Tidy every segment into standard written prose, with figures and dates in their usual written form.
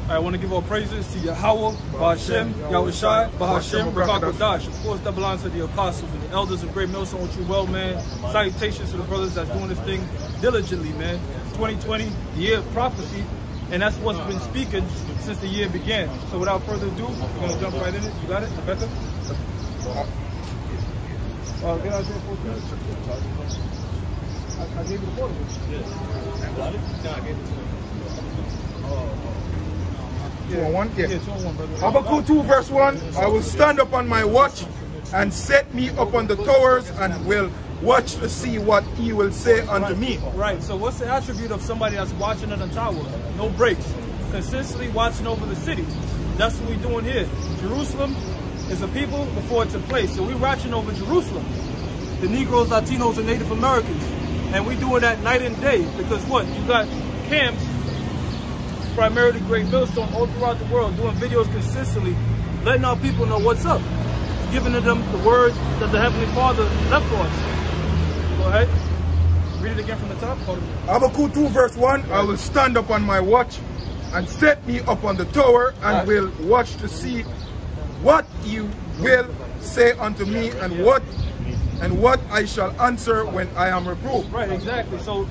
I want to give all praises to Yahweh, Bahashem, Yahushai, Bahashem, Rakakodash. Of course, double honor to the apostles and the elders of Great Millstone, with you well, man. Salutations to the brothers that's doing this thing diligently, man. 2020, the year of prophecy, and that's what's been speaking since the year began. So without further ado, we're going to jump right in it. You got it, Rebecca? Get out there for I gave you the photo. Yeah. 2:1? Yeah. Yeah, 2:1, brother. Habakkuk 2 verse 1, I will stand up on my watch and set me up on the towers and will watch to see what he will say unto me. Right, so what's the attribute of somebody that's watching on the tower? No breaks. Consistently watching over the city. That's what we're doing here. Jerusalem is a people before it's a place. So we're watching over Jerusalem. The Negroes, Latinos, and Native Americans. And we're doing that night and day. Because what? You got camps, primarily Great Millstone, all throughout the world, doing videos consistently, letting our people know what's up. Giving them the words that the Heavenly Father left for us. Go ahead. Read it again from the top. Habakkuk 2 verse 1, I will stand up on my watch and set me up on the tower and will watch to see what you will say unto me and what I shall answer when I am reproved. Right, exactly. So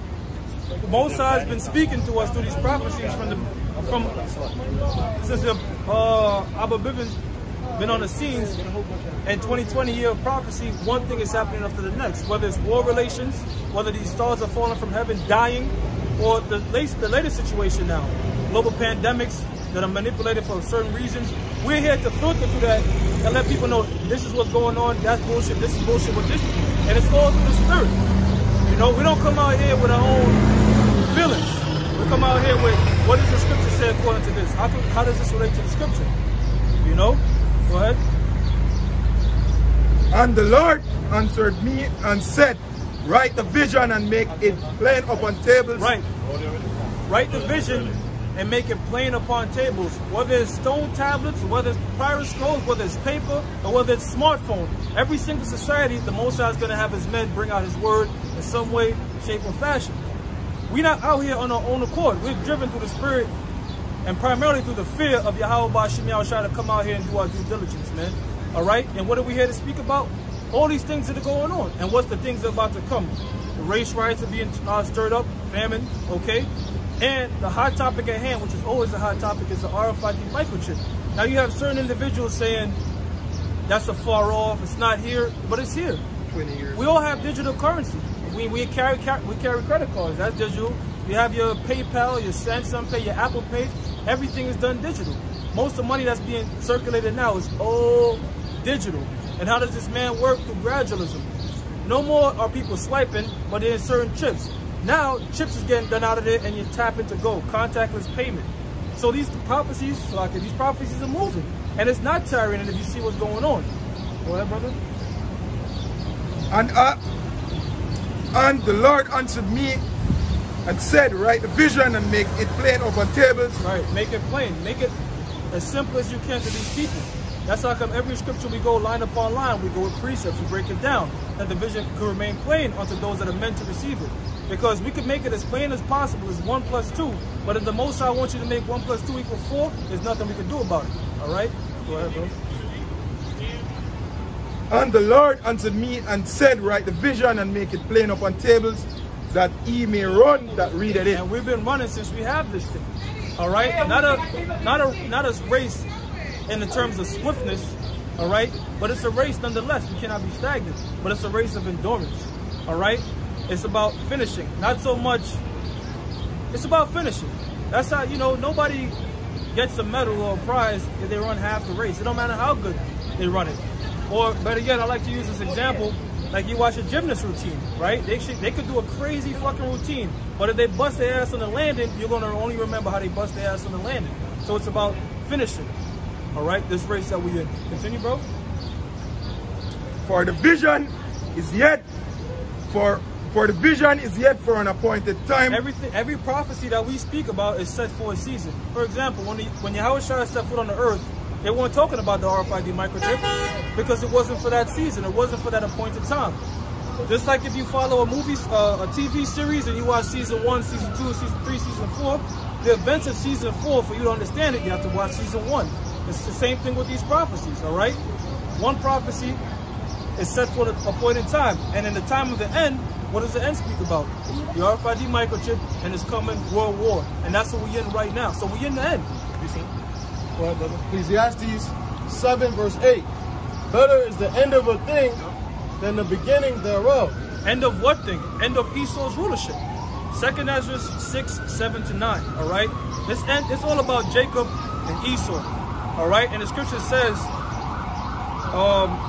the Most High has been speaking to us through these prophecies since the Abba Bivens been on the scenes. And 2020 year of prophecy, one thing is happening after the next. Whether it's war relations, whether these stars are falling from heaven, dying, or the latest situation now, global pandemics that are manipulated for certain reasons. We're here to filter through that and let people know this is what's going on, that's bullshit, this is bullshit with this. And it's all through the spirit. You know, we don't come out here with our own feelings. We come out here with what does the scripture say according to this? How does this relate to the scripture? You know? Go ahead. And the Lord answered me and said, write the vision and make it plain upon tables. Right. Write the vision and make it plain upon tables. Whether it's stone tablets, whether it's papyrus scrolls, whether it's paper, or whether it's smartphone. Every single society, the Most High is going to have his men bring out his word in some way, shape, or fashion. We're not out here on our own accord. We're driven through the spirit and primarily through the fear of Yahweh Bashim Yahushai to come out here and do our due diligence, man. All right? And what are we here to speak about? All these things that are going on. And what's the things that are about to come? The race riots are being stirred up, famine, okay? And the hot topic at hand, which is always a hot topic, is the RFID microchip. Now you have certain individuals saying, that's a far off, it's not here, but it's here. 20 years. We all have digital currency. We carry credit cards, that's digital. You have your PayPal, your Samsung Pay, your Apple Pay, everything is done digital. Most of the money that's being circulated now is all digital. And how does this man work? Through gradualism. No more are people swiping, but they're in certain chips. Now, chips is getting done out of there and you tap it to go. Contactless payment. So these prophecies, these prophecies are moving. And it's not tiring if you see what's going on. Go ahead, brother. And the Lord answered me and said, write the vision and make it plain upon tables. Right, make it plain. Make it as simple as you can to these people. That's how come every scripture we go line upon line, we go with precepts, we break it down, that the vision could remain plain unto those that are meant to receive it. Because we can make it as plain as possible as 1 + 2, but if the Most High wants you to make 1 + 2 = 4, there's nothing we can do about it. All right? Go ahead, bro. And the Lord answered me and said, write the vision and make it plain upon tables, that he may run that readeth it. And we've been running since we have this thing. All right? Not a race in the terms of swiftness, all right? But it's a race nonetheless. We cannot be stagnant. But it's a race of endurance, all right? It's about finishing. Not so much, it's about finishing. That's how, you know, nobody gets a medal or a prize if they run half the race. It don't matter how good they run it. Or better yet, I like to use this example, like you watch a gymnast routine, right? They could do a crazy fucking routine, but if they bust their ass on the landing, you're gonna only remember how they bust their ass on the landing. So it's about finishing. All right, this race that we in. Continue, bro. For the vision is yet for the vision is yet for an appointed time. Every prophecy that we speak about is set for a season. For example, when Yahushua stepped foot on the earth, they weren't talking about the RFID microchip because it wasn't for that season. It wasn't for that appointed time. Just like if you follow a movie, a TV series, and you watch season 1, season 2, season 3, season 4, the events of season 4, for you to understand it, you have to watch season 1. It's the same thing with these prophecies, all right? One prophecy is set for the appointed time. And in the time of the end, what does the end speak about? The RFID microchip and it's coming world war. And that's what we're in right now. So we're in the end. Go ahead, brother. Ecclesiastes 7 verse 8. Better is the end of a thing than the beginning thereof. End of what thing? End of Esau's rulership. 2nd Ezra 6, 7 to 9. All right? It's all about Jacob and Esau. All right? And the scripture says,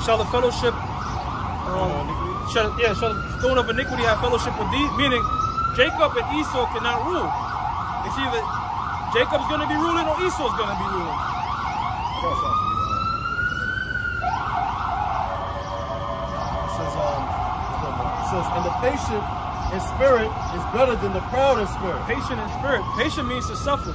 shall the fellowship, shall the throne of iniquity have fellowship with thee? Meaning, Jacob and Esau cannot rule. It's either Jacob's going to be ruling or Esau's going to be ruling. It says, and the patient in spirit is better than the proud in spirit. Patient in spirit. Patient means to suffer.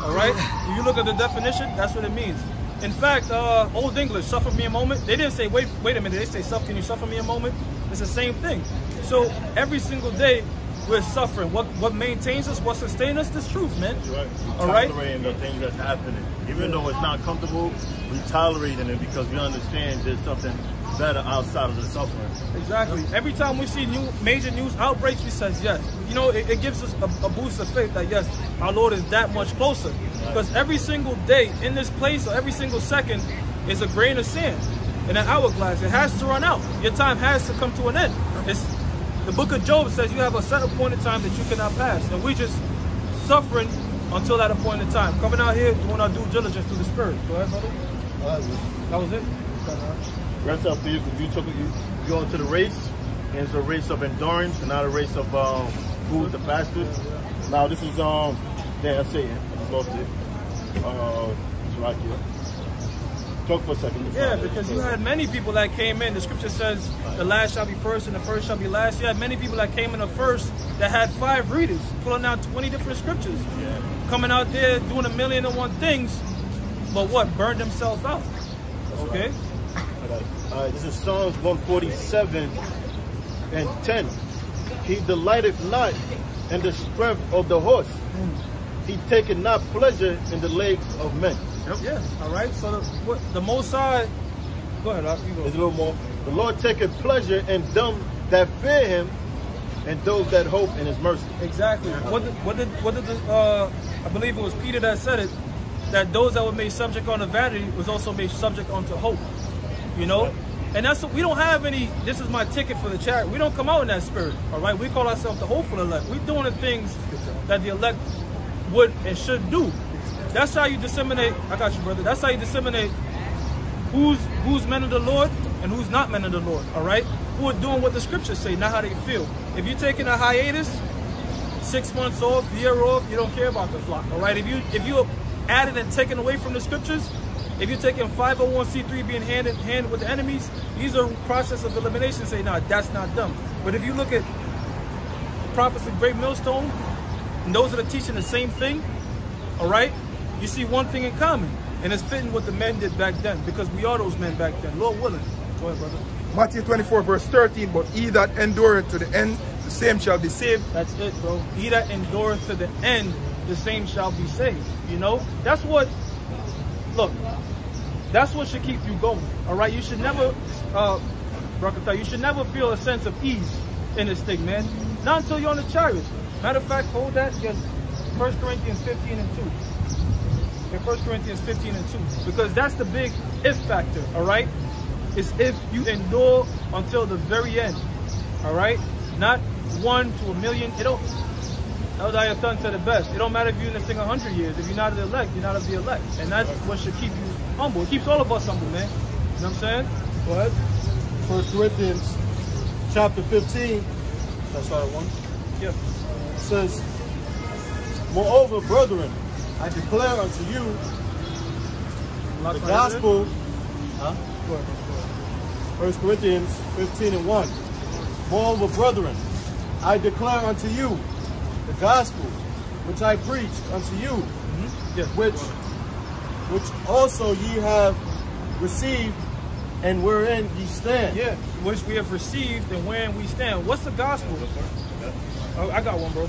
All right? If you look at the definition, that's what it means. In fact, Old English, suffer me a moment. They didn't say, wait a minute. They say, can you suffer me a moment? It's the same thing. So every single day, we're suffering. What maintains us, what sustains us, this truth, man. Right. All right? Tolerating the things that's happening. Even though it's not comfortable, we tolerating it because we understand there's something better outside of the suffering. Exactly. Every time we see major news outbreaks, we say yes. You know, it gives us a boost of faith that yes, our Lord is that much closer. Because every single day in this place, or every single second, is a grain of sand in an hourglass. It has to run out. Your time has to come to an end. The book of Job says you have a set appointed time that you cannot pass. And we just suffering until that appointed time. Coming out here, doing our due diligence through the Spirit. Go ahead, brother. That was it. Rest up for you, because you go into the race, and it's a race of endurance and not a race of who's the fastest. Now this is that's it. I lost it. Slovakia. Talk for a second. Yeah, because you had many people that came in. The scripture says the last shall be first and the first shall be last. You had many people that came in the first that had 5 readers, pulling out 20 different scriptures. Yeah. Coming out there doing 1,000,001 things, but what? Burned themselves out. Okay? All right, this is Psalms 147 and 10. He delighteth not in the strength of the horse. He taketh not pleasure in the legs of men. Yep. Yes. All right. So the Most High. Go ahead. You go. There's a little more. The Lord taketh pleasure in them that fear Him, and those that hope in His mercy. Exactly. What did I believe it was Peter that said it, that those that were made subject unto vanity was also made subject unto hope. You know. And that's what we don't have any. This is my ticket for the chariot. We don't come out in that spirit. All right. We call ourselves the hopeful elect. We're doing the things that the elect would and should do. That's how you disseminate. I got you, brother. That's how you disseminate who's men of the Lord and who's not men of the Lord. All right, who are doing what the scriptures say, not how they feel. If you're taking a hiatus, 6 months off, year off, you don't care about the flock. All right, if you added and taken away from the scriptures, if you're taking 501c3 being handed with the enemies, these are process of elimination. Say, nah, that's not them. But if you look at the prophets of Great Millstone, and those that are teaching the same thing, all right, you see one thing in common, and it's fitting what the men did back then, because we are those men back then. Lord willing. Go ahead, brother. Matthew 24 verse 13, but he that endureth to the end, the same shall be saved. That's it, bro. He that endureth to the end, the same shall be saved. You know, that's what, look, that's what should keep you going. All right, you should never, you should never feel a sense of ease in this thing, man. Not until you're on the chariot. Matter of fact, hold that. Get 1 Corinthians 15 and 2. In 1 Corinthians 15 and 2. Because that's the big if factor, all right? It's if you endure until the very end, all right? Not 1 to 1,000,000. It don't, Elder Ayathan said it best. It don't matter if you're in this thing 100 years. If you're not of the elect, you're not of the elect. And that's what should keep you humble. It keeps all of us humble, man. You know what I'm saying? Go ahead. 1 Corinthians chapter 15. That's all one. Yep. It says, moreover, brethren, I declare unto you the gospel. Huh? 1 Corinthians 15 and 1. Moreover, brethren, I declare unto you the gospel which I preached unto you, Yes. which also ye have received, and wherein ye stand. Yeah, which we have received and wherein we stand. What's the gospel? Oh, I got one, bro.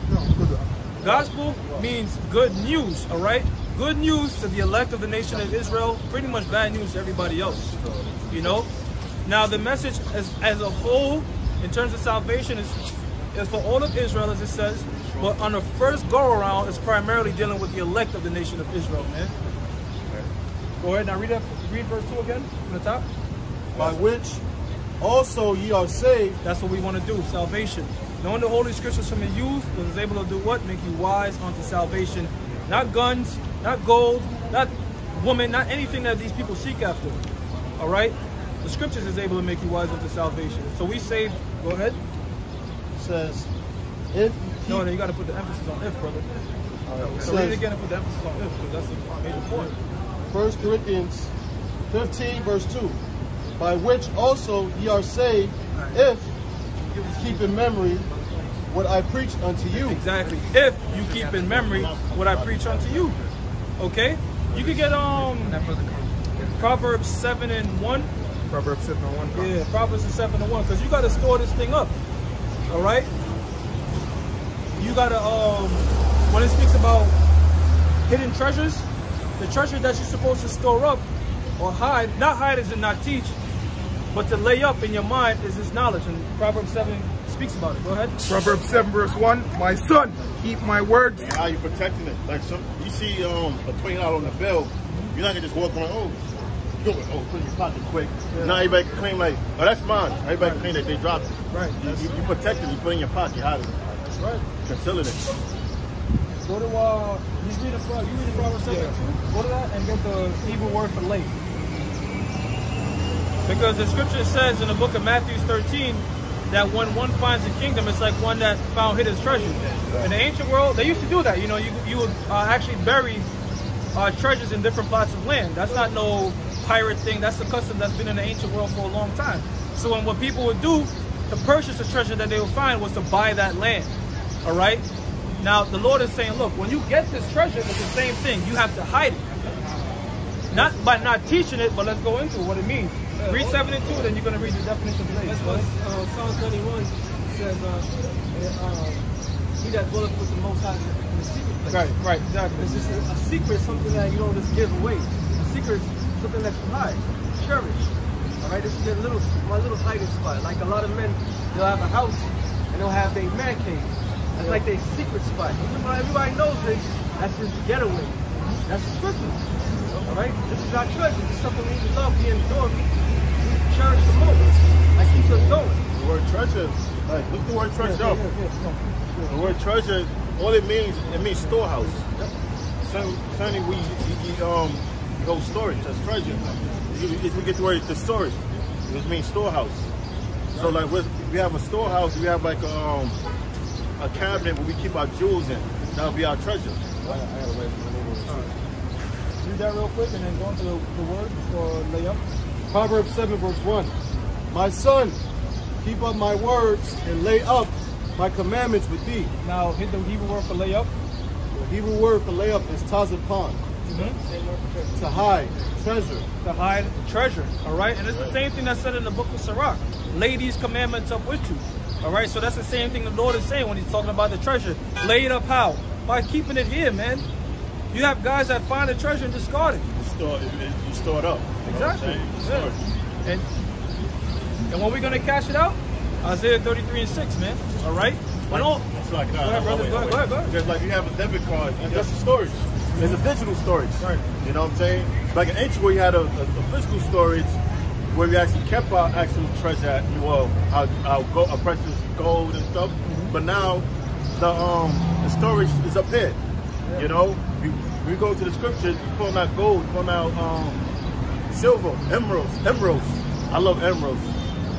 No, good. Gospel means good news, all right? Good news to the elect of the nation of Israel, pretty much bad news to everybody else, you know? Now, the message as a whole, in terms of salvation, is for all of Israel, as it says, but on the first go-around, it's primarily dealing with the elect of the nation of Israel, man. Go ahead, now read verse 2 again, from the top. By which also ye are saved. That's what we want to do, salvation. Knowing the Holy Scriptures from your youth was able to do what? Make you wise unto salvation. Not guns, not gold, not woman, not anything that these people seek after. All right? The Scriptures is able to make you wise unto salvation. So we saved, go ahead. It says, if No, you got to put the emphasis on if, brother. So read it again and put the emphasis on if, because that's a major point. 1 Corinthians 15, verse 2. By which also ye are saved, if you keep in memory what I preach unto you. Exactly. If you keep in memory what I preach unto you. Okay? You could get Proverbs 7:1. Proverbs 7:1. Yeah, Proverbs 7:1. Because you got to store this thing up. All right? You got to, when it speaks about hidden treasures, the treasure that you're supposed to store up or hide, not hide as in not teach, but to lay up in your mind is this knowledge. And Proverbs 7 speaks about it. Go ahead. Proverbs 7 verse 1. My son, keep my words. How you protecting it? Like you see a $20 on the bill, you're not gonna just walk around, oh, do it, oh, put it in your pocket quick. Yeah. Now everybody can claim like, oh, that's mine. Everybody can claim that they dropped it. Right. You protect it, you put it in your pocket, hide it. That's right. Concealing it. Go to, you read Proverbs 7 too. Go to that and get the Hebrew word for late. Because the scripture says in the book of Matthew 13 that when one finds a kingdom, it's like one that found hidden treasure. In the ancient world, they used to do that. You know, you would actually bury treasures in different plots of land. That's not no pirate thing. That's a custom that's been in the ancient world for a long time. So what people would do to purchase the treasure that they would find was to buy that land. All right? Now, the Lord is saying, look, when you get this treasure, it's the same thing. You have to hide it. Not by not teaching it, but let's go into what it means. Read 7 and 2, then you're going to read the definition of faith. That's what Psalm 31 says, he that dwelleth with the Most High in the secret place. Right, exactly. It's just a secret, something that you don't just give away. A secret is something that you hide, cherish. All right, this is my little hiding spot. Like a lot of men, they'll have a house and they'll have their man cave. That's like their secret spot. Everybody knows this. That's his getaway. That's the scripture. All right, this is our treasure. This is something we love, we enjoy, we cherish the most. That keeps us going. The word treasure, like look the word treasure up. The word treasure, all it means storehouse. Certainly we go storage, that's treasure. If we get the word the storage, it means storehouse. So like we have a storehouse, we have like a cabinet where we keep our jewels in. That'll be our treasure. Read that real quick and then go into the word for lay up. Proverbs 7 verse 1. My son, keep up my words and lay up my commandments with thee. Now hit the Hebrew word for lay up. The Hebrew word for lay up is tazapan. To hide treasure. To hide treasure. All right, and it's the same thing that's said in the book of Sirach. Lay these commandments up with you. All right, so that's the same thing the Lord is saying when he's talking about the treasure. Lay it up how? By keeping it here, man. You have guys that find the treasure and discard it. You store it up. Exactly. Yeah. And when we're going to cash it out? Isaiah 33 and 6, man. All right? It's like, go ahead, brother. Go ahead. Because like you have a debit card, and that's the storage. It's a digital storage. Right. You know what I'm saying? Like in ancient where you had a physical storage where we actually kept our actual treasure, our precious gold and stuff. But now the storage is up here. Yeah. You know, we go to the scriptures, we pulling out gold, pulling out silver, emeralds. I love emeralds.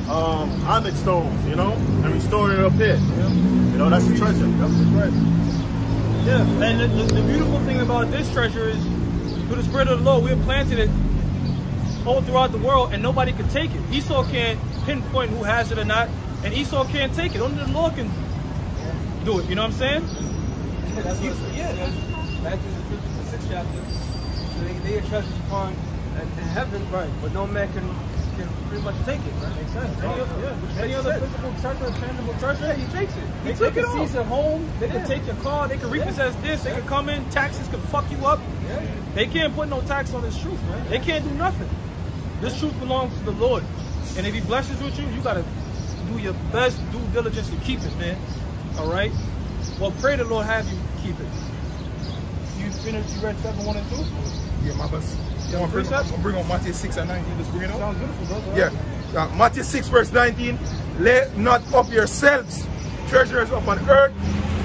Onyx stones, you know, and we store it up here. Yeah. You know, that's the treasure. That's right. Yeah, and the beautiful thing about this treasure is, through the Spirit of the Lord, we have planted it all throughout the world, and nobody can take it. Esau can't pinpoint who has it or not, and Esau can't take it. Only the Lord can do it. You know what I'm saying? That's what Matthew the 6th chapter. So they are treasures upon in heaven, right? But no man can can pretty much take it, right? Makes sense. Yeah. Any other physical treasure, tangible treasure? Yeah, he takes it. They can seize your home. They can Yeah. take your car. They can repossess this. They can come in. Taxes can fuck you up. Yeah. They can't put no tax on this truth, man. They can't do nothing. This truth belongs to the Lord. And if he blesses with you, you got to do your best due diligence to keep it, man. All right? Well, pray the Lord have you keep it. You finished, you read 7, 1 and 2? Yeah, my best. I'm going to bring on Matthew 6 and 19. Just bring it up. Sounds beautiful, brother. Yeah. Matthew 6 verse 19. Lay not up yourselves treasures upon earth,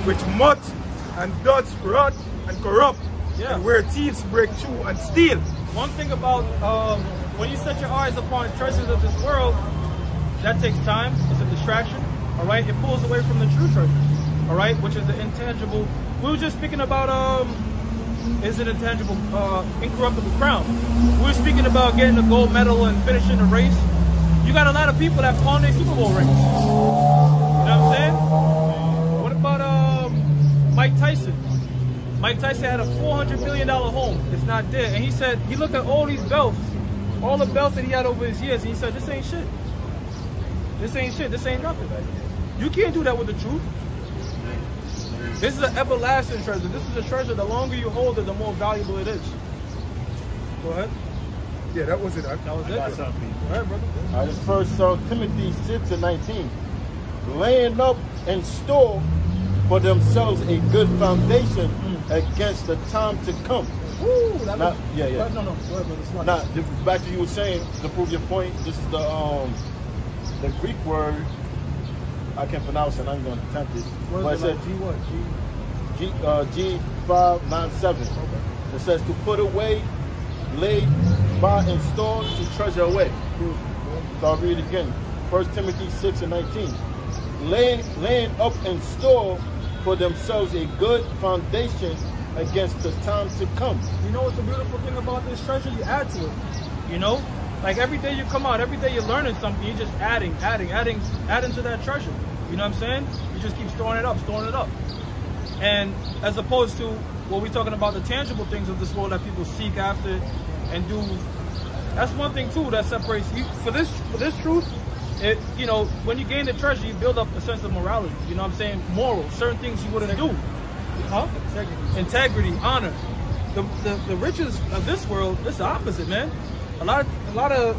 which moth and dots rot and corrupt, and where thieves break through and steal. One thing about when you set your eyes upon treasures of this world, that takes time. It's a distraction. All right, it pulls away from the true treasures. All right, which is the intangible. We were just speaking about is an intangible, incorruptible crown. We were speaking about getting a gold medal and finishing the race. You got a lot of people that pawn their Super Bowl rings. You know what I'm saying? What about Mike Tyson? Mike Tyson had a $400 million home. It's not there. And he said, he looked at all these belts, all the belts that he had over his years, and he said, this ain't shit. This ain't shit. This ain't nothing. You can't do that with the truth. This is an everlasting treasure. This is a treasure. The longer you hold it, the more valuable it is. Go ahead. Yeah, that was it. That was it. Got something for you. Go ahead, brother. All right, this first Timothy 6 and 19. Laying up in store for themselves a good foundation against the time to come. Woo, that Now, was, yeah. No, go ahead, brother. It's not Now, back to you were saying, to prove your point, this is the Greek word, I can't pronounce it, I'm going to attempt it. What But is it it like? says G597. It says to put away, lay by and store, to treasure away. So I'll read it again. 1 Timothy 6 and 19. Laying up in store for themselves a good foundation against the time to come. You know what's the beautiful thing about this treasure? You add to it. You know? Like every day you come out, every day you're learning something, you're just adding to that treasure. You know what I'm saying? You just keep storing it up. And as opposed to what we're talking about, the tangible things of this world that people seek after and do. That's one thing too that separates you for this truth. It, you know, when you gain the treasure, you build up a sense of morality. You know what I'm saying? Morals, certain things you wouldn't do. Huh? Integrity, honor. The riches of this world, it's the opposite, man. A lot of,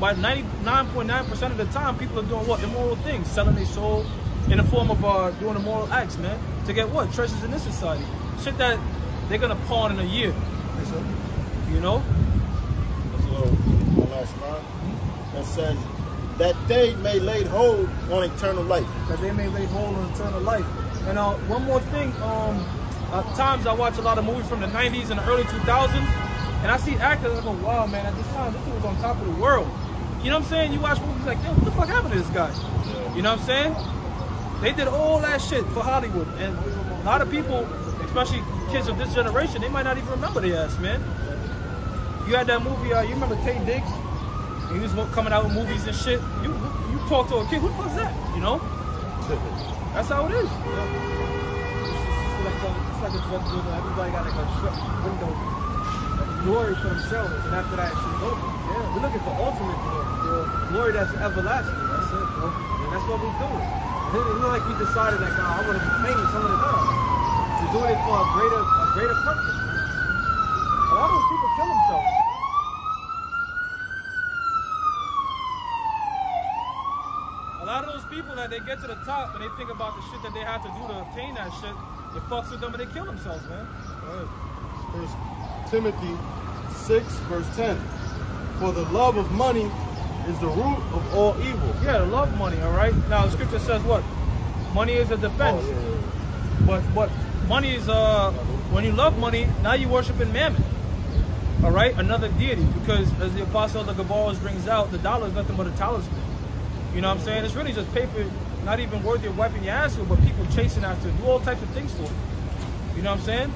by 99.9% of the time, people are doing what? Immoral things, selling their soul in the form of doing immoral acts, man. To get what? Treasures in this society. Shit that they're gonna pawn in a year. You know? That's a little one last line. It says that they may lay hold on eternal life. That they may lay hold on eternal life. And one more thing, at times I watch a lot of movies from the 90s and the early 2000s, and I see actors and I go, wow, man, at this time, this dude was on top of the world. You know what I'm saying? You watch movies like, yo, what the fuck happened to this guy? Yeah. You know what I'm saying? They did all that shit for Hollywood, and a lot of people, especially kids of this generation, they might not even remember their ass, man. You had that movie, you remember Taye Diggs? He was coming out with movies and shit. You talk to a kid, who the fuck's that? You know? That's how it is. It's like a drug dealer. Everybody got like a short window of glory for themselves, and after that, shit's over. Yeah, we're looking for ultimate glory. Glory that's everlasting. That's it, bro. And that's what we're doing. It's not like we decided like, oh, I want to be famous. I want to know. We're doing it for a greater purpose. A lot of those people kill themselves. A lot of those people that they get to the top and they think about the shit that they have to do to obtain that shit, it fucks with them and they kill themselves, man. First Timothy 6 verse 10. For the love of money is the root of all evil. Yeah, love money, all right? Now, the scripture says what? Money is a defense. But money is, when you love money, now you're worshiping mammon. All right? Another deity. Because as the apostle of the Gabalas brings out, the dollar is nothing but a talisman. You know what I'm saying? It's really just paper, not even worthy of wiping your ass with, but people chasing after it, do all types of things for it. You know what I'm saying?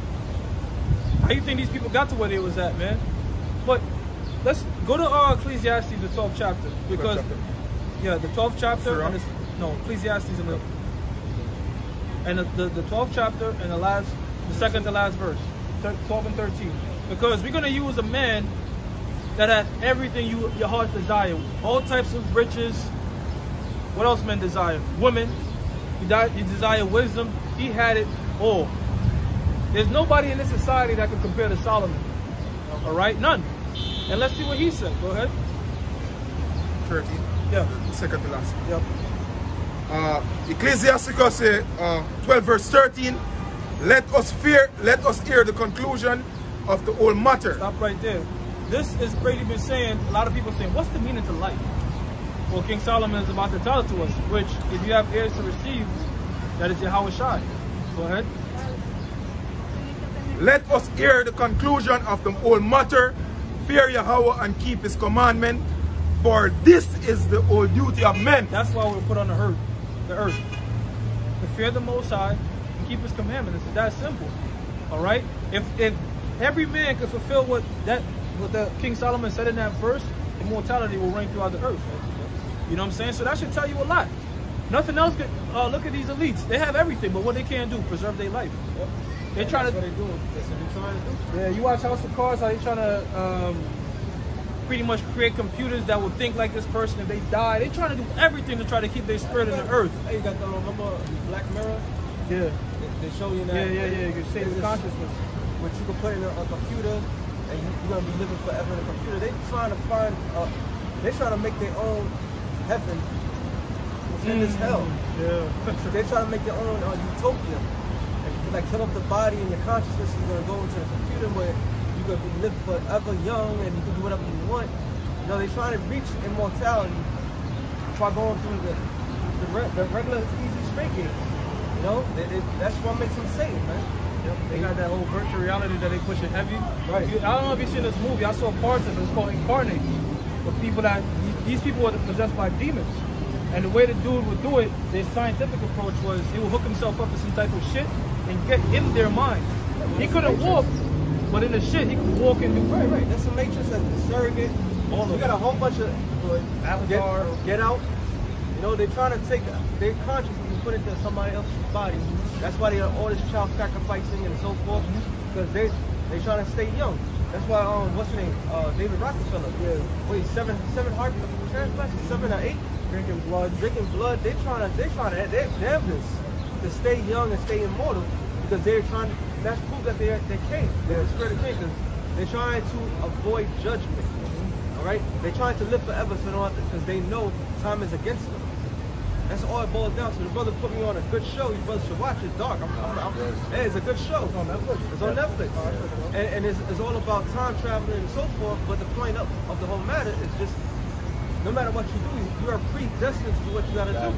How do you think these people got to where they was at, man? But let's go to Ecclesiastes, the 12th chapter. Because, yeah, the 12th chapter, and Ecclesiastes a little. And the 12th chapter and the second to last verse, 12 and 13. Because we're going to use a man that have everything your heart desire. All types of riches. What else men desire? Women. You desire wisdom. He had it all. There's nobody in this society that can compare to Solomon. All right? None. And let's see what he said. Go ahead. 13. Yeah. Second to last. Yep. Ecclesiasticus 12 verse 13. Let us hear the conclusion of the whole matter. Stop right there. This is Brady been saying, a lot of people saying, what's the meaning to life? Well, King Solomon is about to tell it to us, which, if you have ears to receive, that is Yahweh Shai. Go ahead. Let us hear the conclusion of the whole matter. Fear Yahweh and keep his commandment, for this is the whole duty of men. That's why we're put on the earth. To fear the Most High and keep his commandments. It's that simple. All right? If every man could fulfill what the King Solomon said in that verse, immortality will reign throughout the earth. You know what I'm saying? So that should tell you a lot. Nothing else could, look at these elites. They have everything, but what they can't do, preserve their life. They're trying to do. That's what they're trying to do. Yeah, you watch House of Cards, how they trying to pretty much create computers that will think like this person if they die. They're trying to do everything to try to keep their spirit in the earth. Hey, you got the, remember Black Mirror? Yeah. They show you that. Yeah. You can save the consciousness. Which you can put in a computer, and you're gonna be living forever in a computer. They trying to find, they trying to make their own heaven within this hell. Yeah. They trying to make their own utopia. Like kill off the body and your consciousness is gonna go into the computer where you're gonna be live forever young and you can do whatever you want. You know, they're trying to reach immortality by going through the regular easy straight games. You know, that's what makes them safe, man. Yep. They got that whole virtual reality that they pushing heavy. Right. I don't know if you've seen this movie. I saw parts of it. It's called Incarnate. But people these people are possessed by demons. And the way the dude would do it, their scientific approach was he would hook himself up to some type of shit and get in their mind. He couldn't walk, but in the shit he could walk and do. Right. That's the Matrix, that's the surrogate. You got a whole bunch of Avatar. Get out. You know, they're trying to take their consciousness and put it into somebody else's body. That's why they are all this child sacrificing and so forth, because they're trying to stay young. That's why what's his name? David Rockefeller. Yeah. Wait, seven heart transplants, 7 or 8. Drinking blood. They have this to stay young and stay immortal, because they're trying to. That's proof that they came. They're the spirit of king, because they're trying to avoid judgment. All right, they're trying to live forever, so they don't have to, because they know time is against them. That's all it boils down to. The brother put me on a good show. You brothers should watch it. Dark. Hey, it's a good show. It's on Netflix. It's on Netflix. And it's all about time traveling and so forth. But the point of the whole matter is just, no matter what you do, you are predestined to do what you got to do.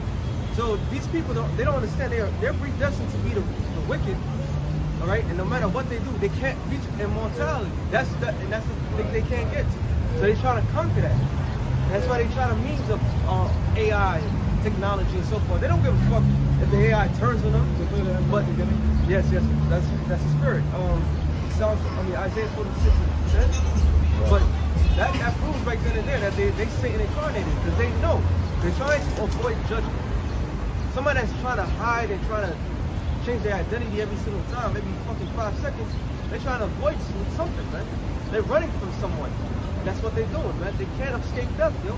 So these people they don't understand. They're predestined to be the wicked. All right, and no matter what they do, they can't reach immortality. That's the thing they can't get to. So they try to conquer that. And that's why they try to means of AI. Technology and so forth. They don't give a fuck if the AI turns on them. But yes, that's the spirit. Isaiah 46 but that proves right then and there that they Satan incarnated, because they know they're trying to avoid judgment. Somebody that's trying to hide and trying to change their identity every single time, maybe fucking 5 seconds, they're trying to avoid something, man. They're running from someone. And that's what they're doing, man. They can't escape death, yo.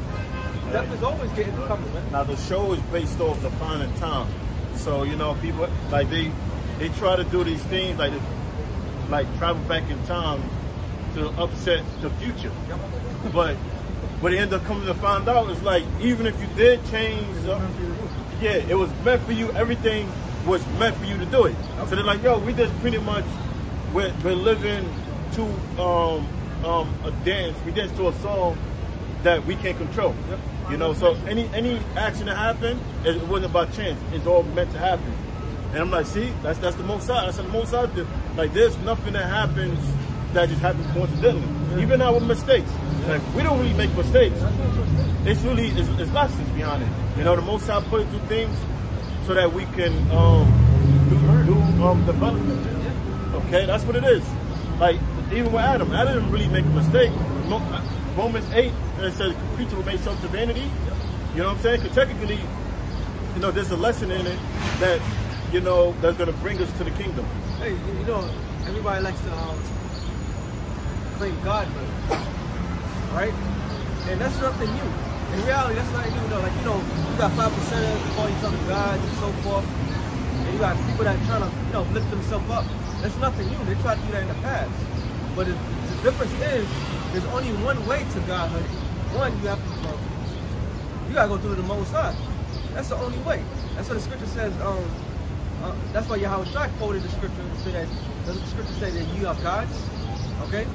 Death is always getting coming, man. Now the show is based off the finding time, so you know people like they try to do these things like travel back in time to upset the future. But what they end up coming to find out is like even if you did change, it was meant for you. Everything was meant for you to do it. So they're like, yo, we just pretty much we're living to a dance. We dance to a song that we can't control. You know, so any action that happened, it wasn't by chance. It's all meant to happen. And I'm like, see, that's the Most High. That's the Most High. Like, there's nothing that happens that just happens coincidentally. Even our mistakes. Like, we don't really make mistakes. It's really it's lessons behind it. You know, the Most High put it through things so that we can do development. Okay, that's what it is. Like, even with Adam didn't really make a mistake. Romans 8, it says the creature will make some to vanity. You know what I'm saying? Because technically, you know, there's a lesson in it that, you know, that's going to bring us to the kingdom. Hey, you know, everybody likes to blame God, but right? And that's nothing new. In reality, that's nothing new. Like, you got 5% of all each other gods and so forth. And you got people that trying to, lift themselves up. That's nothing new. They tried to do that in the past. But the difference is, there's only one way to godhood. One, you have to, you gotta go through the Most High. That's the only way. That's what the scripture says. That's why Yahweh Shai quoted the scripture. The scripture says that you are gods, okay?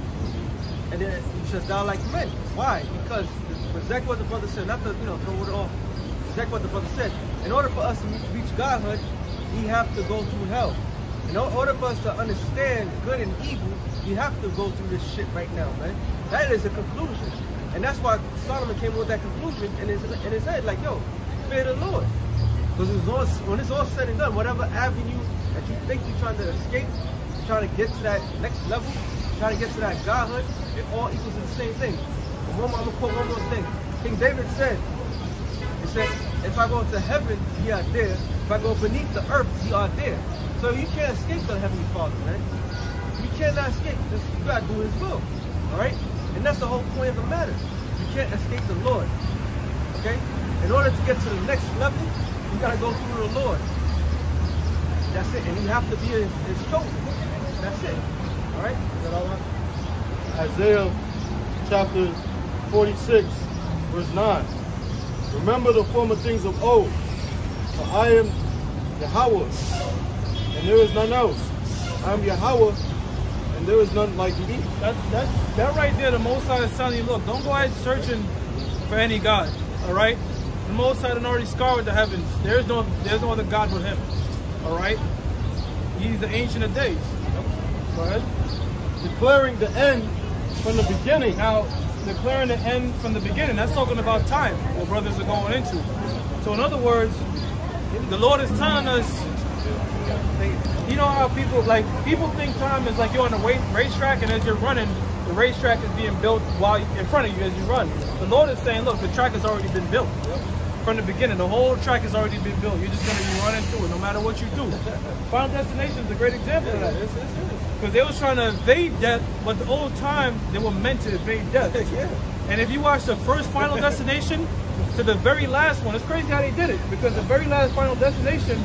And then you should die like men. Why? Because exactly what the brother said. Not to throw it off. Exactly what the brother said. In order for us to reach godhood, we have to go through hell. In order for us to understand good and evil, you have to go through this shit right now, man. That is a conclusion. And that's why Solomon came with that conclusion in his head, like, yo, fear the Lord. Because when it's all said and done, whatever avenue that you think you're trying to escape, you're trying to get to that next level, trying to get to that godhood, it all equals to the same thing. But I'm going to quote one more thing. King David said, if I go to heaven, ye are there. If I go beneath the earth, ye are there. So you can't escape the Heavenly Father, man. You cannot escape. You got to do His will. All right? And that's the whole point of the matter. You can't escape the Lord. Okay? In order to get to the next level, you got to go through the Lord. That's it. And you have to be His chosen. That's it. All right? Is that all right? Isaiah chapter 46, verse 9. Remember the former things of old, for I am Yahweh, and there is none else. I am Yahweh, and there is none like me. That right there, the Most High is telling you, look, don't go out searching for any God, all right? The Most High had already scoured the heavens. There's no other God but Him, all right? He's the Ancient of Days. Go ahead. Declaring the end from the beginning. Now, declaring the end from the beginning, that's talking about time, what brothers are going into. So in other words, the Lord is telling us, you know how people think time is like you're on a racetrack, and as you're running, the racetrack is being built while in front of you as you run. The Lord is saying, look, the track has already been built. From the beginning, the whole track has already been built. You're just going to be running through it no matter what you do. Final Destination is a great example of that. Because they was trying to evade death, but the whole time they were meant to evade death. And if you watch the first Final Destination to the very last one, it's crazy how they did it. Because the very last Final Destination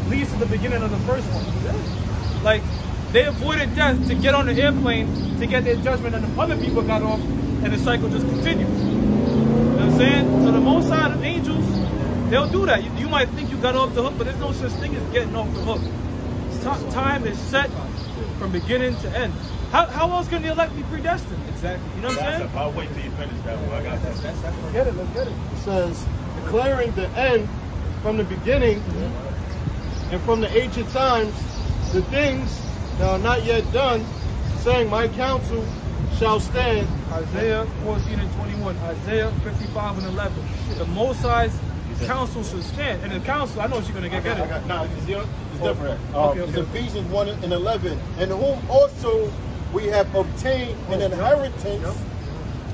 leads to the beginning of the first one. Like, they avoided death to get on the airplane to get their judgment, and the other people got off, and the cycle just continues. You know what I'm saying? So the Most High of angels, they'll do that. You might think you got off the hook, but there's no such thing as getting off the hook. Time is set from beginning to end. How else can the elect be predestined? Exactly. You know what I'm saying? I'll wait till you finish that one. I got that. Let's get it. Let's get it. It says, declaring the end from the beginning and from the ancient times, the things that are not yet done, saying, my counsel shall stand. Isaiah 14 and 21. Isaiah 55 and 11. The Most High's counsel should stand. And the counsel, I know what you're going to get it. No, it's different. Okay. It's Ephesians 1 and 11. And whom also we have obtained an inheritance,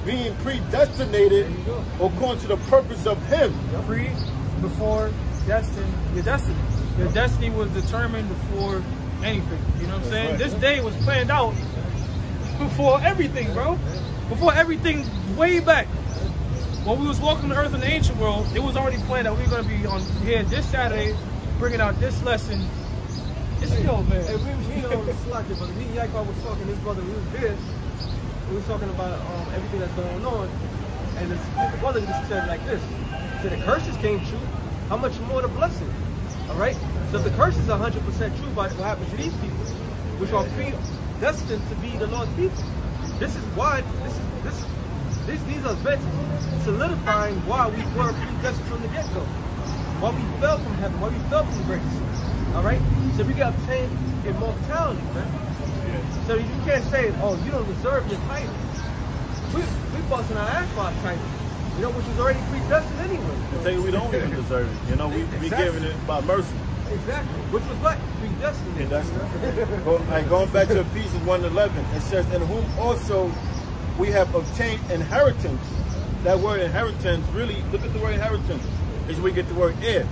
being predestinated according to the purpose of Him. Before destined, your destiny. Your destiny was determined before anything. You know what I'm saying? This day was planned out before everything, bro. Before everything, way back. When we was walking the earth in the ancient world, it was already planned that we were going to be on here this Saturday, bringing out this lesson. It's still, man. Hey, we on the slot there, but me and Yakov was talking, his brother, we was there. We was talking about everything that's going on. And the brother just said like this. He said the curses came true. How much more the blessing? All right? So if the curses are 100% true about what happened to these people, which are predestined to be the Lord's people. This is why, these are events solidifying why we were predestined from the get-go. Why we fell from heaven, why we fell from grace. All right? So we got obtained immortality, man. So you can't say, oh, you don't deserve your title. We busting our ass for our title. You know, which was already predestined anyway. I tell you, we don't even deserve it. You know, we giving it by mercy. Exactly. Which was what? Predestined. Yeah, that's right. Going back to Ephesians 1:11, it says, in whom also we have obtained inheritance. That word inheritance, really, look at the word inheritance, is where we get the word heir.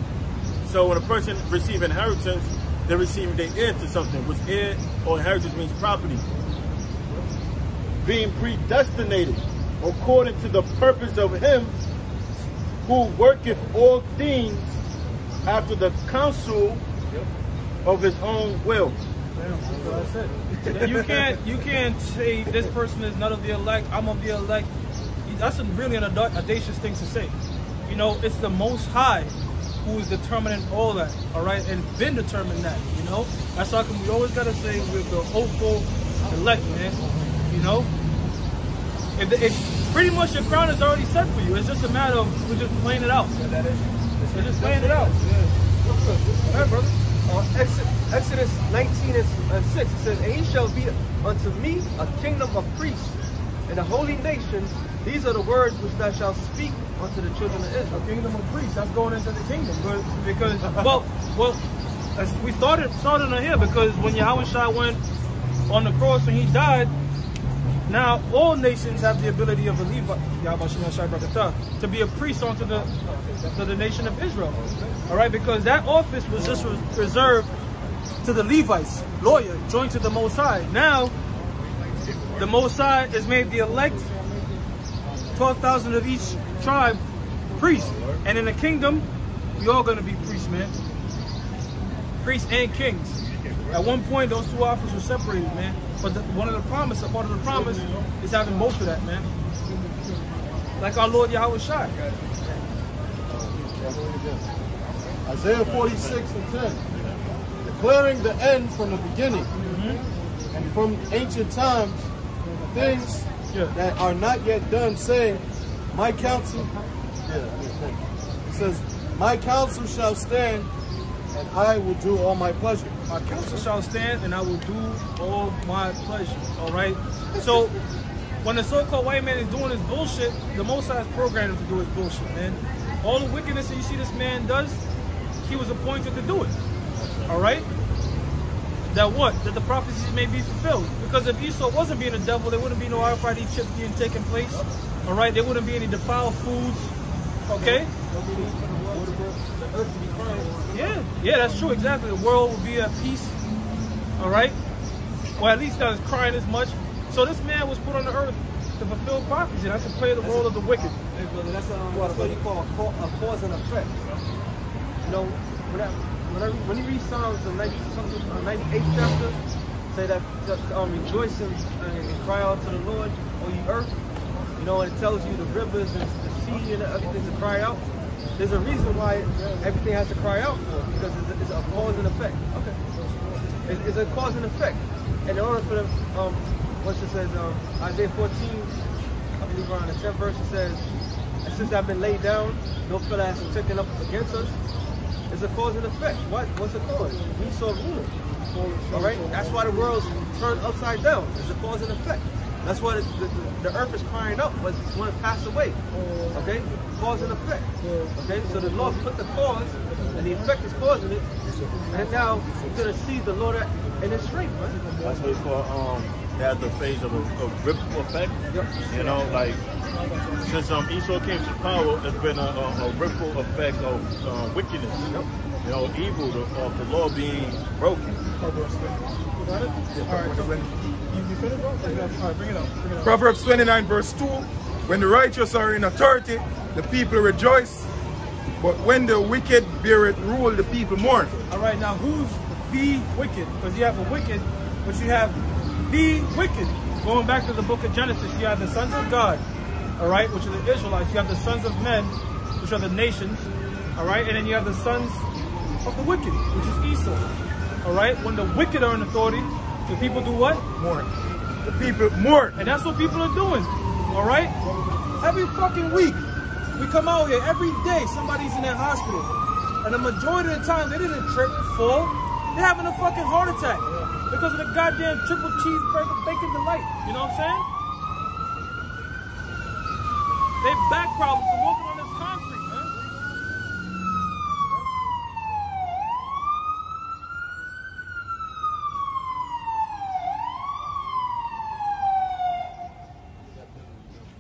So when a person receives inheritance, they're receiving their heir to something, which heir or inheritance means property. Being predestinated. according to the purpose of him who worketh all things after the counsel of his own will. That's it. You can't say this person is not of the elect, I'm of the elect. That's really an audacious thing to say. You know, it's the Most High who is determining all that, all right? And it's been determined that, you know? That's how come we always got to say with the hopeful elect, man, you know? If pretty much your crown is already set for you. It's just a matter of, we're just playing it out. We're just playing it out. All right, brother. Exodus 19 and 6, it says, and he shall be unto me a kingdom of priests and a holy nation. These are the words which thou shalt speak unto the children of Israel. A kingdom of priests, that's going into the kingdom. But because, we started on here because when Yahushua went on the cross and he died, now all nations have the ability of a Levite, to be a priest unto the nation of Israel. All right, because that office was just reserved to the Levites, lawyer, joined to the Most High. Now, the Most High is made the elect, 12,000 of each tribe, priests. And in the kingdom, we all going to be priests, man. Priests and kings. At one point, those two offices were separated, man. But one of the promise, a part of the promise, is having both of that, man. Like our Lord Yahushua. Isaiah 46 and 10. Declaring the end from the beginning, and from ancient times, things that are not yet done, saying, my counsel, it says, my counsel shall stand, and I will do all my pleasure. My counsel shall stand, and I will do all my pleasure. All right? So, when the so-called white man is doing his bullshit, the Most High is programmed him to do his bullshit, man. All the wickedness that you see this man does, he was appointed to do it. All right? That what? That the prophecies may be fulfilled. Because if Esau wasn't being a devil, there wouldn't be no RFID chip being taken place. All right? There wouldn't be any defiled foods. Okay? Yeah, that's true, exactly. The world will be at peace. All right? Well, at least not as crying as much. So this man was put on the earth to fulfill prophecy. That's to play the role of the wicked. Hey, brother, that's what you call a cause and effect. You know, when you read Psalms, the 98th chapter, say that rejoice and cry out to the Lord, O ye earth. You know, and it tells you the rivers and the sea and everything to cry out. There's a reason why everything has to cry out for, because it's a cause and effect. Okay. It's a cause and effect. And in order for them, what's it says, Isaiah 14, I believe around the 10th verse, it says, and since I've been laid down, no fellow has been taken up against us. It's a cause and effect. What's the cause? We saw rule. All right? That's why the world's turned upside down. It's a cause and effect. That's why the earth is crying out, but it's going to pass away. Okay? Cause and effect. Okay? So the Lord put the cause, and the effect is causing it. And now you're going to see the Lord in his strength, right? That's what it's called. They had the phase of a ripple effect. Yep. You know, like since Esau came to power, there's been a ripple effect of wickedness. Yep. You know, evil of the law being broken. All right, you finished, bro? All right, bring it up. Proverbs 29 verse 2. When the righteous are in authority, the people rejoice. But when the wicked bear it rule, the people mourn. All right, now who's the wicked? Because you have a wicked, but you have the wicked. Going back to the book of Genesis, you have the sons of God, all right, which are the Israelites. You have the sons of men, which are the nations, all right, and then you have the sons of the wicked, which is Esau, all right. When the wicked are in authority, the people do what? Mourn. The people mourn. And that's what people are doing, all right. Every fucking week, we come out here every day. Somebody's in that hospital, and the majority of the time they didn't trip, fall. They're having a fucking heart attack. Because of the goddamn triple cheeseburger bacon delight. You know what I'm saying? They back problems from walking on this concrete, man.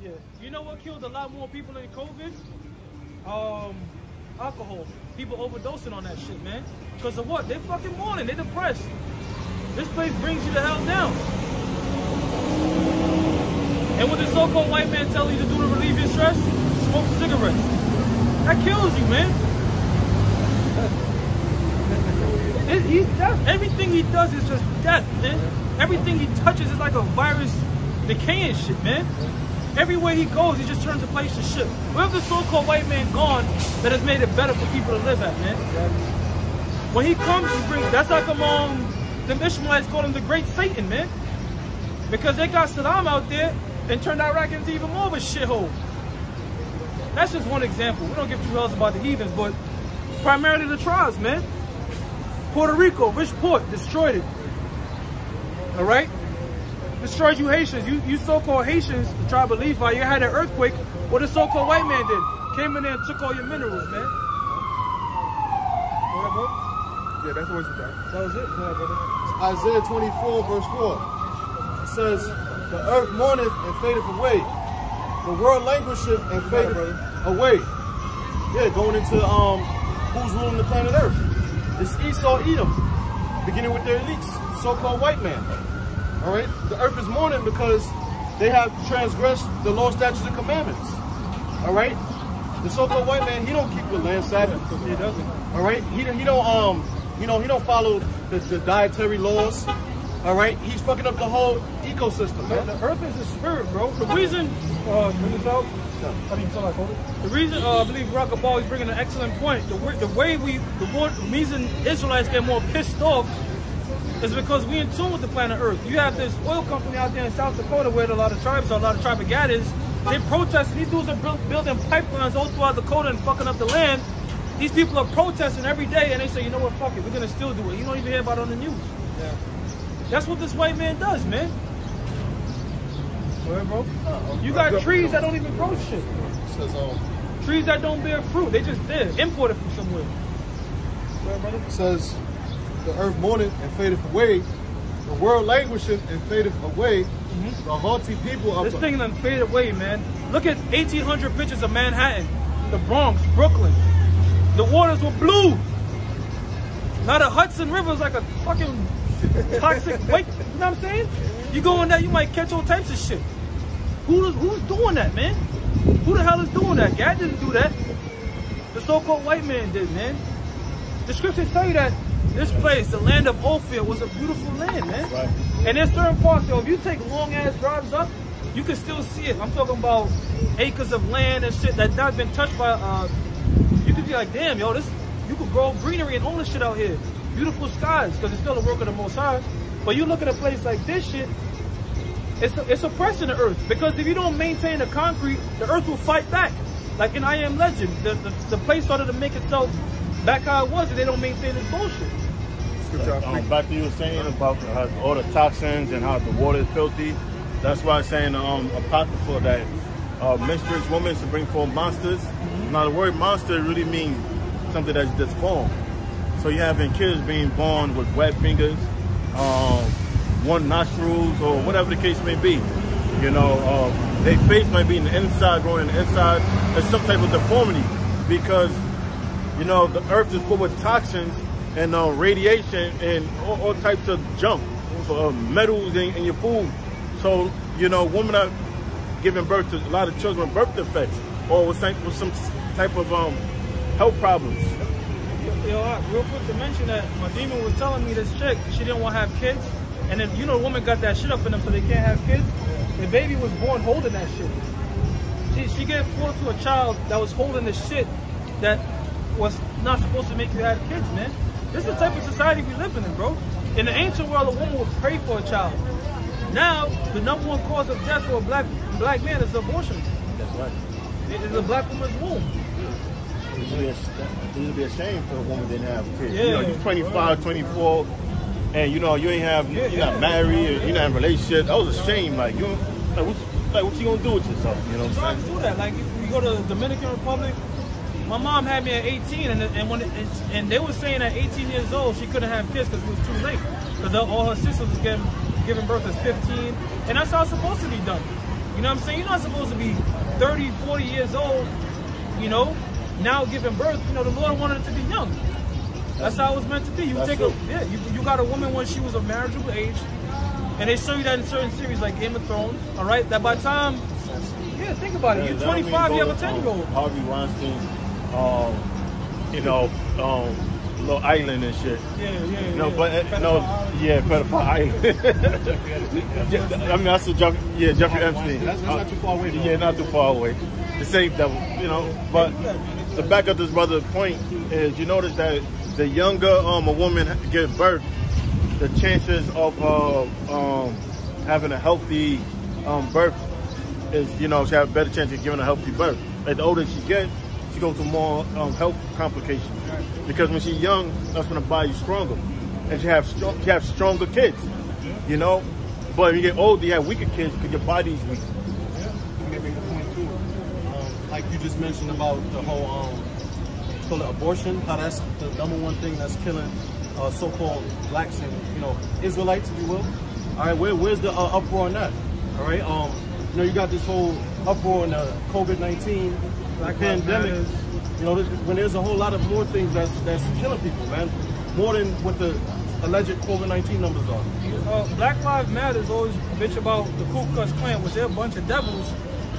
Yeah. You know what killed a lot more people in COVID? Alcohol. People overdosing on that shit, man. Because of what? They're fucking mourning. They're depressed. This place brings you the hell down. And what the so-called white man tell you to do to relieve your stress? Smoke cigarettes. That kills you, man. He's death. Everything he does is just death, man. Everything he touches is like a virus decaying shit, man. Everywhere he goes, he just turns the place to shit. Where's the so-called white man gone that has made it better for people to live at, man? When he comes, he brings, that's like among the Ishmaelites call him the great Satan, man. Because they got Saddam out there and turned Iraq into even more of a shithole. That's just one example. We don't give two hells about the heathens, but primarily the tribes, man. Puerto Rico, rich port, destroyed it. All right? Destroyed you Haitians. You so-called Haitians, the tribe of Levi, you had an earthquake. What the so-called white man did? Came in there and took all your minerals, man. Go ahead, bro. Yeah, that's what you said. That was it. Go ahead, brother. Isaiah 24, verse 4. It says, the earth mourneth and fadeth away. The world languisheth and fadeth away. Yeah, going into who's ruling the planet Earth. It's Esau, Edom, beginning with their elites, so-called white man. All right? The earth is mourning because they have transgressed the law, statutes, and commandments. All right? The so-called white man, he don't keep the land Sabbath. He doesn't. All right? He don't he don't follow the dietary laws. All right? He's fucking up the whole ecosystem, man. The earth is a spirit, bro. The reason, bring this out. How do you feel like hold it? The reason, I believe Rockaball is bringing an excellent point. The reason Israelites get more pissed off is because we in tune with the planet Earth. You have this oil company out there in South Dakota where a lot of tribes are, a lot of tribe of Gad is. They protest. These dudes are building pipelines all throughout Dakota and fucking up the land. These people are protesting every day and they say, you know what, fuck it, we're going to still do it. You don't even hear about it on the news. Yeah. That's what this white man does, man. Go ahead, bro. You got trees that don't even grow shit. Says, trees that don't bear fruit. They just there, imported from somewhere. Go ahead, brother. It says, the earth mourneth and fadeth away. The world languisheth and fadeth away. The haughty people of this thing done faded away, man. Look at 1,800 pictures of Manhattan, the Bronx, Brooklyn. The waters were blue. Now the Hudson River is like a fucking toxic lake. You know what I'm saying? You go in there, you might catch all types of shit. Who's doing that, man? Who the hell is doing that? God didn't do that. The so-called white man did, man. The scriptures tell you that this place, the land of Ophir, was a beautiful land, man. Right. And there's certain parts, yo, if you take long-ass drives up, you can still see it. I'm talking about acres of land and shit that's not been touched by, you could be like, damn, yo, you could grow greenery and all this shit out here. Beautiful skies, because it's still a work of the Most High. But you look at a place like this shit, it's oppressing the earth. Because if you don't maintain the concrete, the earth will fight back. Like in I Am Legend, the place started to make itself back how it was, and they don't maintain this bullshit. Back to you were saying about all the toxins and how the water is filthy. That's why I'm saying apocryphal that menstruous women to bring forth monsters. Now the word monster really means something that's disformed. So you're having kids being born with wet fingers, one nostrils, or whatever the case may be. You know, their face might be in the inside, growing in the inside. There's some type of deformity because, you know, the earth is full with toxins and radiation and all types of junk, metals in your food. So, you know, women are giving birth to a lot of children with birth defects or with some type of health problems. Yo, real quick to mention that my demon was telling me this chick, she didn't want to have kids. And then, you know, the woman got that shit up in them so they can't have kids. The baby was born holding that shit. She gave birth to a child that was holding the shit that was not supposed to make you have kids, man. This is the type of society we live in, bro. In the ancient world, a woman would pray for a child. Now, the #1 cause of death for a black man is abortion. That's right. It is a black woman's womb. It would be a shame for a woman that didn't have kids. Yeah. You know, you're 25, 24, and you know you ain't have, you're not married, you're not in a relationship. That was a shame. Like what you gonna do with yourself? You know what I'm saying? Do that. Like if you go to the Dominican Republic, my mom had me at 18, and they were saying at 18 years old she couldn't have kids because it was too late. Because all her sisters was giving birth at 15, and that's how it's supposed to be done. You know what I'm saying? You're not supposed to be 30, 40 years old, you know, now giving birth. You know, the Lord wanted it to be young. That's how it was meant to be. You got a woman when she was of marriageable age, And they show you that in certain series like Game of Thrones, all right? That by the time, yeah, think about it. You're 25, you have a 10-year-old. Harvey Weinstein, you know, Little Island and shit. Yeah. No, but pedophile island. I mean, that's Jeffrey Epstein. That's not too far away. Yeah, not too far away. The same devil, you know. But to back up this brother's point is, you notice that the younger a woman gives birth, the chances of having a healthy birth is, you know, she has a better chance of giving a healthy birth. Like the older she gets, she goes to more health complications. Because when she's young, that's when the body's stronger, and she have stronger kids, you know. But when you get older, you have weaker kids because your body's weak. You may make a point too, like you just mentioned about the whole call it abortion. How that's the #1 thing that's killing so-called blacks and, you know, Israelites, if you will. All right, where's the uproar on that? All right, you know, you got this whole uproar in the COVID-19 pandemic. You know, when there's a whole lot of more things that's killing people, man. More than what the alleged COVID-19 numbers are. Black Lives Matter is always bitch about the Ku Klux Klan, which they're a bunch of devils.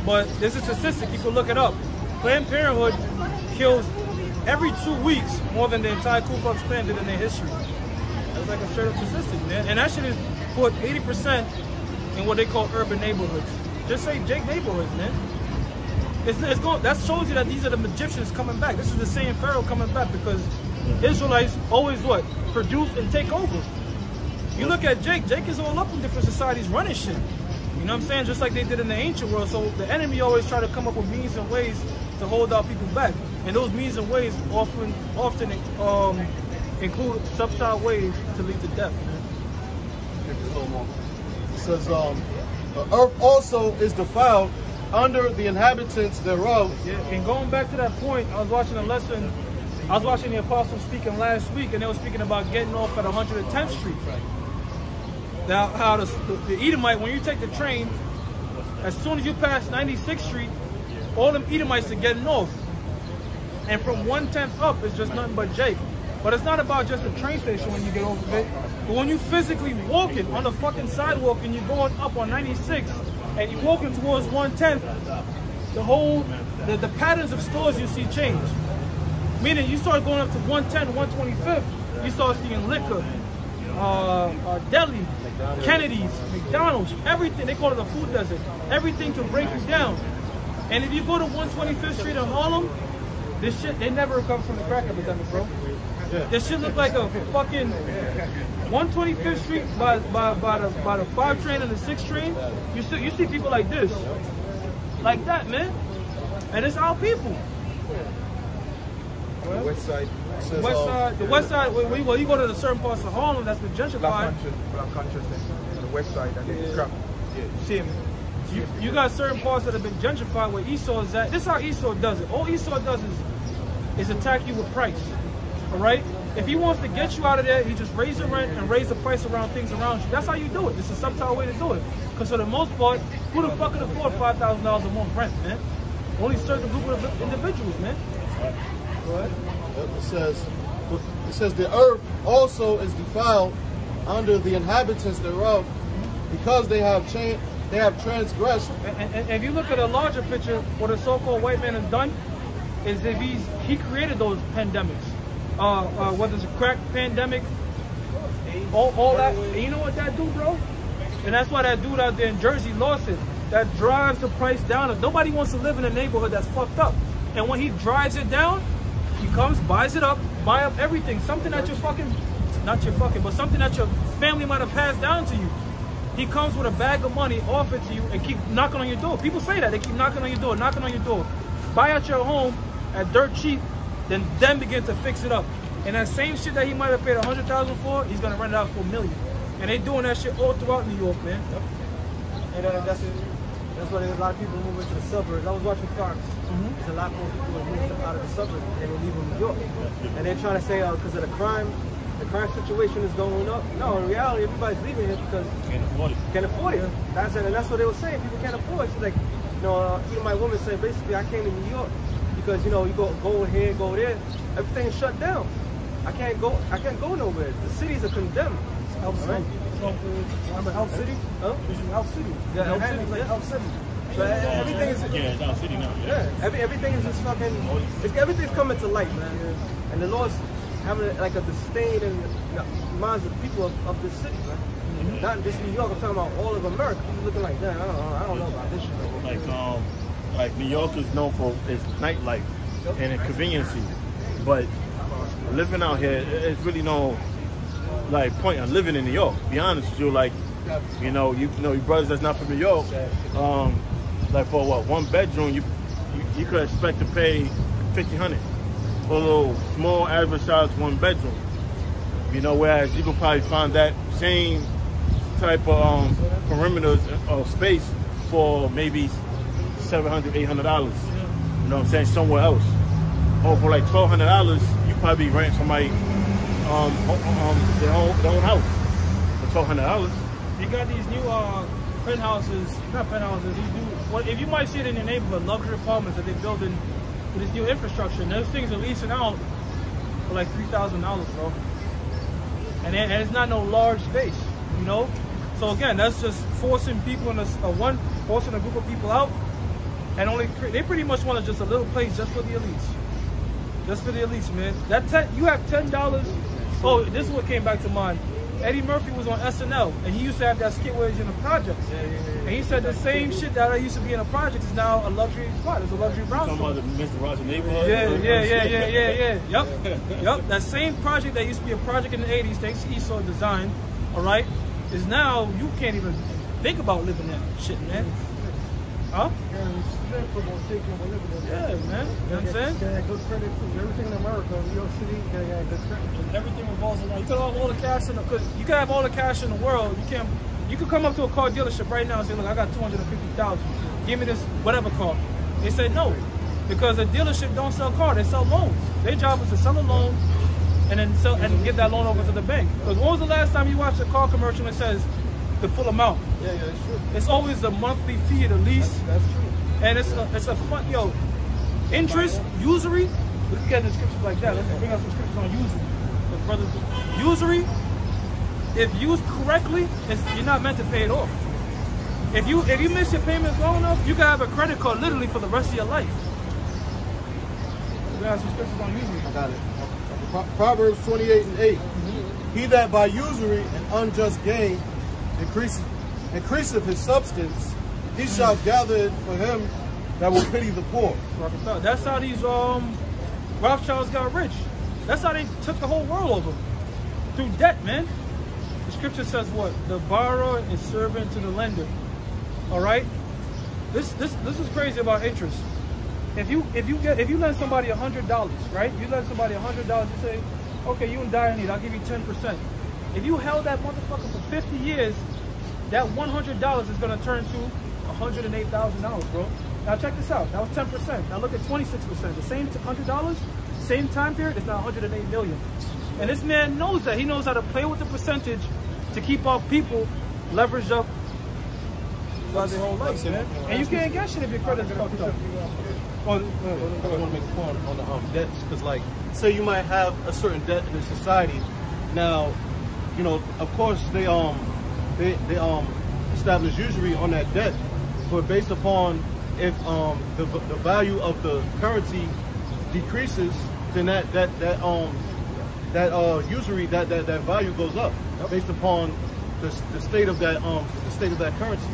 But there's a statistic, you can look it up. Planned Parenthood kills every 2 weeks more than the entire Ku Klux Klan did in their history. That's like a straight up statistic, man. And that shit is put 80% in what they call urban neighborhoods. Just say Jake neighborhoods, man. It's going, that shows you that these are the Egyptians coming back. This is the same Pharaoh coming back because Israelites always what? Produce and take over. You look at Jake is all up in different societies running shit. You know what I'm saying? Just like they did in the ancient world. So the enemy always try to come up with means and ways to hold our people back. And those means and ways often include subtle ways to lead to death, man. It says, the earth also is defiled under the inhabitants thereof. Yeah, and going back to that point, I was watching a lesson. I was watching the Apostle speaking last week, and they were speaking about getting off at 110th Street. Now, how the Edomite, when you take the train, as soon as you pass 96th Street, all them Edomites are getting off. And from 110th up, it's just nothing but Jake. But it's not about just the train station when you get off of it. But when you physically walking on the fucking sidewalk and you're going up on 96, and you're walking towards 110th, the patterns of stores you see change. Meaning you start going up to 110, 125th, you start seeing liquor, deli, Kennedy's, McDonald's, everything. They call it the food desert. Everything to break you down. And if you go to 125th Street in Harlem, this shit, they never recover from the crack epidemic, bro. Yeah. This shit look like a fucking 125th Street by the 5 train and the 6 train. You see people like this, like that, man. And it's our people. The west side. The west side. Well, you go to the certain parts of Harlem that's been gentrified. Black consciousness on the west side, and then crap. Same. You got certain parts that have been gentrified where Esau is at. This is how Esau does it. All Esau does is attack you with price. All right? If he wants to get you out of there, he just raise the rent and raise the price around things around you. That's how you do it. It's a subtle way to do it. Because for the most part, who the fuck can afford $5,000 a month rent, man? Only certain group of individuals, man. Go ahead. It says the earth also is defiled under the inhabitants thereof, because they have transgressed. And if you look at a larger picture, what a so-called white man has done is if he created those pandemics. Whether it's a crack pandemic, all that. And you know what that do, bro? And that's why that dude out there in Jersey lost it. That drives the price down. Nobody wants to live in a neighborhood that's fucked up. And when he drives it down, he comes, buys it up, buy up everything. Something that but something that your family might have passed down to you. He comes with a bag of money, offer it to you, and keep knocking on your door. People say that. They keep knocking on your door, Buy out your home at dirt cheap, then begin to fix it up. And that same shit that he might have paid $100,000 for, he's gonna rent it out for $1 million. And they doing that shit all throughout New York, man. And that's why there's a lot of people moving to the suburbs. I was watching Fox. There's a lot more people moving out of the suburbs and they're leaving New York. And they're trying to say because of the crime situation is going up. No, in reality, everybody's leaving here because can't afford it. That's what they were saying. People can't afford it. It's like, even my woman said, basically, I came to New York because you go here, go there. Everything is shut down. I can't go nowhere. The cities are condemned. Right? Remember Health City? Huh? This is Health City. Yeah, Health Manhattan City, is like yeah. Health City. So everything is it's out city now. everything is just fucking. Everything's coming to light, man. And the Lord's having like a disdain in the minds of people of this city, man. Not just New York. I'm talking about all of America. People looking like, damn, I don't know about this shit. Like New York is known for its nightlife and its conveniency, but living out here, it's really no like point on living in New York. To be honest with you, like you know your brothers that's not from New York, like for what 1 bedroom, you could expect to pay $1,500 for a little small average size 1 bedroom. You know, whereas you can probably find that same type of perimeters of space for maybe $700, $800. You know what I'm saying? Somewhere else. Or for like $1,200, you probably rent somebody their own house for $1,200. You got these new penthouses, not penthouses, these new, well, if you might see it in your neighborhood, luxury apartments that they're building with this new infrastructure, and those things are leasing out for like $3,000, bro. And it's not no large space, you know? So again, that's just forcing people in forcing a group of people out, and they pretty much want just a little place just for the elites. Just for the elites, man. You have $10. Oh, this is what came back to mind. Eddie Murphy was on SNL, and he used to have that skit where he's in the projects. And he said the same shit that I used to be in a project is now a luxury spot. It's a luxury brownstone. Talking about the Mr. Roger neighborhood? Yeah. Yep. That same project that used to be a project in the 80s, thanks to Esau Design, all right, is now, you can't even think about living that shit, man. Huh? Yeah, man. You know what I'm saying? Got good credit too. Everything in America, New York City, got good credit. Everything revolves around. You could have all the cash in the. You could have all the cash in the world. You could come up to a car dealership right now and say, "Look, I got $250,000. Give me this whatever car." They said no, because the dealership don't sell cars. They sell loans. Their job is to sell a loan and then give that loan over to the bank. Because when was the last time you watched a car commercial that says the full amount? Yeah, that's true. It's always the monthly fee of the lease. That's true. And it's a fun, interest, usury. Let's get into scriptures like that. Let's bring up some scriptures on usury. Because brothers, usury, if used correctly, you're not meant to pay it off. If you miss your payments long enough, you can have a credit card literally for the rest of your life. We have some scriptures on usury. I got it. Proverbs 28:8. He that by usury and unjust gain increaseth his substance, he shall gather it for him that will pity the poor. That's how these Rothschilds got rich. That's how they took the whole world over. Through debt, man. The scripture says what? The borrower is servant to the lender. Alright? This is crazy about interest. If you lend somebody $100, right? You lend somebody $100, you say, okay, you in dire need, I'll give you 10%. If you held that motherfucker for 50 years, that $100 is gonna turn to $108,000, bro. Now check this out. That was 10%. Now look at 26%. The same $100, same time period, it's now 108 million. And this man knows that. He knows how to play with the percentage to keep our people leveraged up throughout their whole life, man. And you can't get shit if your credit's fucked up. I want to make a point on the debts, because like, say you might have a certain debt in the society. Now, you know, of course they establish usury on that debt, but based upon if the value of the currency decreases, then that usury that value goes up based upon the state of that currency.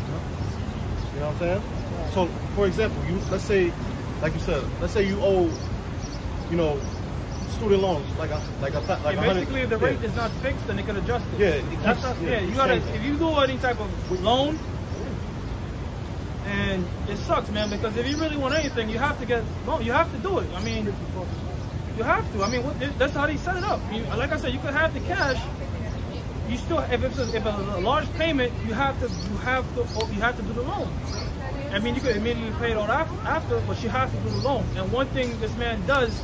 You know what I'm saying? So, for example, let's say, like you said, let's say you owe, you know, student loans basically, if the rate is not fixed, then they can adjust it. You gotta, if you do any type of loan, and it sucks, man, because if you really want anything, you have to get loan. You have to do it. I mean, you have to. I mean, that's how they set it up. Like I said, you could have the cash. You still, if it's a large payment, you have to do the loan. I mean, you could immediately pay it on after, but you have to do the loan. And one thing this man does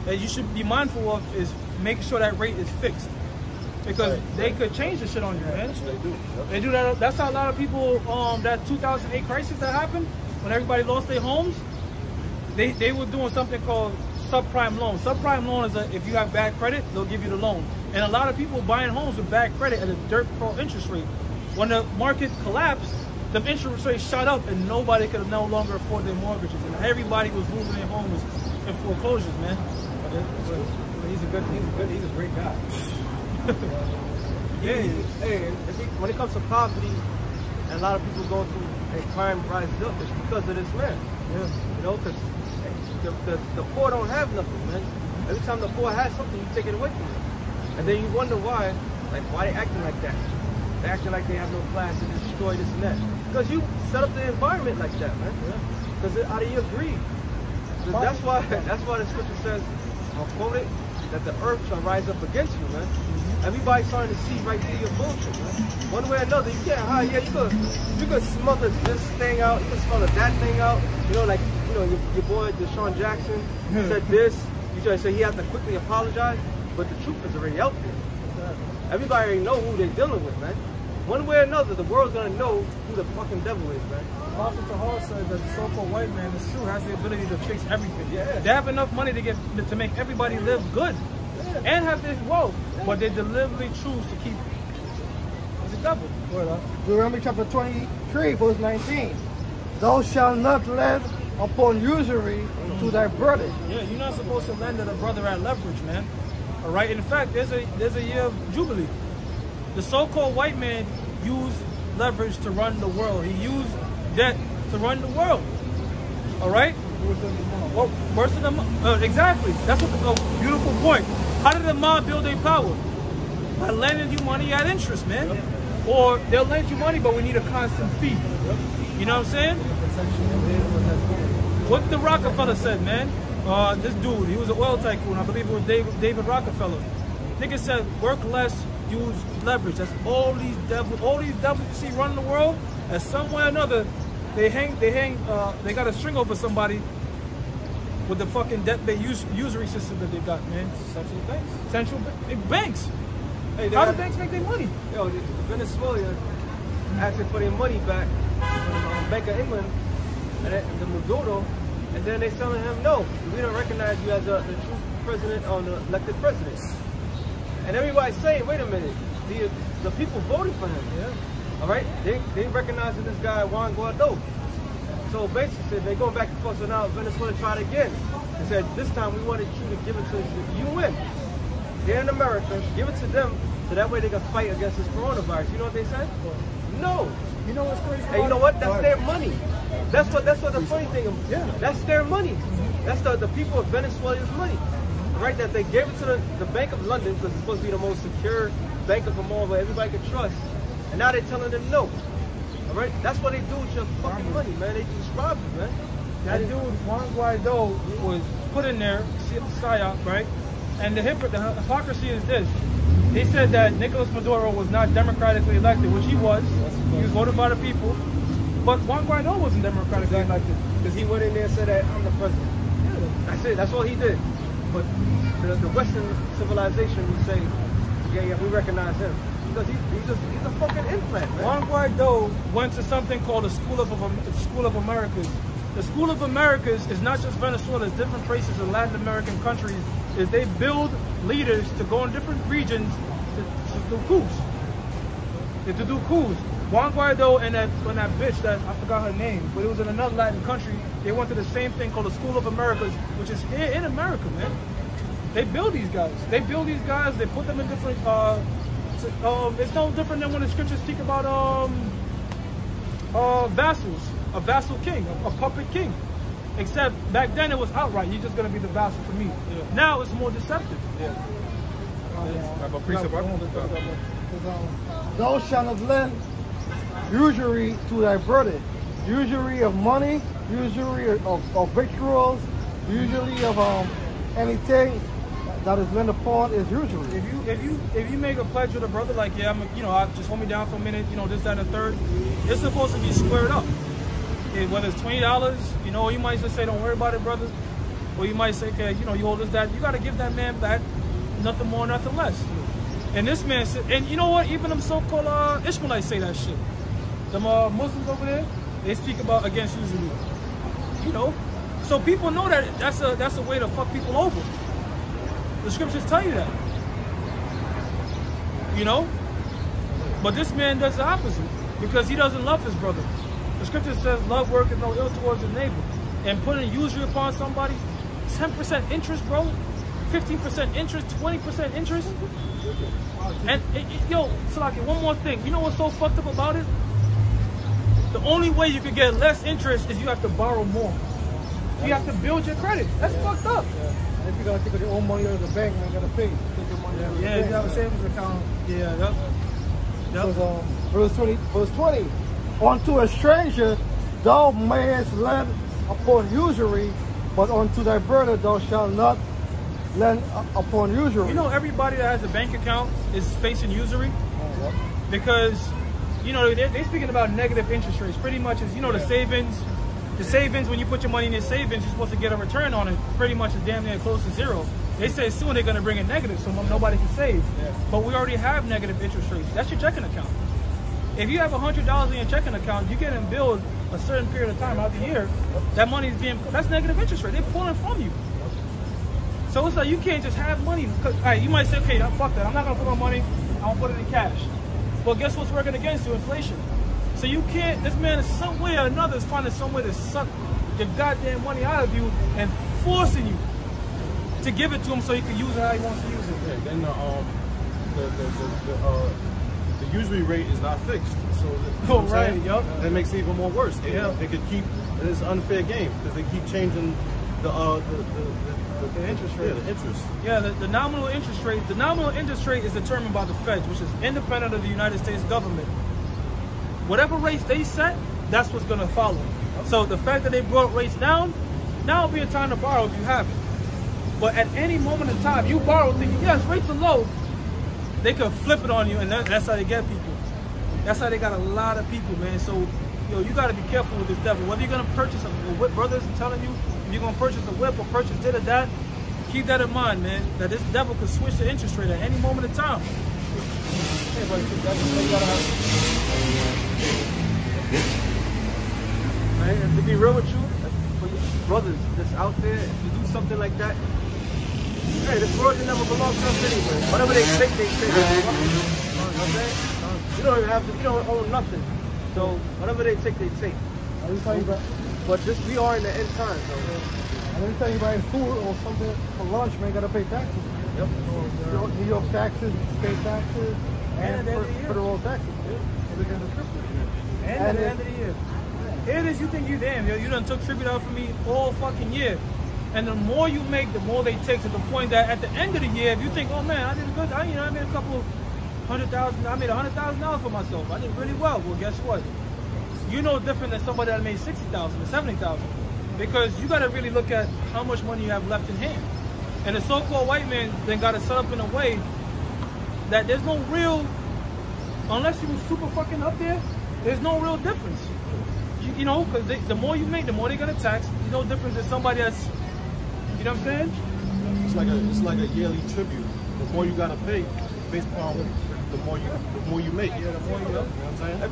that you should be mindful of is making sure that rate is fixed, because they could change the shit on you, man. They do that. That's how a lot of people, that 2008 crisis that happened when everybody lost their homes, they were doing something called subprime loan. Subprime loan is if you have bad credit, they'll give you the loan. And a lot of people buying homes with bad credit at a dirt poor interest rate. When the market collapsed, the interest rates shot up and nobody could no longer afford their mortgages. And everybody was losing their homes in foreclosures, man. He's a great guy. Hey, when it comes to poverty, and a lot of people go through and crime rises up, it's because of this man. Yeah. You know, because the poor don't have nothing, man. Every time the poor has something, you take it away from them. And then you wonder why they acting like that. They acting like they have no class and destroy this and that. Because you set up the environment like that, man. Because out of your greed. That's why the scripture says, I'll quote it, that the earth shall rise up against you, man. Everybody's starting to see right through your bullshit, man. One way or another, you can't hide. Yeah, you could smother this thing out, you could smother that thing out. You know, like, you know, your boy Deshaun Jackson said this. You try to say he has to quickly apologize, but the truth is already out there. Everybody already know who they're dealing with, man. One way or another, the world's gonna know who the fucking devil is, man. Prophet Tahar said that the so-called white man is true, has the ability to fix everything. Yeah. They have enough money to make everybody live good and have this wealth, but they deliberately choose to keep the devil. Deuteronomy chapter 23, verse 19. Thou shalt not lend upon usury to thy brother. Yeah, you're not supposed to lend to a brother at leverage, man. All right. In fact, there's a year of jubilee. The so-called white man used leverage to run the world. He used debt to run the world. All right. Well, worse than the exactly. That's what the beautiful point. How did the mob build their power? By lending you money at interest, man. Yep. Or they'll lend you money, but we need a constant fee. Yep. You know what I'm saying? What the Rockefeller said, man. This dude, he was an oil tycoon. I believe it was David Rockefeller. Nigga said, work less, use leverage. That's all these devils you see running the world. And some way or another, they got a string over somebody with the fucking debt-based usury system that they got, man. Central banks. Hey, how do banks make their money? Yo, Venezuela asking for their money back from Bank of England and the Maduro, and then they telling him, no, we don't recognize you as the true president or the elected president. And everybody's saying, wait a minute, the people voted for him. Yeah. All right, they recognizing this guy Juan Guaido. So basically, they're going back and forth. So now Venezuela tried again. They said, this time we wanted you to give it to the UN here in America, give it to them, so that way they can fight against this coronavirus. You know what they said? No. You know what's crazy? And you know what? That's their money. That's what the funny thing is. Yeah. That's their money. That's the people of Venezuela's money. Right? That they gave it to the Bank of London because it's supposed to be the most secure bank of them all, where everybody can trust. And now they're telling them no. All right? That's what they do with your fucking money, man. They just rob you, man. That dude, Juan Guaido, was put in there, PSYOP, right? And the hypocrisy is this. They said that Nicolas Maduro was not democratically elected, which he was. He was voted by the people. But Juan Guaido wasn't democratically elected. Because he went in there and said that I'm the president. Yeah. That's it. That's all he did. But the Western civilization would say, yeah, we recognize him. Because he's a fucking implant, man. Juan Guaido went to something called the School of Americas. The School of Americas is not just Venezuela, it's different places in Latin American countries. Is they build leaders to go in different regions to do coups. To do coups. Juan Guaido and that bitch that I forgot her name, but it was in another Latin country. They went to the same thing called the School of Americas, which is here in America, man. They build these guys. They put them in different. It's no different than when the scriptures speak about vassals, a vassal king, a puppet king. Except back then it was outright. You're just gonna be the vassal for me. Yeah. Now it's more deceptive. Yeah. Thou shalt not lend usury to thy brother. Usury of money, usury of victuals, usury of anything that is lent upon is usury. If you make a pledge with a brother, like, yeah, I just hold me down for a minute, this, that, and the third, it's supposed to be squared up. Whether it's $20, you might just say, don't worry about it, brother. Or you might say, okay, you hold us that. You got to give that man back, nothing more, nothing less. And this man said, and you know what? Even them so-called Ishmaelites say that shit. Them Muslims over there, they speak about against usury. So people know that that's a way to fuck people over. The scriptures tell you that. You know? But this man does the opposite because he doesn't love his brother. The scripture says, love worketh no ill towards his neighbor. And putting usury upon somebody, 10% interest, bro, 15% interest, 20% interest. And yo, Salaki, one more thing. You know what's so fucked up about it? The only way you could get less interest is you have to borrow more. You have to build your credit. That's fucked up. Yeah. If you gotta take your own money out of the bank, man, you gotta pay. Take your money out of the Yeah, bank. if you have a savings account. Yeah, yep. Because, verse 20, unto a stranger thou mayest lend upon usury, but unto thy brother thou shalt not lend upon usury. You know, everybody that has a bank account is facing usury because, you know, they're speaking about negative interest rates. Pretty much is, you know, the savings, when you put your money in your savings, you're supposed to get a return on it. Pretty much is damn near close to zero. They say soon they're going to bring it negative, so nobody can save. Yeah. But we already have negative interest rates. That's your checking account. If you have $100 in your checking account, you get them billed a certain period of time out the year. That money is that's negative interest rate. They're pulling from you. So it's like you can't just have money. All right, you might say, okay, fuck that. I'm not going to put my money. I'm going to put it in cash. But guess what's working against you? Inflation. So you can't, this man is some way or another is finding some way to suck your goddamn money out of you and forcing you to give it to him so he can use it how he wants to use it. Yeah, then the usury rate is not fixed, so that makes it even more worse. They could keep this unfair game because they keep changing the interest rate. Yeah, the interest. Yeah, the nominal interest rate. The nominal interest rate is determined by the Fed, which is independent of the United States government. Whatever rates they set, that's what's going to follow. So the fact that they brought rates down, now will be a time to borrow if you have it. But at any moment in time, you borrow thinking, yes, rates are low, they could flip it on you, and that's how they get people. That's how they got a lot of people, man. So, yo, you got to be careful with this devil. Whether you're going to purchase a whip, brothers, I'm telling you, if you're going to purchase a whip or purchase this or that, keep that in mind, man, that this devil could switch the interest rate at any moment in time. Hey, buddy, that's what you got to have. Right? And to be real with you, for your brothers that's out there, if you do something like that, hey, this world never belongs to us anyway. Whatever they take, they take. You know what I'm saying? You don't even have to, you don't own nothing. So whatever they take, they take. Let me tell you about, but this, we are in the end times, though. Let me tell you about food or something for lunch, man, gotta pay taxes. Yep. New York taxes, state taxes, and federal taxes. And at the end of the year. Here it is, you think you damn, yo, you done took tribute out for me all fucking year. And the more you make, the more they take, to the point that at the end of the year, if you think, oh man, I did good, I made a couple $100,000, I made $100,000 for myself. I did really well. Well, guess what? You're no different than somebody that made $60,000 or $70,000. Because you gotta really look at how much money you have left in hand. And the so-called white man then got it set up in a way that there's no real, unless you were super fucking up there's no real difference. You know, because the more you make, the more they're gonna tax. There's no difference than somebody that's, you know what I'm saying? It's like a yearly tribute. The more you gotta pay, based on the more you make. Yeah, the more you know. You know what I'm saying?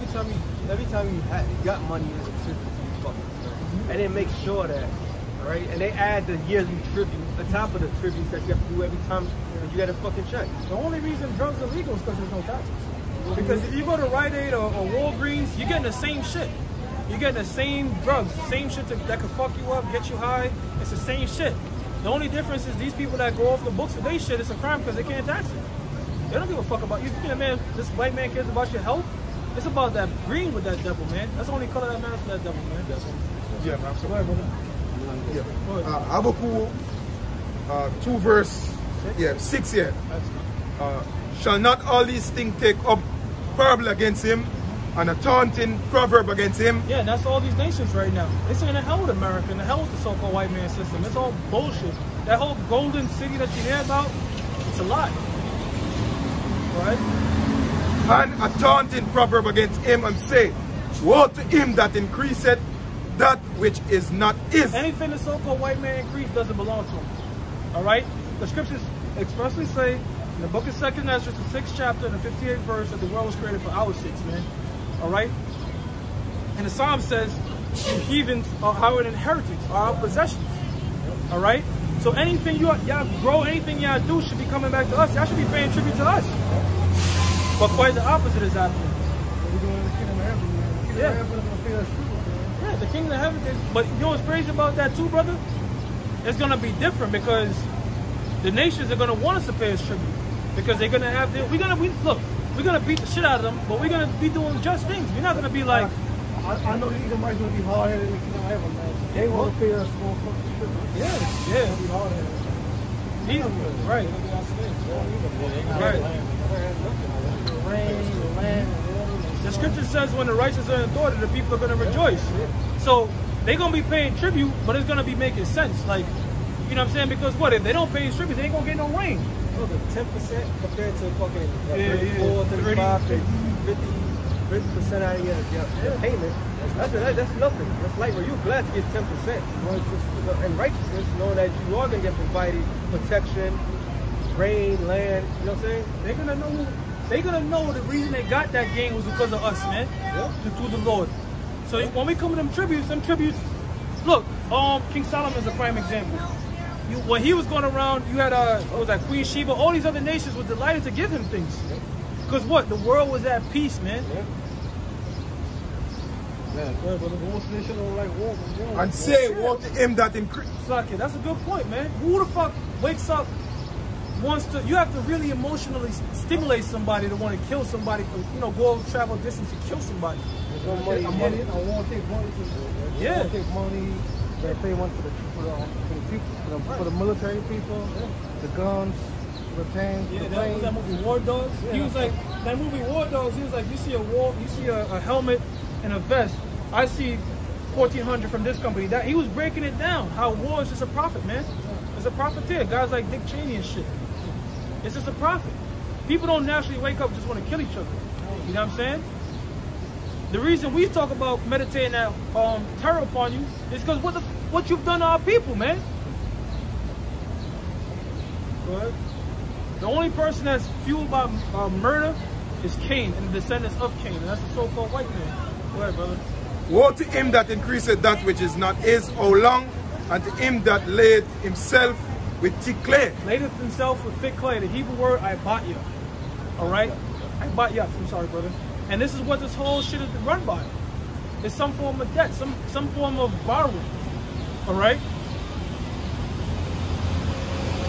Every time you got money, is a tribute to these fuckers. And they make sure that, all right? And they add the yearly tribute on top of the tributes that you have to do every time that you get a fucking check. The only reason drugs are legal is because there's no taxes. Because if you go to Rite Aid or Walgreens, you're getting the same shit. You're getting the same drugs, same shit that could fuck you up, get you high. It's the same shit. The only difference is these people that go off the books with their shit, it's a crime because they can't tax it. They don't give a fuck about you. You know, man, this white man cares about your health. It's about that green with that devil, man. That's the only color that matters for that devil, man. Yeah, man. So, yeah. Habakkuk 2 verse 6 here. Shall not all these things take up parable against him, and a taunting proverb against him? Yeah, that's all these nations right now. They're saying the hell with America and the hell with the so-called white man system. It's all bullshit. That whole golden city that you hear about, it's a lie. Right? And a taunting proverb against him, and say, woe to him that increaseth that which is not his. Anything the so-called white man increased doesn't belong to him. Alright? The scriptures expressly say in the book of 2nd Ezra, the 6th chapter and the 58th verse, that the world was created for our sakes, man. Alright? And the Psalm says, you heathens are our inheritance, are our possessions. Alright? So anything y'all grow, anything y'all do should be coming back to us. Y'all should be paying tribute to us. But quite the opposite is happening. We're doing the kingdom of heaven, man. The kingdom of heaven is going to pay us tribute, man. Yeah, the kingdom of heaven is, but you know what's crazy about that too, brother? It's gonna be different because the nations are gonna want us to pay us tribute. Because they're gonna have we're gonna beat the shit out of them, but we're gonna be doing just things. We're not gonna be like I know the Edomites gonna be hard headed in the kingdom of heaven, man. They want to pay us for fucking tribute. yeah. They're gonna be hard headed. Right. Right. The scripture says when the righteous are in authority, the people are going to rejoice. So they're going to be paying tribute, but it's going to be making sense. Like, you know what I'm saying? Because what, if they don't pay tribute, they ain't going to get no rain. Look at 10% compared to fucking Yeah, 34, 35, 30, 50% out of your payment. That's nothing. That's like where you're glad to get 10%. And righteousness, knowing that you are going to get provided protection, rain, land, you know what I'm saying? They're gonna know the reason they got that gain was because of us, man. Through the Lord. So when we come to them tributes, look, King Solomon is a prime example. When he was going around, you had what was that, Queen Sheba, all these other nations were delighted to give him things. Because what? The world was at peace, man. And say, woe to him that increase. That's a good point, man. Who the fuck wakes up, wants to, you have to really emotionally stimulate somebody to want to kill somebody for, you know, go travel distance to kill somebody. I won't take money. I won't take money that pay money for the people, for the military people, the guns, the tanks, the that planes. was that movie War Dogs. He was like, that movie War Dogs, he was like, you see a helmet and a vest. I see 1,400 from this company. That he was breaking it down. How war is just a profit, man. It's a profiteer. Guys like Dick Cheney and shit. It's just a profit. People don't naturally wake up just want to kill each other. You know what I'm saying? The reason we talk about meditating that terror upon you is because what you've done to our people, man. Go ahead. The only person that's fueled by murder is Cain and the descendants of Cain, and that's the so-called white man. Go ahead, brother. Woe to him that increaseth that which is not his, how long? And to him that laid himself with thick clay. Laid himself with thick clay. The Hebrew word, Ibatya. Alright? Ibatya. I'm sorry, brother. And this is what this whole shit is run by. It's some form of debt, some form of borrowing. Alright?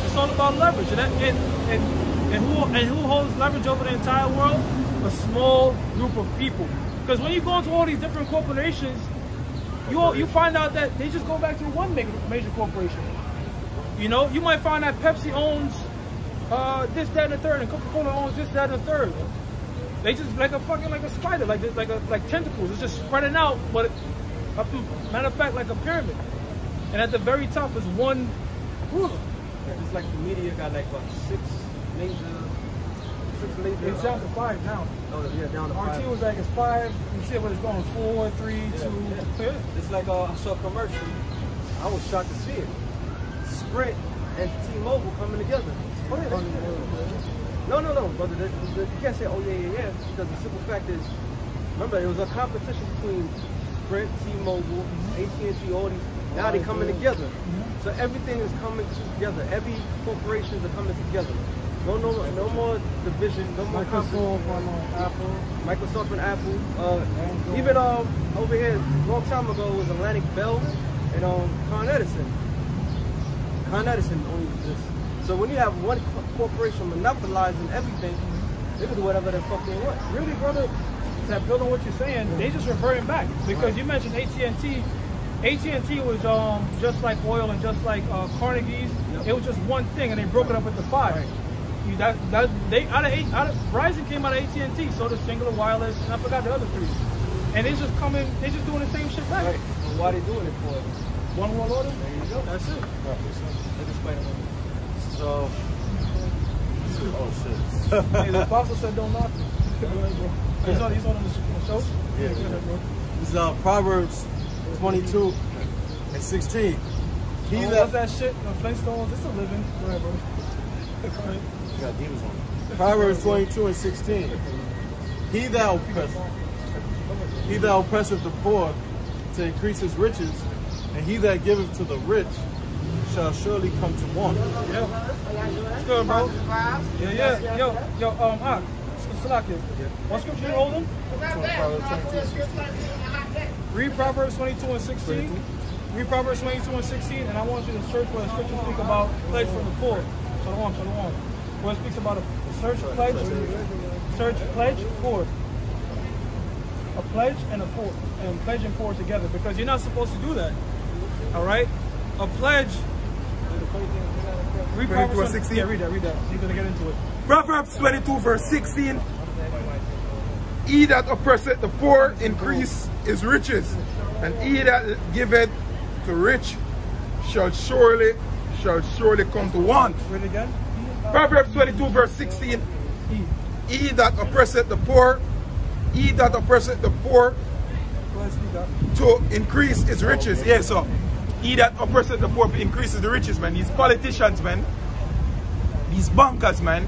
It's all about leverage. And who holds leverage over the entire world? A small group of people. Because when you go into all these different corporations, you find out that they just go back to one major corporation. You know, you might find that Pepsi owns this, that, and the third, and Coca-Cola owns this, that, and the third. They just like a spider, like tentacles. It's just spreading out, but matter of fact, like a pyramid. And at the very top is one ruler. It's like the media got like about six major. It's down to 5 now. Oh yeah, down to 5. RT was like it's 5. You see what it's going, 4, 3, 2. Yeah. It's like I saw a commercial. I was shocked to see it. Sprint and T-Mobile coming together. Oh yeah. No, brother. You can't say, oh yeah. Because the simple fact is, remember, it was a competition between Sprint, T-Mobile, AT&T, all these. Now they're coming together. So everything is coming together. Every corporations are coming together. No more division. No more Microsoft and Apple. Microsoft and Apple. Even over here, a long time ago, it was Atlantic Bell and Con Edison. Con Edison only exists. So when you have one corporation monopolizing everything, they can do whatever the fuck they want. Really, brother, to build on what you're saying, they just reverting back. Because you mentioned AT&T. AT&T was just like oil and just like Carnegie's. Yep. It was just one thing, and they broke it up into 5. Right. Verizon came out of AT&T, so does Singular Wireless, and I forgot the other 3. And they just doing the same shit back. Right. Well, why are they doing it for? One world order? There you go. That's it. Right. Let's explain it. So, oh shit. Hey, the apostle said don't knock. He's on the show? Yeah. This is Proverbs 22 and 16. What's that shit? The Flintstones, it's a living. Go ahead, bro. You got demons on it. Proverbs 22 and 16. He that oppresseth the poor to increase his riches, and he that giveth to the rich shall surely come to want. Yeah. It's good, bro. Yeah. Yo, Salakia. What scripture you holding? Read Proverbs 22 and 16. Read Proverbs 22 and 16, and I want you to search where the scripture speaks about pledge from the poor. Shalom. Where it speaks about a pledge, poor. A pledge and a poor, and pledge and poor together, because you're not supposed to do that. All right? A pledge. Read Proverbs 16. Yeah, read that. You're gonna get into it. Proverbs 22 verse 16. He that oppresseth the poor increase his riches, and he that giveth to rich shall surely come to want. Read it again. Proverbs 22 verse 16. He that oppresseth the poor, to increase his riches. Yeah, so he that oppresseth the poor increases the riches, man. These politicians, man. These bankers, man.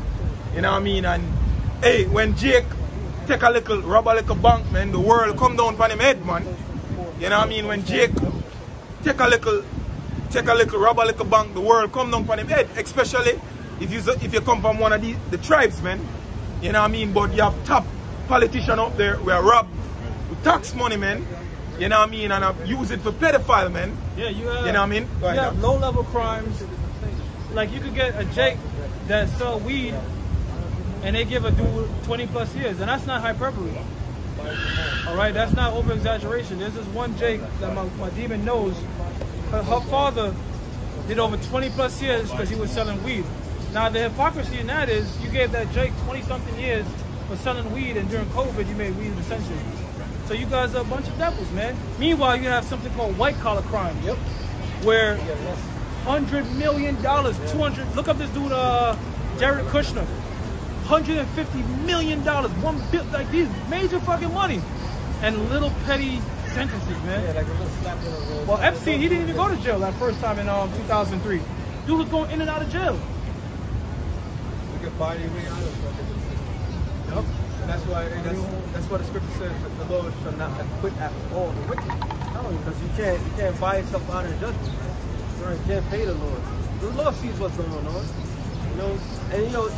You know what I mean? And hey, when Jake rob a little bank, man, the world come down on him head, man. You know what I mean? When Jake rob a little bank, the world come down on him head. Especially if you come from one of the tribes, man. You know what I mean? But you have top politician up there who are robbed with tax money, man. You know what I mean? And use it for pedophile, man. Yeah, you have. You know what I mean? You have low-level crimes. Like you could get a Jake that sell weed, and they give a dude 20+ years, and that's not hyperbole. All right, that's not over-exaggeration. There's this one Jake that my demon knows. Her father did over 20+ years because he was selling weed. Now the hypocrisy in that is you gave that Jake 20-something years for selling weed, and during COVID you made weed essential. So you guys are a bunch of devils, man. Meanwhile, you have something called white-collar crime. Yep. Where $100 million, 200. Look up this dude, Jared Kushner. $150 million, $1 billion, like these major fucking money, and little petty sentences, man. Yeah, like a little slap in the road. Well, Epstein, he didn't even go to jail that first time in 2003. Dude was going in and out of jail. We could buy your way out of it. Yep. And that's why the scripture says that the Lord shall not acquit after all the wicked. Because you can't buy yourself out of the judgment. You can't pay the Lord. The Lord sees what's going on. You know, and you know,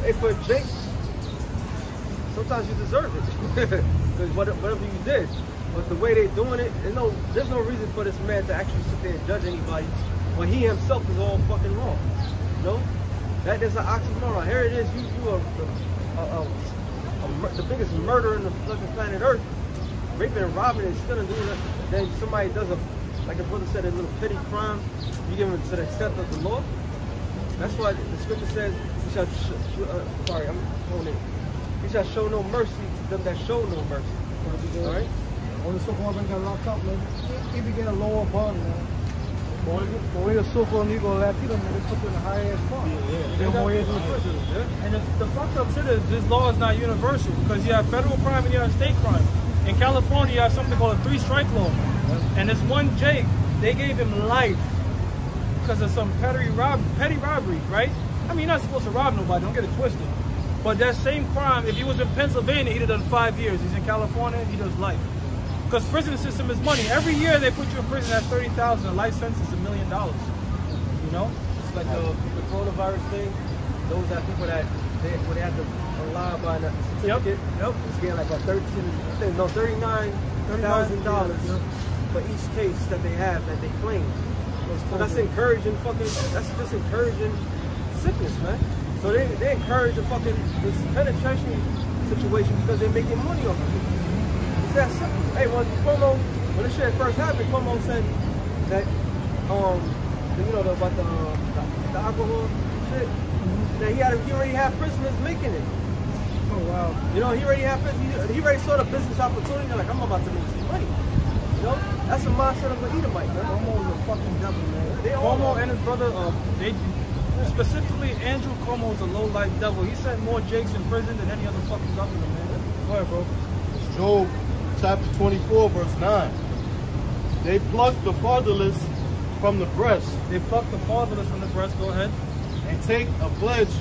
hey, for Jake, sometimes you deserve it. Because whatever you did. But the way they're doing it, there's no reason for this man to actually sit there and judge anybody when he himself is all fucking wrong. You know? That is an oxymoron. Here it is, you are the biggest murderer in the fucking planet Earth, raping and robbing and stealing, doing it. Then somebody does like the brother said, a little petty crime. You give him to the extent of the law. That's why the scripture says, "You shall you shall show no mercy to them that show no mercy." All right. When the so-called got locked up, man, he began a lower bond, man. When the so-called Negro Latino, man, they put you in a high-ass bond. They're more years in the prison. And the fucked up shit is this law is not universal, because you have federal crime and you have state crime. In California, you have something called a 3-strike law. And this one Jake, they gave him life because of some petty robbery, right? I mean, you're not supposed to rob nobody, don't get it twisted. But that same crime, if he was in Pennsylvania, he'd have done 5 years. He's in California, he does life. Because prison system is money. Every year they put you in prison, that's $30,000. A life sentence is $1 million. You know? It's like the coronavirus thing. Those are people that they had to rely on a certificate. Yep. It's getting like $39,000 for each case that they have that they claim. So that's encouraging that's just encouraging sickness, man. So they encourage this penetration situation because they're making money off of it. It's that simple. Hey, when this shit first happened, Cuomo said that about the alcohol shit. That he already had prisoners making it. Oh wow. You know, he already saw the business opportunity. They're like, I'm about to make some money. You know, that's the mindset of an Edomite, man. Cuomo was a fucking devil, man. Cuomo and his brother, specifically Andrew Cuomo is a low-life devil. He sent more Jakes in prison than any other fucking governor, man. Go ahead, bro. Job chapter 24, verse 9. They pluck the fatherless from the breast. They pluck the fatherless from the breast. Go ahead. And take a pledge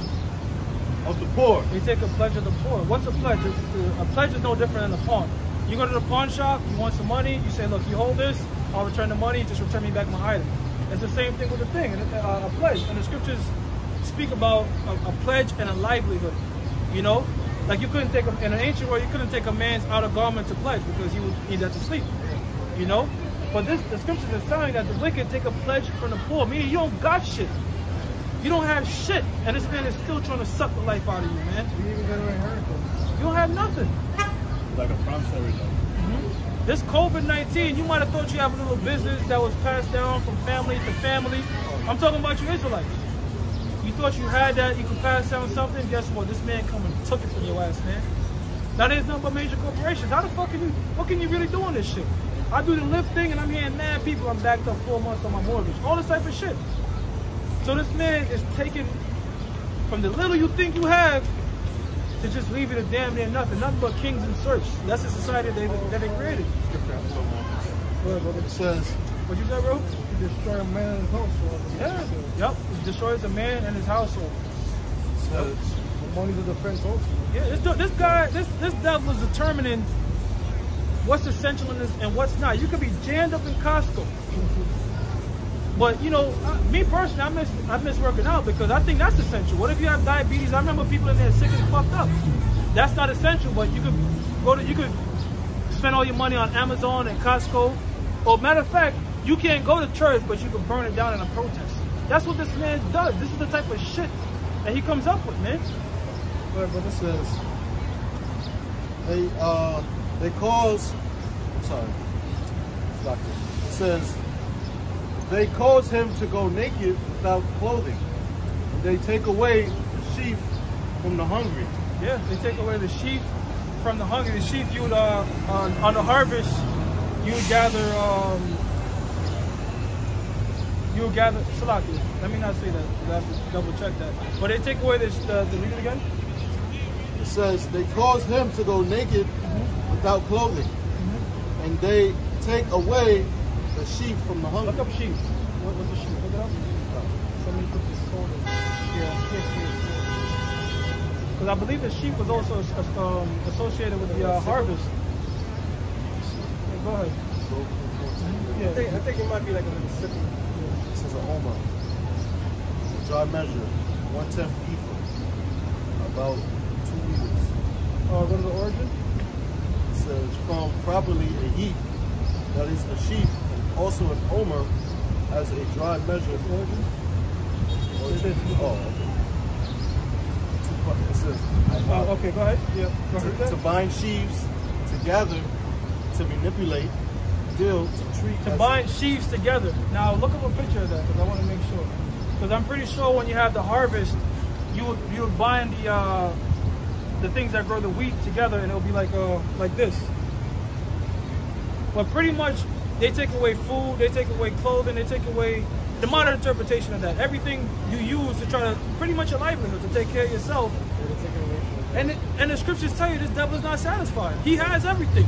of the poor. They take a pledge of the poor. What's a pledge? A pledge is no different than a pawn. You go to the pawn shop, you want some money, you say, look, you hold this, I'll return the money, just return me back my item. It's the same thing with a thing, a pledge. And the scriptures speak about a pledge and a livelihood. You know, Like you couldn't take in an ancient world, you couldn't take a man's outer garment to pledge because he would need that to sleep. You know? But the scriptures is telling that the wicked take a pledge from the poor, meaning you don't got shit. You don't have shit, and this man is still trying to suck the life out of you, man. You even got an inheritance. You don't have nothing. Like a promissory note. This COVID-19, you might have thought you have a little business that was passed down from family to family. I'm talking about you Israelites. You thought you had that, you could pass down something. Guess what? This man come and took it from your ass, man. Now there's nothing but major corporations. How the fuck can you, what can you really do on this shit? I do the Lyft thing and I'm hearing mad people, I'm backed up 4 months on my mortgage. All this type of shit. So this man is taking from the little you think you have to just leave it a damn near nothing. Nothing but kings in search. That's the society that they created. It says, What you said, bro? You destroy a man and his household. Yeah. Yep. It destroys a man and his household. says The money's a defense also. Yeah, this devil is determining what's essential in this and what's not. You could be jammed up in Costco. But you know, me personally, I miss working out because I think that's essential. What if you have diabetes? I remember people in there sick and fucked up. That's not essential, but you could spend all your money on Amazon and Costco. Or matter of fact, you can't go to church, but you can burn it down in a protest. That's what this man does. This is the type of shit that he comes up with, man. but it says they cause, I'm sorry, it's not good. It says they cause him to go naked without clothing. They take away the sheep from the hungry. Yeah, they take away the sheep from the hungry. The sheep you would on the harvest, you would gather Salaki. Let me not say that. I have to double check that. But they take away the read it again. It says they cause him to go naked without clothing, and they take away the sheep from the hungry. Look up sheep. What's the sheep? Look it up. Somebody put this soul in. Yeah, yes. Because I believe the sheep was also associated with the harvest. Yeah, go ahead. Yeah. I think it might be like a Mississippi. This is a homer. Dry measure, 1/10 ephah, about 2 meters. Go to the origin. It says from properly a heap, that is a sheaf, and also an omer as a dry measure. Origin? Oh, okay. It says, Okay, go ahead. Yeah. Go ahead. to bind sheaves, to gather, to manipulate, deal, to treat. To bind sheaves together. Now look up a picture of that because I want to make sure. Because I'm pretty sure when you have the harvest, you would bind the things that grow the wheat together, and it'll be like this. But pretty much they take away food, they take away clothing, they take away the modern interpretation of that. Everything you use to try to pretty much your livelihood to take care of yourself. And the scriptures tell you this devil is not satisfied. He has everything.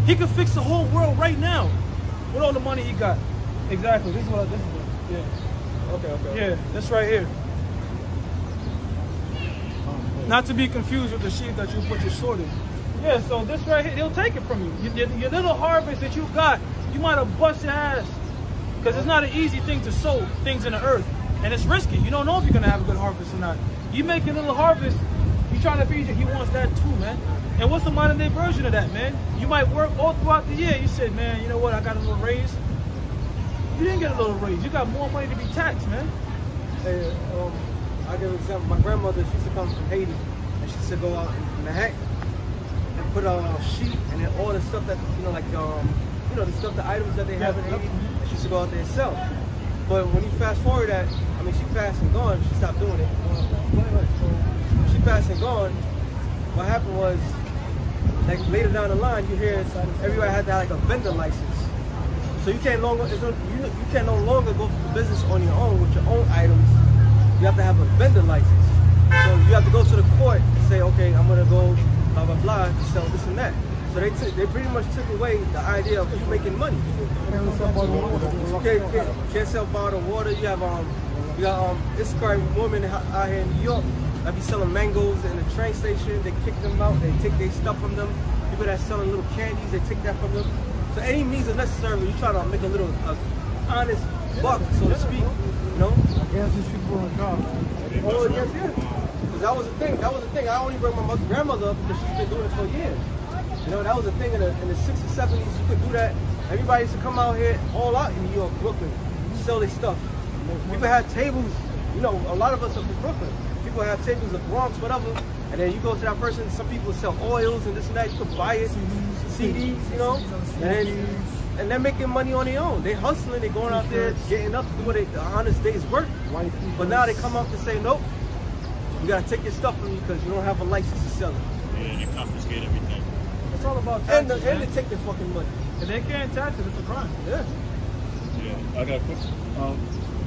He could fix the whole world right now with all the money he got. Exactly. This is what. Yeah. Okay. Yeah. This right here. Not to be confused with the sheep that you put your sword in. Yeah. So this right here, he'll take it from you. Your little harvest that you got, you might have bust your ass. Because it's not an easy thing to sow things in the earth. And it's risky. You don't know if you're going to have a good harvest or not. You make a little harvest, you trying to feed you. He wants that too, man. And what's the modern day version of that, man? You might work all throughout the year. You said, man, you know what? I got a little raise. You didn't get a little raise. You got more money to be taxed, man. Hey, I'll give an example. My grandmother, she used to come from Haiti. And she used to go out in the hack and put on a sheet and then all the stuff that, the stuff, the items that they have in Haiti. She used to go out there and sell. But when you fast forward that, I mean, she passed and gone, she stopped doing it. She passed and gone, what happened was, like later down the line, you hear everybody had to have like a vendor license. So you can't no longer go for business on your own with your own items. You have to have a vendor license. So you have to go to the court and say, okay, I'm gonna go blah blah blah to sell this and that. So they pretty much took away the idea of you making money. Can't sell bottled water. You got this woman out here in New York that be selling mangoes in the train station. They kick them out. They take their stuff from them. People that selling little candies, they take that from them. So any means are necessary when you try to make a little honest buck, so to speak. You know. Against these people in the job. Oh yes, yeah. that was the thing. That was the thing. I only bring my grandmother up because she's been doing it for years. You know, that was the thing in the 60s, 70s. You could do that. Everybody used to come out here all out in New York, Brooklyn, sell their stuff. People had tables. You know, a lot of us are from Brooklyn. People have tables in Bronx, whatever. And then you go to that person. Some people sell oils and this and that. You could buy it, CDs, you know, and they're making money on their own. They're hustling. They're going out there, getting up to do what the honest day's work. But now they come up and say, nope, you gotta take your stuff from me because you don't have a license to sell it. Yeah, they confiscate everything. It's all about taxes, And they take their fucking money. If they can't tax it, it's a crime. Yeah. Yeah, I got a quick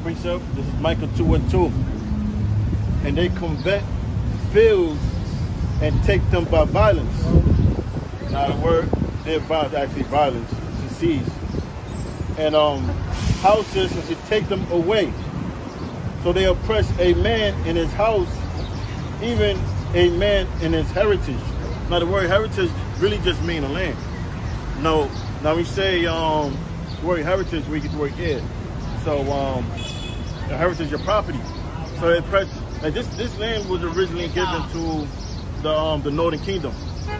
precept. This is Micah 2:2. And they convert fields and take them by violence. Now the word their violence actually violence, it's a seize. And houses and to take them away. So they oppress a man in his house, even a man in his heritage. Now the word heritage really just means a land. No, now we say the word heritage, we get the word heir. So the heritage is your property. So they oppress. Like this land was originally given to the Northern Kingdom,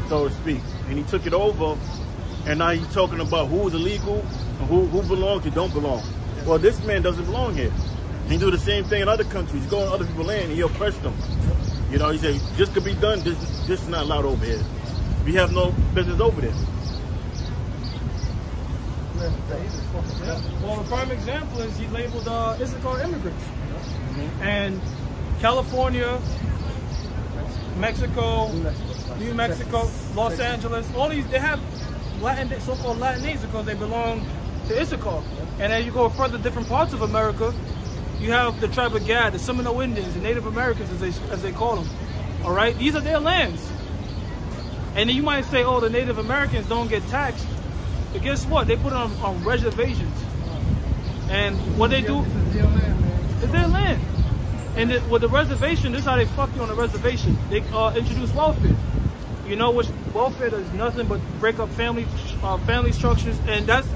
so to speak, and he took it over, and now he's talking about who's illegal and who belongs and don't belong. Well, this man doesn't belong here. He do the same thing in other countries. He go on other people's land and he oppress them. You know, he say this could be done. This is not allowed over here. We have no business over there. Yeah. Well, the prime example is he labeled Issachar immigrants, and California, Mexico, New Mexico, Los Angeles, all these, they have Latin, so-called Latin names because they belong to Issachar. And as you go further different parts of America, you have the tribe of Gad, the Seminole Indians, the Native Americans as they call them. All right, these are their lands. And then you might say, oh, the Native Americans don't get taxed. But guess what? They put it on reservations. And what they do is their land. And with the reservation, this is how they fuck you on the reservation. They introduce welfare. You know, which welfare does nothing but break up family structures. And that's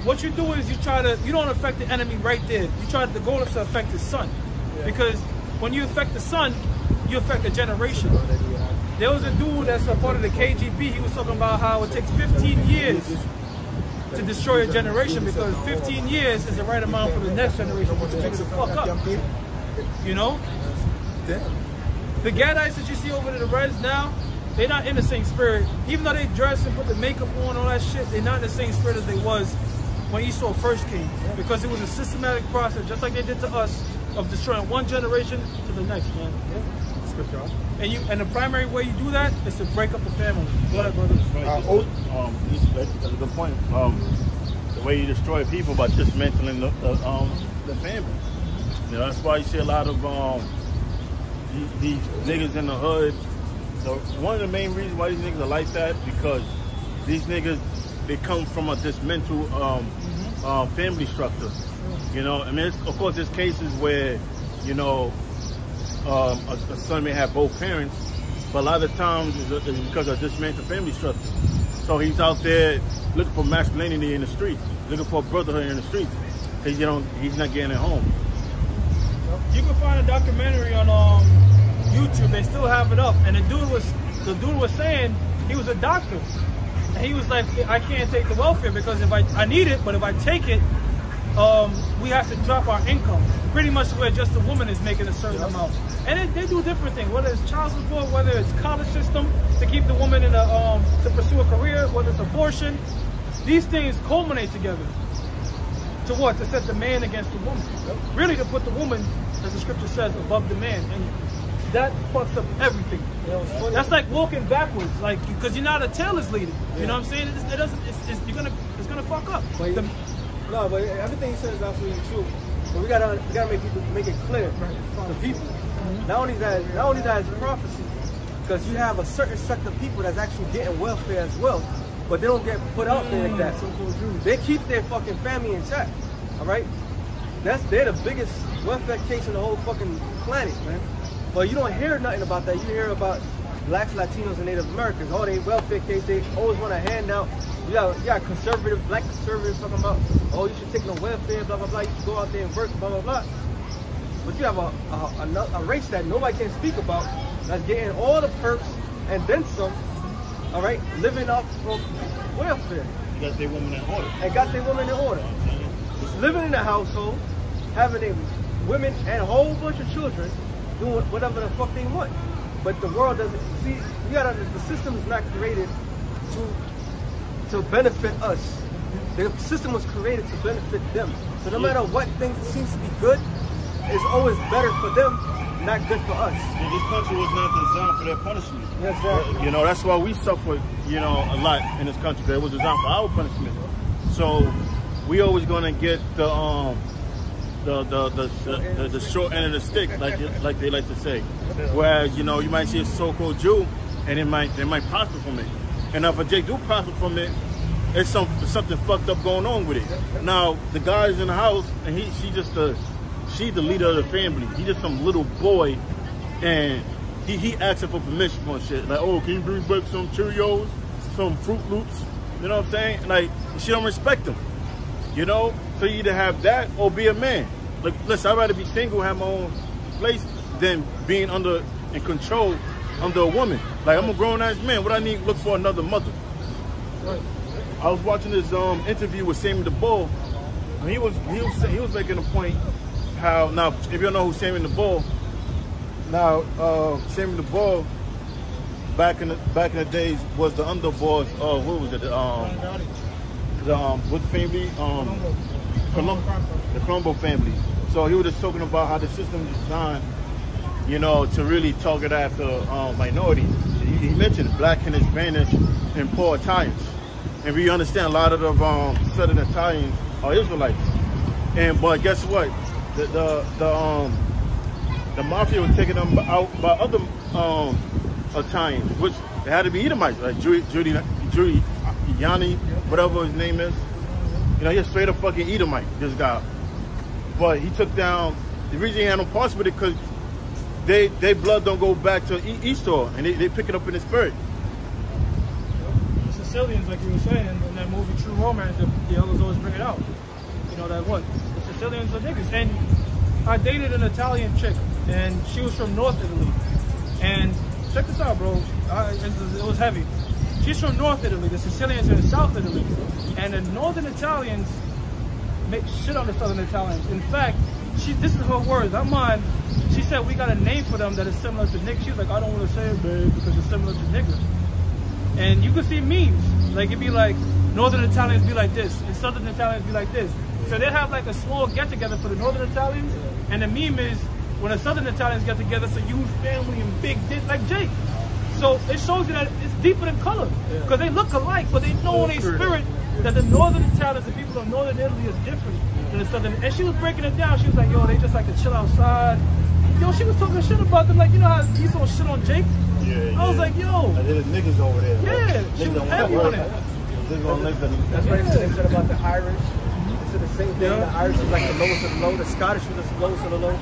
what you do is you don't affect the enemy right there. The goal is to affect his son. Yeah. Because when you affect the son, you affect a generation. There was a dude that's a part of the KGB. He was talking about how it takes 15 years to destroy a generation because 15 years is the right amount for the next generation to fix the fuck up. You know? The Gadites that you see over to the Reds now, they're not in the same spirit. Even though they dress and put the makeup on, all that shit, they're not in the same spirit as they was when Esau first came. Because it was a systematic process, just like they did to us, of destroying one generation to the next, man. And the primary way you do that is to break up the family. Go ahead, brother. That's a good point. The way you destroy people by dismantling the family. You know, that's why you see a lot of these niggas in the hood. So one of the main reasons why these niggas are like that, because these niggas, they come from a dismantled family structure. You know, I mean, of course, there's cases where, you know, a son may have both parents, but a lot of times it's because of dismantled family structure. So he's out there looking for masculinity in the street, looking for brotherhood in the streets. He's not getting it home. You can find a documentary on YouTube. They still have it up, and the dude was saying he was a doctor, and he was like, I can't take the welfare because if I need it, but if I take it, we have to drop our income. Pretty much where just the woman is making a certain amount. And they do different things, whether it's child support, whether it's college system to keep the woman in to pursue a career, whether it's abortion. These things culminate together. To what? To set the man against the woman. Really to put the woman, as the scripture says, above the man. And that fucks up everything. That's like walking backwards, like, because you're not a tailor's leader. You know what I'm saying? It's gonna fuck up. No, but everything he said is absolutely true. But we gotta make it clear to people. Not only that it's prophecy, because you have a certain sect of people that's actually getting welfare as well, but they don't get put out there like that. They keep their fucking family intact. All right, they're the biggest welfare case in the whole fucking planet, man. But you don't hear nothing about that. You hear about blacks, Latinos, and Native Americans. Oh, they welfare case. They always want a handout. You got conservative, black conservatives talking about, oh, you should take no welfare, blah, blah, blah. You should go out there and work, blah, blah, blah. But you have a race that nobody can speak about that's getting all the perks and then some, all right, living off of welfare. You got their woman in order. And got their woman in order. Living in a household, having a women and a whole bunch of children doing whatever the fuck they want. But the world doesn't see. The system is not created to benefit us. The system was created to benefit them. So no matter what thing seems to be good, it's always better for them, not good for us. Yeah, this country was not designed for that punishment. Yes, sir. You know, that's why we suffer, you know, a lot in this country. It was designed for our punishment. So we always gonna get the short end of the stick, like they like to say. Whereas, you know, you might see a so-called Jew, and they might prosper from it. And if a Jake do prosper from it, it's something fucked up going on with it. Now the guy's in the house, and she's the leader of the family. He just some little boy, and he asking for permission for shit. Like, oh, can you bring back some Cheerios, some Fruit Loops? You know what I'm saying? Like, she don't respect him. You know, so you either have that or be a man. Like, listen, I'd rather be single, have my own place, than being under and control under a woman. Like, I'm a grown-ass man. What I need, look for another mother. Right. I was watching this interview with Sammy the Bull, and he was making a point how, now if you don't know who Sammy the Bull, now Sammy the Bull back in the days was the underboss of what was it? What family? The Colombo family. So he was just talking about how the system is designed, you know, to really target after minorities. He mentioned black and Hispanic and poor Italians. And we understand a lot of the Southern Italians are Israelites. But guess what? The mafia was taking them out by other Italians, which they had to be Edomites, like Giuliani, whatever his name is. You know, he's straight up fucking Edomite, this guy. But he took down, the reason he had no parts with it, because they blood don't go back to Esau, and they pick it up in the spirit. The Sicilians, like you were saying in that movie True Romance, the elders always bring it out. You know that what? The Sicilians are niggas. And I dated an Italian chick, and she was from North Italy. And check this out, bro. It was heavy. She's from North Italy. The Sicilians are in South Italy. And the Northern Italians make shit on the Southern Italians. In fact, this is her words, not mine. She said, we got a name for them that is similar to nigga. She was like, I don't want to say it, babe, because it's similar to nigga. And you can see memes. Like, it'd be like, Northern Italians be like this, and Southern Italians be like this. So they have like a small get-together for the Northern Italians, and the meme is, when the Southern Italians get together, it's a huge family and big dick, like Jake. So it shows you that it's deeper than color. Because they look alike, but they know in their spirit that the Northern Italians, the people of Northern Italy, is different than the Southern. And she was breaking it down. She was like, yo, they just like to chill outside. Yo, she was talking shit about them. Like, you know how he's so shit on Jake? Yeah, I was like, yo. Like, there's niggas over there. Yeah, she was heavy on it. That's right. They said about the Irish. They said the same thing. The Irish is like the lowest of the low. The Scottish is the lowest of the low.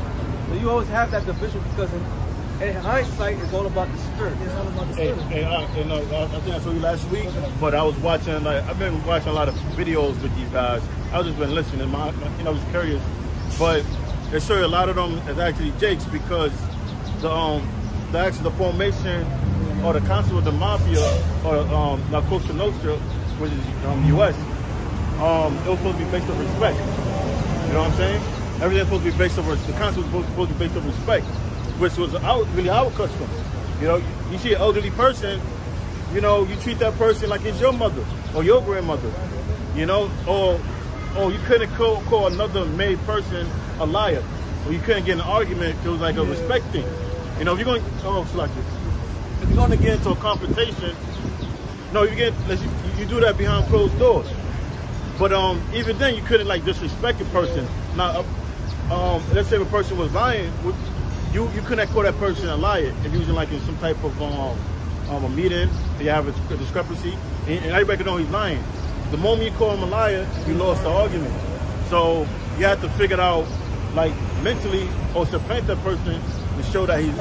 So you always have that division because in hindsight, it's all about the spirit. It's all about the spirit. I think I told you last week, but I was watching, like, I've been watching a lot of videos with these guys. I've just been listening. I was curious, but they show you a lot of them as actually Jakes because the formation or the concept of the mafia or La Cosa Nostra, which is U.S. It was supposed to be based on respect. You know what I'm saying? Everything's supposed to be based on the concept was supposed to be based on respect, which was really our custom. You know, you see an elderly person, you know, you treat that person like it's your mother or your grandmother. You know, or you couldn't call another married person a liar, or you couldn't get in an argument. It was like a respect thing. You know, if you're going, if you're going to get into a confrontation, no, you do that behind closed doors. But even then, you couldn't like disrespect a person. Now, let's say if a person was lying, you couldn't call that person a liar if you was in like in some type of a meeting, you have a discrepancy, and everybody can know he's lying. The moment you call him a liar, you lost the argument. So you have to figure it out, like mentally, or supplant that person to show that he's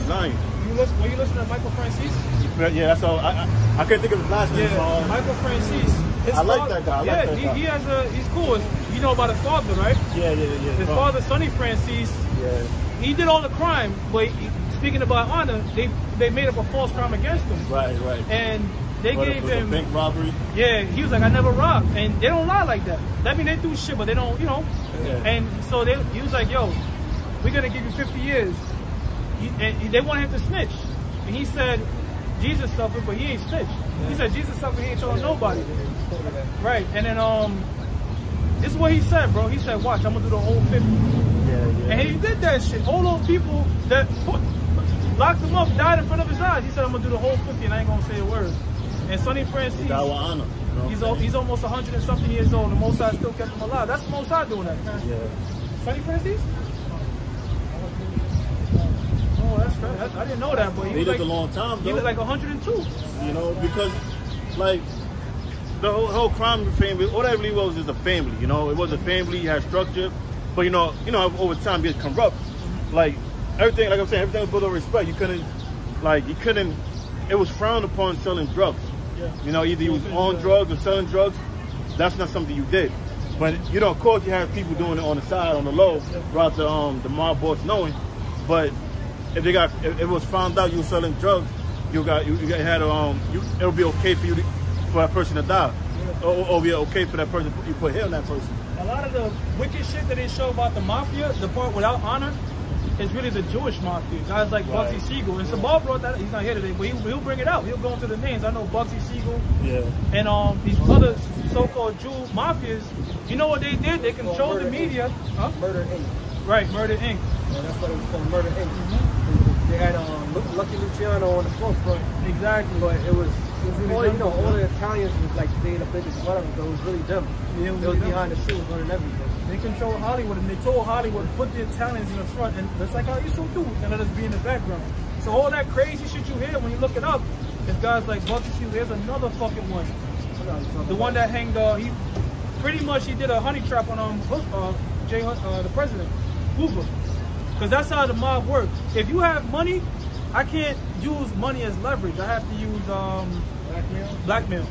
lying. When you listen to Michael Francis? Yeah, that's all. I can't think of his last name. Yeah, Michael Francis. his I like father, that guy. I yeah, like that guy. he's cool. You know about his father, right? Yeah. His father, Sonny Francis, Yeah. he did all the crime, but speaking about honor, they made up a false crime against him. Right. And they What, gave it was a him, bank robbery. yeah, he was like, I never robbed. And they don't lie like that. That mean they do shit, but they don't, you know. Yeah. And so he was like, yo, we're going to give you 50 years. And they wanted him to snitch. And he said, Jesus suffered, but he ain't snitched. He said, Jesus suffered, he ain't told nobody. Right. And then, this is what he said, bro. He said, watch, I'm going to do the whole 50. Yeah. And he did that shit. All those people that locked him up died in front of his eyes. He said, I'm going to do the whole 50 and I ain't going to say a word. And Sonny Francis, He died with honor. You know he's almost 100 and something years old. The Most High still kept him alive. That's the Most High doing that. Yeah. Sonny Francis? Oh, that's right. I didn't know that, but He was lived like, a long time, though. he lived like 102. You know, because like the whole crime family, all that really was is a family. You know, it was a family, it had structure, but you know, over time it corrupt. Like everything, like I'm saying, everything was built on respect. You couldn't. It was frowned upon selling drugs. Yeah. You know, either you was on drugs or selling drugs. That's not something you did. But you know, of course, you have people doing it on the side, on the low, without the mob boss knowing. But if it was found out you were selling drugs, it would be okay for for that person to die, or be okay for that person you put hit on that person. A lot of the wicked shit that they show about the mafia, the part without honor, is really the Jewish mafia. Guys like Right. Bugsy Siegel. And Sabal brought that. He's not here today, but he'll bring it out. He'll go into the names. I know Bugsy Siegel. Yeah. And these other so-called Jew mafias, you know what they did? They controlled the media. Huh? Murder Inc. Right, Murder Inc. Yeah, that's what it was called, Murder Inc. They had Lucky Luciano on the forefront, Exactly. but it was really all, them, all the Italians was like they the biggest whatever, but it was really them. Yeah, It was behind the scenes running everything. They control Hollywood, and they told Hollywood put the Italians in the front, and that's like how you so do, and let us be in the background. So all that crazy shit you hear when you look it up, is guys like Bugsy Siegel. There's another fucking one. The one that hanged, he pretty much he did a honey trap on the president, Hoover. Because that's how the mob works. If you have money, I can't use money as leverage. I have to use blackmail.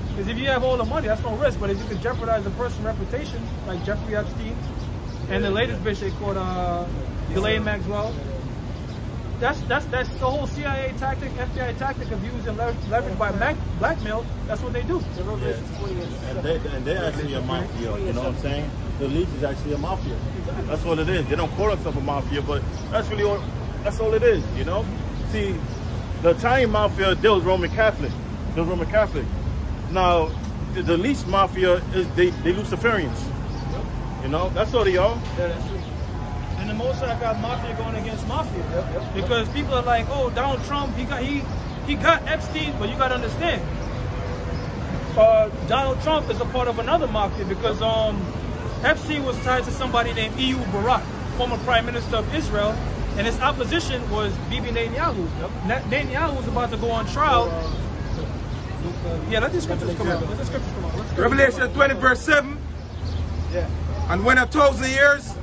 Because if you have all the money, that's no risk. But if you can jeopardize the person's reputation, like Jeffrey Epstein, and the latest bitch they called Ghislaine Maxwell, that's the whole CIA tactic, FBI tactic of using leverage by blackmail. That's what they do. And they're actually a mafia, you know what I'm saying? The elite is actually a mafia. That's what it is. They don't call themselves a mafia, but that's all it is, you know? See, the Italian mafia, they was Roman Catholic. Now, the elite mafia is they Luciferians. You know, that's all they are. Yeah, that's true. And the most I got mafia going against mafia, because people are like, oh, Donald Trump, he got Epstein, but you got to understand, Donald Trump is a part of another mafia, because Epstein was tied to somebody named Ehud Barak, former Prime Minister of Israel, and his opposition was Bibi Netanyahu. Netanyahu was about to go on trial. Yeah, let the scriptures come out. Revelation 20 verse 7. Yeah. And when 1,000 years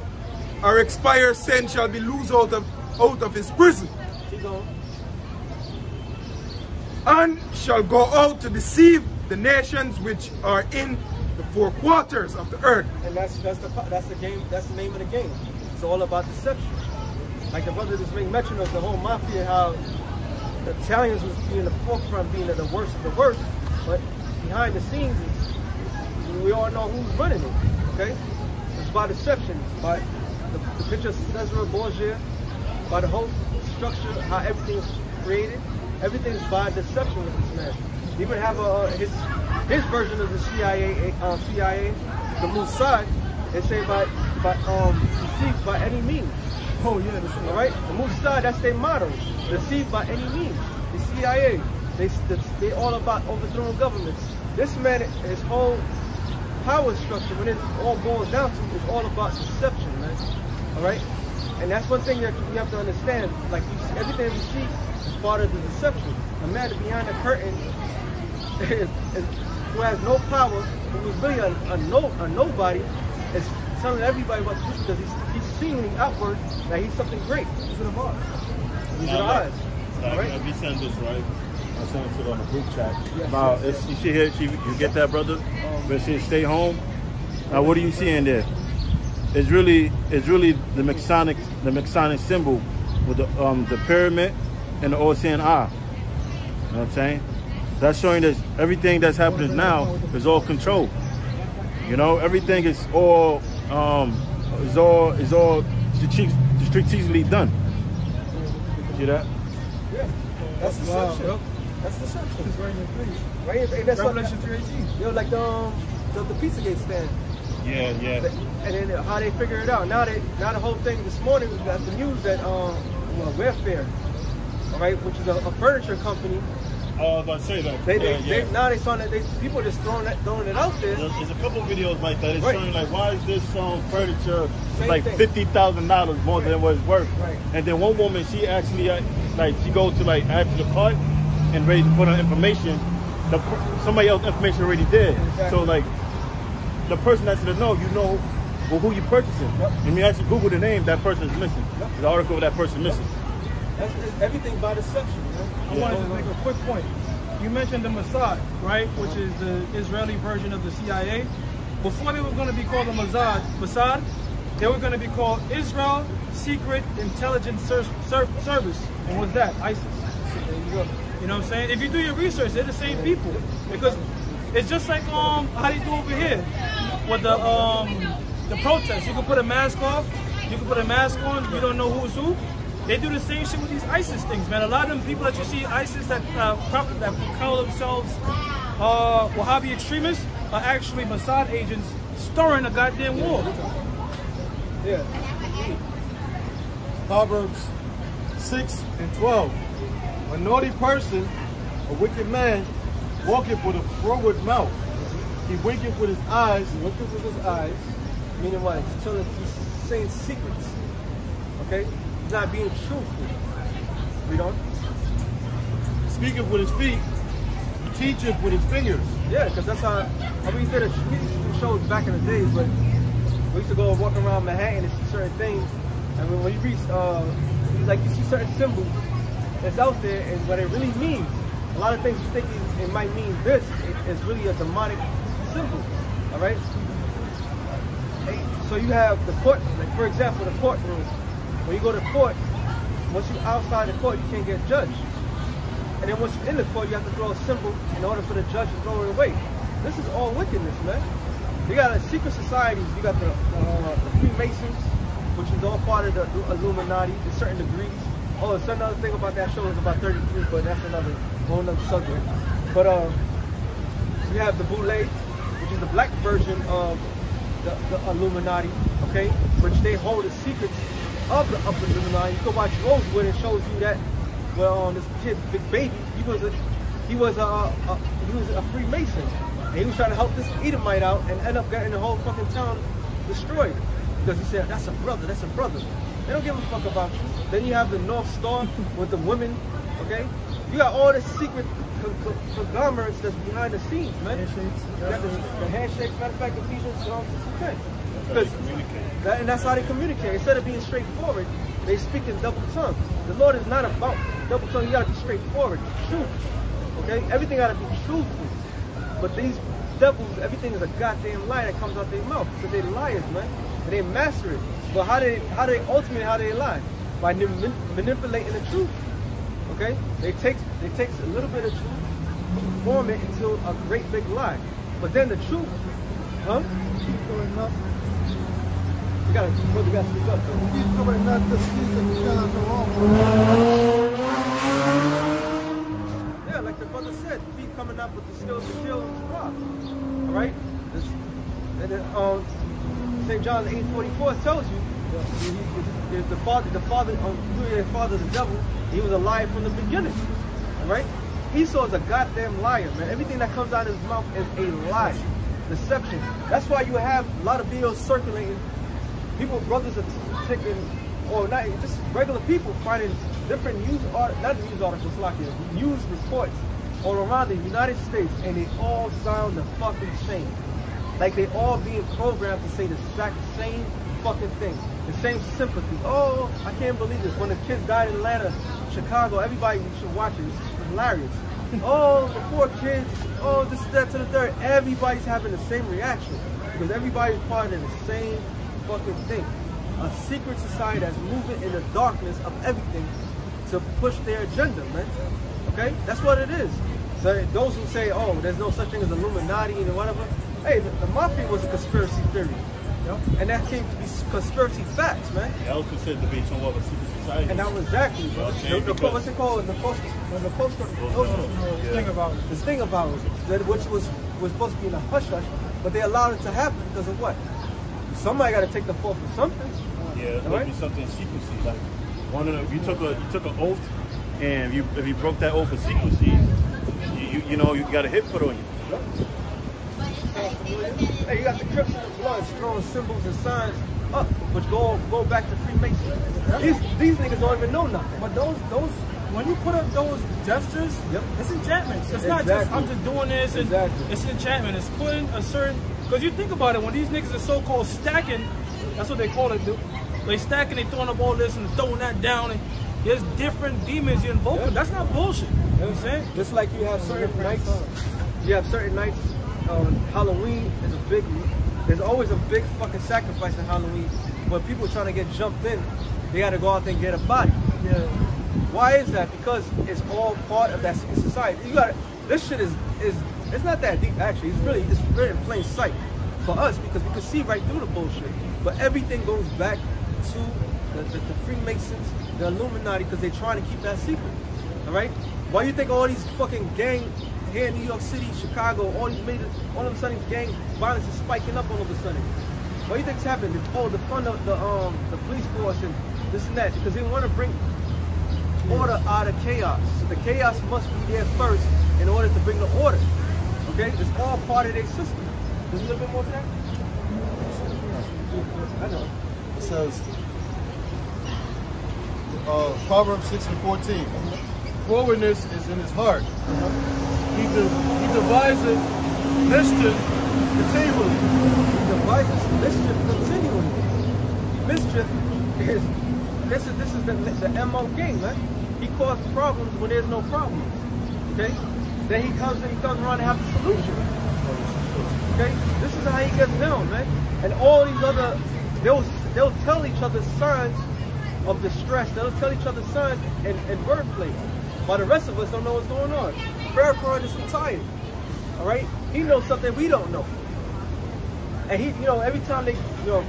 are expired, sin shall be loosed out of his prison, Keep going. and shall go out to deceive the nations which are in the four quarters of the earth. And that's the game. That's the name of the game. It's all about deception. Like the brother just made mention of the whole mafia, how the Italians was being the forefront, being the worst of the worst, but behind the scenes, we all know who's running it. Okay, it's by deception, by the picture of Cesare Borgia, by the whole structure, how everything is created. Everything's by deception with this man. He even have his version of the CIA, the Mossad. They say by deceit by any means. Oh yeah, that's All right, the Mossad, that's their motto: deceive by any means. The CIA, they all about overthrowing governments. This man, his whole power structure, when it all boils down to, is all about deception, man. All right, and that's one thing that you have to understand. Like everything we see is part of the deception. A man behind the curtain who has no power, who is really a nobody, is telling everybody what to do because he's seeming outward that he's something great. He's in the bar. He's in the eyes. Like, Right. we send this, right? I sent it to her on the group chat. Now, you see here, you get that, brother? But it says stay home. Now, what do you see in there? It's really the Masonic symbol with the pyramid and the all-seeing eye. You know what I'm saying? That's showing that everything that's happening now is all controlled. You know, everything is all strategically done. See that? Yeah. That's deception. That's deception. It's right in your face. Right in your face. That's Revelation 3:18. You know, like the Pizzagate stand. Yeah. And then how they figure it out. Now the whole thing this morning we got the news that Wayfair, all right, which is a furniture company. I was about to say that. Now they starting people are just throwing it out there. There's a couple videos like that. It's showing like, why is this furniture like $50,000 more than what it's worth? Right. And then one woman, she actually she goes to add to the cart and ready to put on information. Somebody else's information already did. Exactly. So the person that should know, who you purchasing. Yep. And you actually Google the name, that person is missing. Yep. The article of that person missing. That's everything by deception. I wanted to make a quick point. You mentioned the Mossad, right, which is the Israeli version of the CIA. Before they were going to be called the Mossad, they were going to be called Israel Secret Intelligence Service. And what's that? ISIS. There you go. You know what I'm saying? If you do your research, they're the same people. Because it's just like how they do over here with the protests. You can put a mask off, you can put a mask on, you don't know who's who. They do the same shit with these ISIS things, man. A lot of them people that you see ISIS that call themselves Wahhabi extremists are actually Mossad agents stirring a goddamn war. Yeah. Proverbs 6:12. A naughty person, a wicked man, walketh with a froward mouth. He winketh with his eyes. Winketh with his eyes. Meaning what? He's saying secrets. Okay? He's not being truthful. Read on. Speaketh with his feet. Teacheth with his fingers. Yeah, because that's how. We did shows back in the days, but we used to go and walk around Manhattan and see certain things. And when you reach, you see certain symbols that's out there, and what it really means. A lot of things you think it might mean this, it's really a demonic symbol. All right. So you have the court, like for example, the courtroom. When you go to court, once you're outside the court, you can't get judged. And then once you're in the court, you have to throw a symbol in order for the judge to throw it away. This is all wickedness, man. You got secret societies. You got the Freemasons, which is all part of the Illuminati to certain degrees. Oh, it's another thing about that show is about 33, but that's another whole other subject. But you have the Boule, which is the black version of the Illuminati, okay? Which they hold the secrets of the Illuminati. You can watch Rosewood, and shows you that this kid, Big Baby, he was a Freemason, and he was trying to help this Edomite out, and end up getting the whole fucking town destroyed because he said that's a brother, that's a brother. They don't give a fuck about you. Then you have the North Star with the women, okay? You got all the secret conglomerates that's behind the scenes, man. You got the handshakes, matter of fact, Ephesians 6:10. And that's how they communicate. Instead of being straightforward, they speak in double tongue. The Lord is not about double tongue. You gotta be straightforward, truth. Okay? Everything gotta be truthful. But these devils, everything is a goddamn lie that comes out their mouth. Because they're liars, man. And they master it. But how they lie? By manipulating the truth. Okay? They take a little bit of truth, form it into a great big lie. But then the truth, Keep going up. you gotta speak up. He's coming up to speak and tell us the wrong. Yeah, like the brother said, keep coming up with the skills to kill and to rob. Alright? And then St. John 8:44 tells you the father of the devil, he was a liar from the beginning. Alright? Esau is a goddamn liar, man. Everything that comes out of his mouth is a lie. Deception. That's why you have a lot of videos circulating. Brothers are taking, or not just regular people finding different news reports all around the United States, and they all sound the fucking same. Like they all being programmed to say the exact same fucking thing. The same sympathy. Oh, I can't believe this. When the kids died in Atlanta, Chicago, everybody should watch it. hilarious. Oh, the poor kids. Oh, this, that, to the third. Everybody's having the same reaction because everybody's part of the same fucking thing. A secret society that's moving in the darkness of everything to push their agenda, man. Okay, that's what it is. So those who say, oh, there's no such thing as Illuminati and whatever. Hey, the mafia was a conspiracy theory. And that came to be conspiracy facts, man. That was considered to be somewhat of a secret society. And that was exactly, bro. What's it called? The sting about it, which was supposed to be in a hush hush, but they allowed it to happen because of what? Somebody got to take the fall for something. Yeah, it's going to be something in secrecy. Like one of the, you took an oath, and if you broke that oath of secrecy, you know you got a hit put on you. Hey, you got the Crips and the Bloods throwing symbols and signs up, which go back to Freemasonry. These niggas don't even know nothing. But those when you put up those gestures, it's enchantments. It's not just I'm just doing this and it's enchantment. It's putting a certain, because you think about it, when these niggas are so-called stacking, that's what they call it, dude. They stacking, they throwing up all this and throwing that down, and there's different demons you're invoking. That's not bullshit. You know what I'm saying? Just like you have certain nights. You have certain nights. Halloween is a big. There's always a big fucking sacrifice in Halloween. When people trying to get jumped in, they got to go out there and get a body. Yeah. Why is that? Because it's all part of that secret society. You got this shit is it's not that deep actually. It's really in plain sight for us because we can see right through the bullshit. But everything goes back to the Freemasons, the Illuminati, because they're trying to keep that secret. All right. Why you think all these fucking gang here in New York City, Chicago, all of a sudden gang violence is spiking up all of a sudden? What do you think's happening? Oh, the fund of the police force and this and that, because they want to bring order out of chaos. So the chaos must be there first in order to bring the order. Okay, it's all part of their system. There's a little bit more to that. I know. It says Proverbs 6:14. Forwardness is in his heart. He devises mischief continually. He devises mischief continually. Mischief is this is the MO game, man. He causes problems when there's no problems. Okay? Then he comes around and have the solution. Okay? This is how he gets down, man. And all these other they'll tell each other signs of distress. They'll tell each other signs and wordplay. While the rest of us don't know what's going on. Farrakhan is retired. Alright? He knows something we don't know. And he, every time they,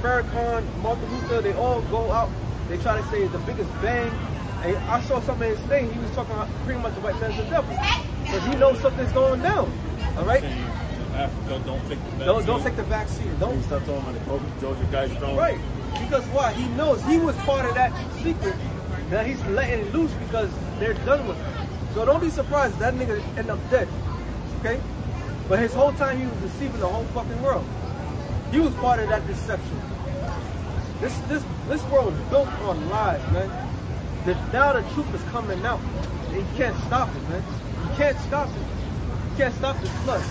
Farrakhan, Martin Luther, they all go out, they try to say the biggest bang. And I saw something in his thing, he was talking about pretty much the white man's the devil. Because he knows something's going down. Alright? Africa, don't take the vaccine. Don't take the vaccine. Don't stop talking about the COVID. Georgia guys don't. Right. Because why? He knows he was part of that secret. Now he's letting it loose because they're done with it. So don't be surprised that nigga end up dead. Okay? But his whole time he was deceiving the whole fucking world. He was part of that deception. This world is built on lies, man. Now the truth is coming out. And you can't stop it, man. You can't stop it. You can't stop this flood.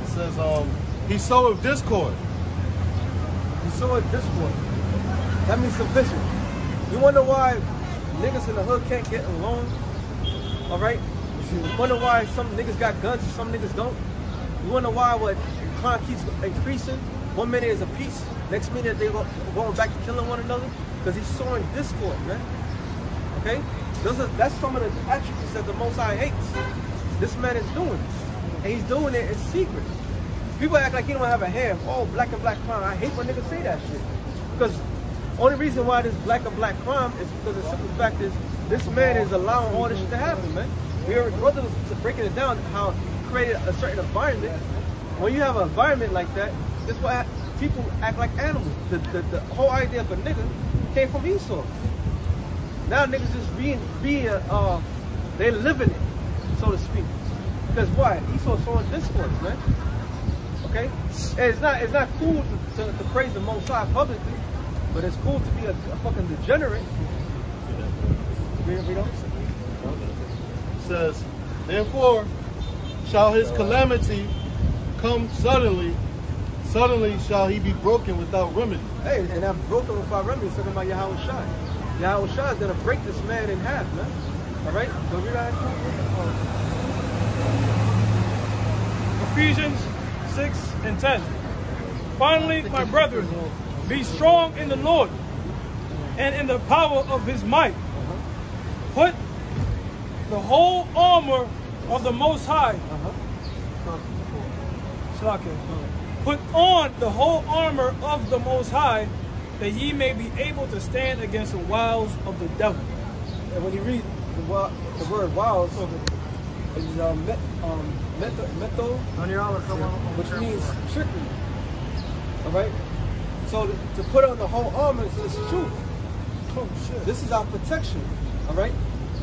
It says, he soweth discord. He soweth discord. That means division. You wonder why niggas in the hood can't get along? Alright? You wonder why some niggas got guns and some niggas don't? You wonder why what crime keeps increasing? 1 minute is a peace, next minute they going back to killing one another? Because he's sowing discord, man. Okay? That's some of the attributes that the Most High hates. This man is doing this. And he's doing it in secret. People act like he don't have a hand. Oh, black and black crime. I hate when niggas say that shit. Because only reason why this black and black crime is because the simple fact is this man is allowing all this shit to happen, man. Brother was breaking it down how he created a certain environment. When you have an environment like that, that's why people act like animals. The whole idea of a nigga came from Esau. Now niggas just they living it, so to speak. Because why? Esau's sowing discourse, man. Okay? And it's not cool to praise the Most High publicly. But it's cool to be a fucking degenerate. We don't. It says, therefore shall his calamity come suddenly. Suddenly shall he be broken without remedy. Hey, and that broken without remedy is talking about Yahweh Shai. Yahweh Shai is going to break this man in half, man. All right? Go read that. Ephesians 6 and 10. Finally, my brethren, be strong in the Lord and in the power of his might. Put the whole armor of the Most High. Put on the whole armor of the Most High, that ye may be able to stand against the wiles of the devil. And when you read the word wiles, it's meto, which means trickery. All right? So to put on the whole armor is this truth. Oh shit. This is our protection. All right?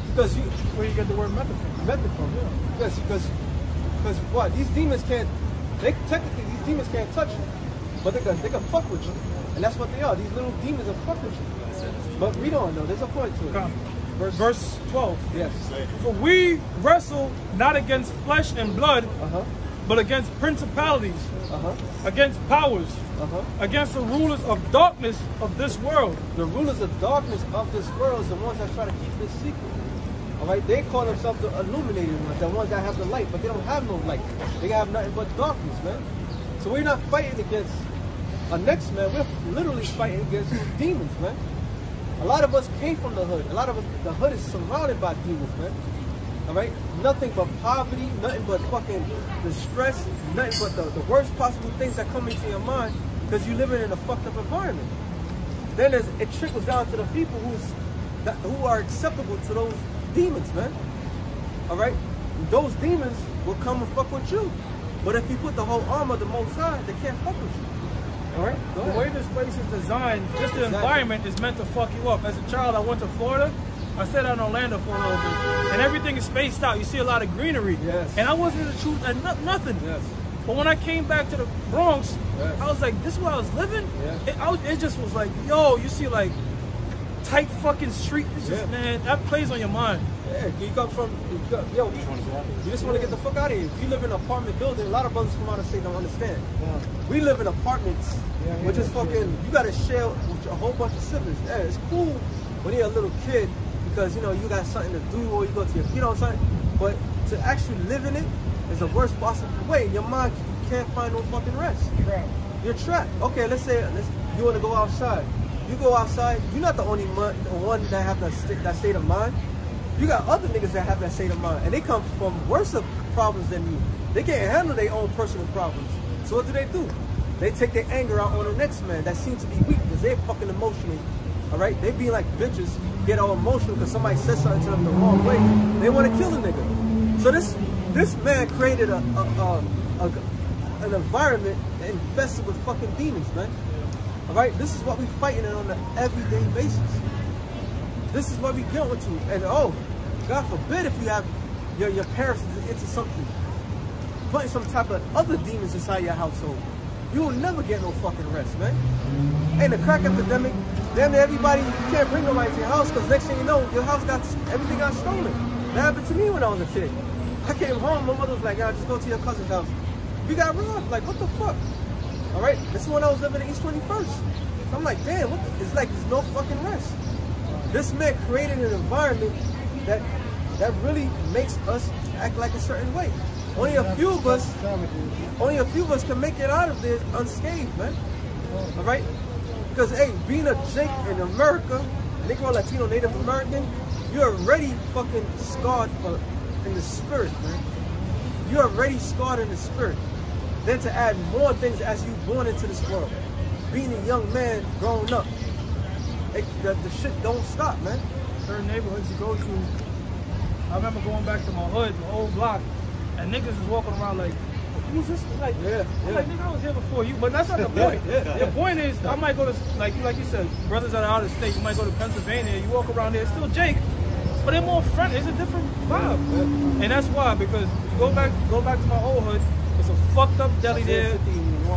Because you, Where you get the word method from? method from, yeah. Because what? These demons can't, technically these demons can't touch you. But they can fuck with you. And that's what they are. These little demons are fuck with you. But we don't know. There's a point to it. Verse 12. Yes. For we wrestle not against flesh and blood, but against principalities, against powers, against the rulers of darkness of this world. The rulers of darkness of this world is the ones that try to keep this secret. All right, they call themselves the illuminated ones, the ones that have the light, but they don't have no light. They have nothing but darkness, man. So we're not fighting against a next man. We're literally fighting against demons, man. A lot of us came from the hood. A lot of us, the hood is surrounded by demons, man. All right, nothing but poverty, nothing but fucking distress, nothing but the worst possible things that come into your mind because you're living in a fucked up environment. Then it trickles down to the people who are acceptable to those demons, man. All right, those demons will come and fuck with you. But if you put the whole armor of the Most High, they can't fuck with you. All right, the way this place is designed, just the environment is meant to fuck you up. As a child, I went to Florida. I stayed out in Orlando for a little bit, and everything is spaced out. You see a lot of greenery, and I wasn't the truth at nothing. But when I came back to the Bronx, I was like, "This is where I was living." It just was like, "Yo, you see like tight fucking street." It's just, man, that plays on your mind. Yeah, you come from, you just want to get the fuck out of here. If you live in an apartment building, a lot of brothers from out of state don't understand. We live in apartments, which is fucking, you got to share with a whole bunch of siblings. Yeah, it's cool when you're a little kid because, you know, you got something to do or you go to your, you know what I'm saying? But to actually live in it is the worst possible way. Your mind can't find no fucking rest. You're trapped. Okay, let's say you want to go outside. You go outside, you're not the only one that have that state of mind. You got other niggas that have that state of mind, and they come from worse problems than you. They can't handle their own personal problems. So what do? They take their anger out on the next man that seems to be weak because they're fucking emotional. All right, they be like bitches, get all emotional because somebody says something to them the wrong way. They want to kill the nigga. So this man created an environment infested with fucking demons, man. All right, this is what we fighting on an everyday basis. This is what we get into. And oh, God forbid if you have your parents into something, putting some type of other demons inside your household. You will never get no fucking rest, man. And the crack epidemic, damn near everybody, you can't bring nobody to your house because next thing you know, your house everything got stolen. That happened to me when I was a kid. I came home, my mother was like, just go to your cousin's house. You got robbed, like what the fuck? All right, this is when I was living in East 21st. So I'm like, damn, it's like there's no fucking rest. This man created an environment that really makes us act like a certain way. Only a few of us can make it out of there unscathed, man. All right? Because, hey, being a Jake in America, Negro, Latino, Native American, you're already fucking scarred in the spirit, man. You're already scarred in the spirit. Then to add more things as you born into this world. Being a young man growing up. The shit don't stop, man. Certain neighborhoods you go to, I remember going back to my hood, the old block, and niggas was walking around like, who's this? Like, I'm like, nigga, I was here before you, but that's not the point. The point is, I might go to, like you said, brothers that are out of state, you might go to Pennsylvania, you walk around there, it's still Jake, but they're more friendly, it's a different vibe. And that's why, because you go back to my old hood, it's a fucked up deli there,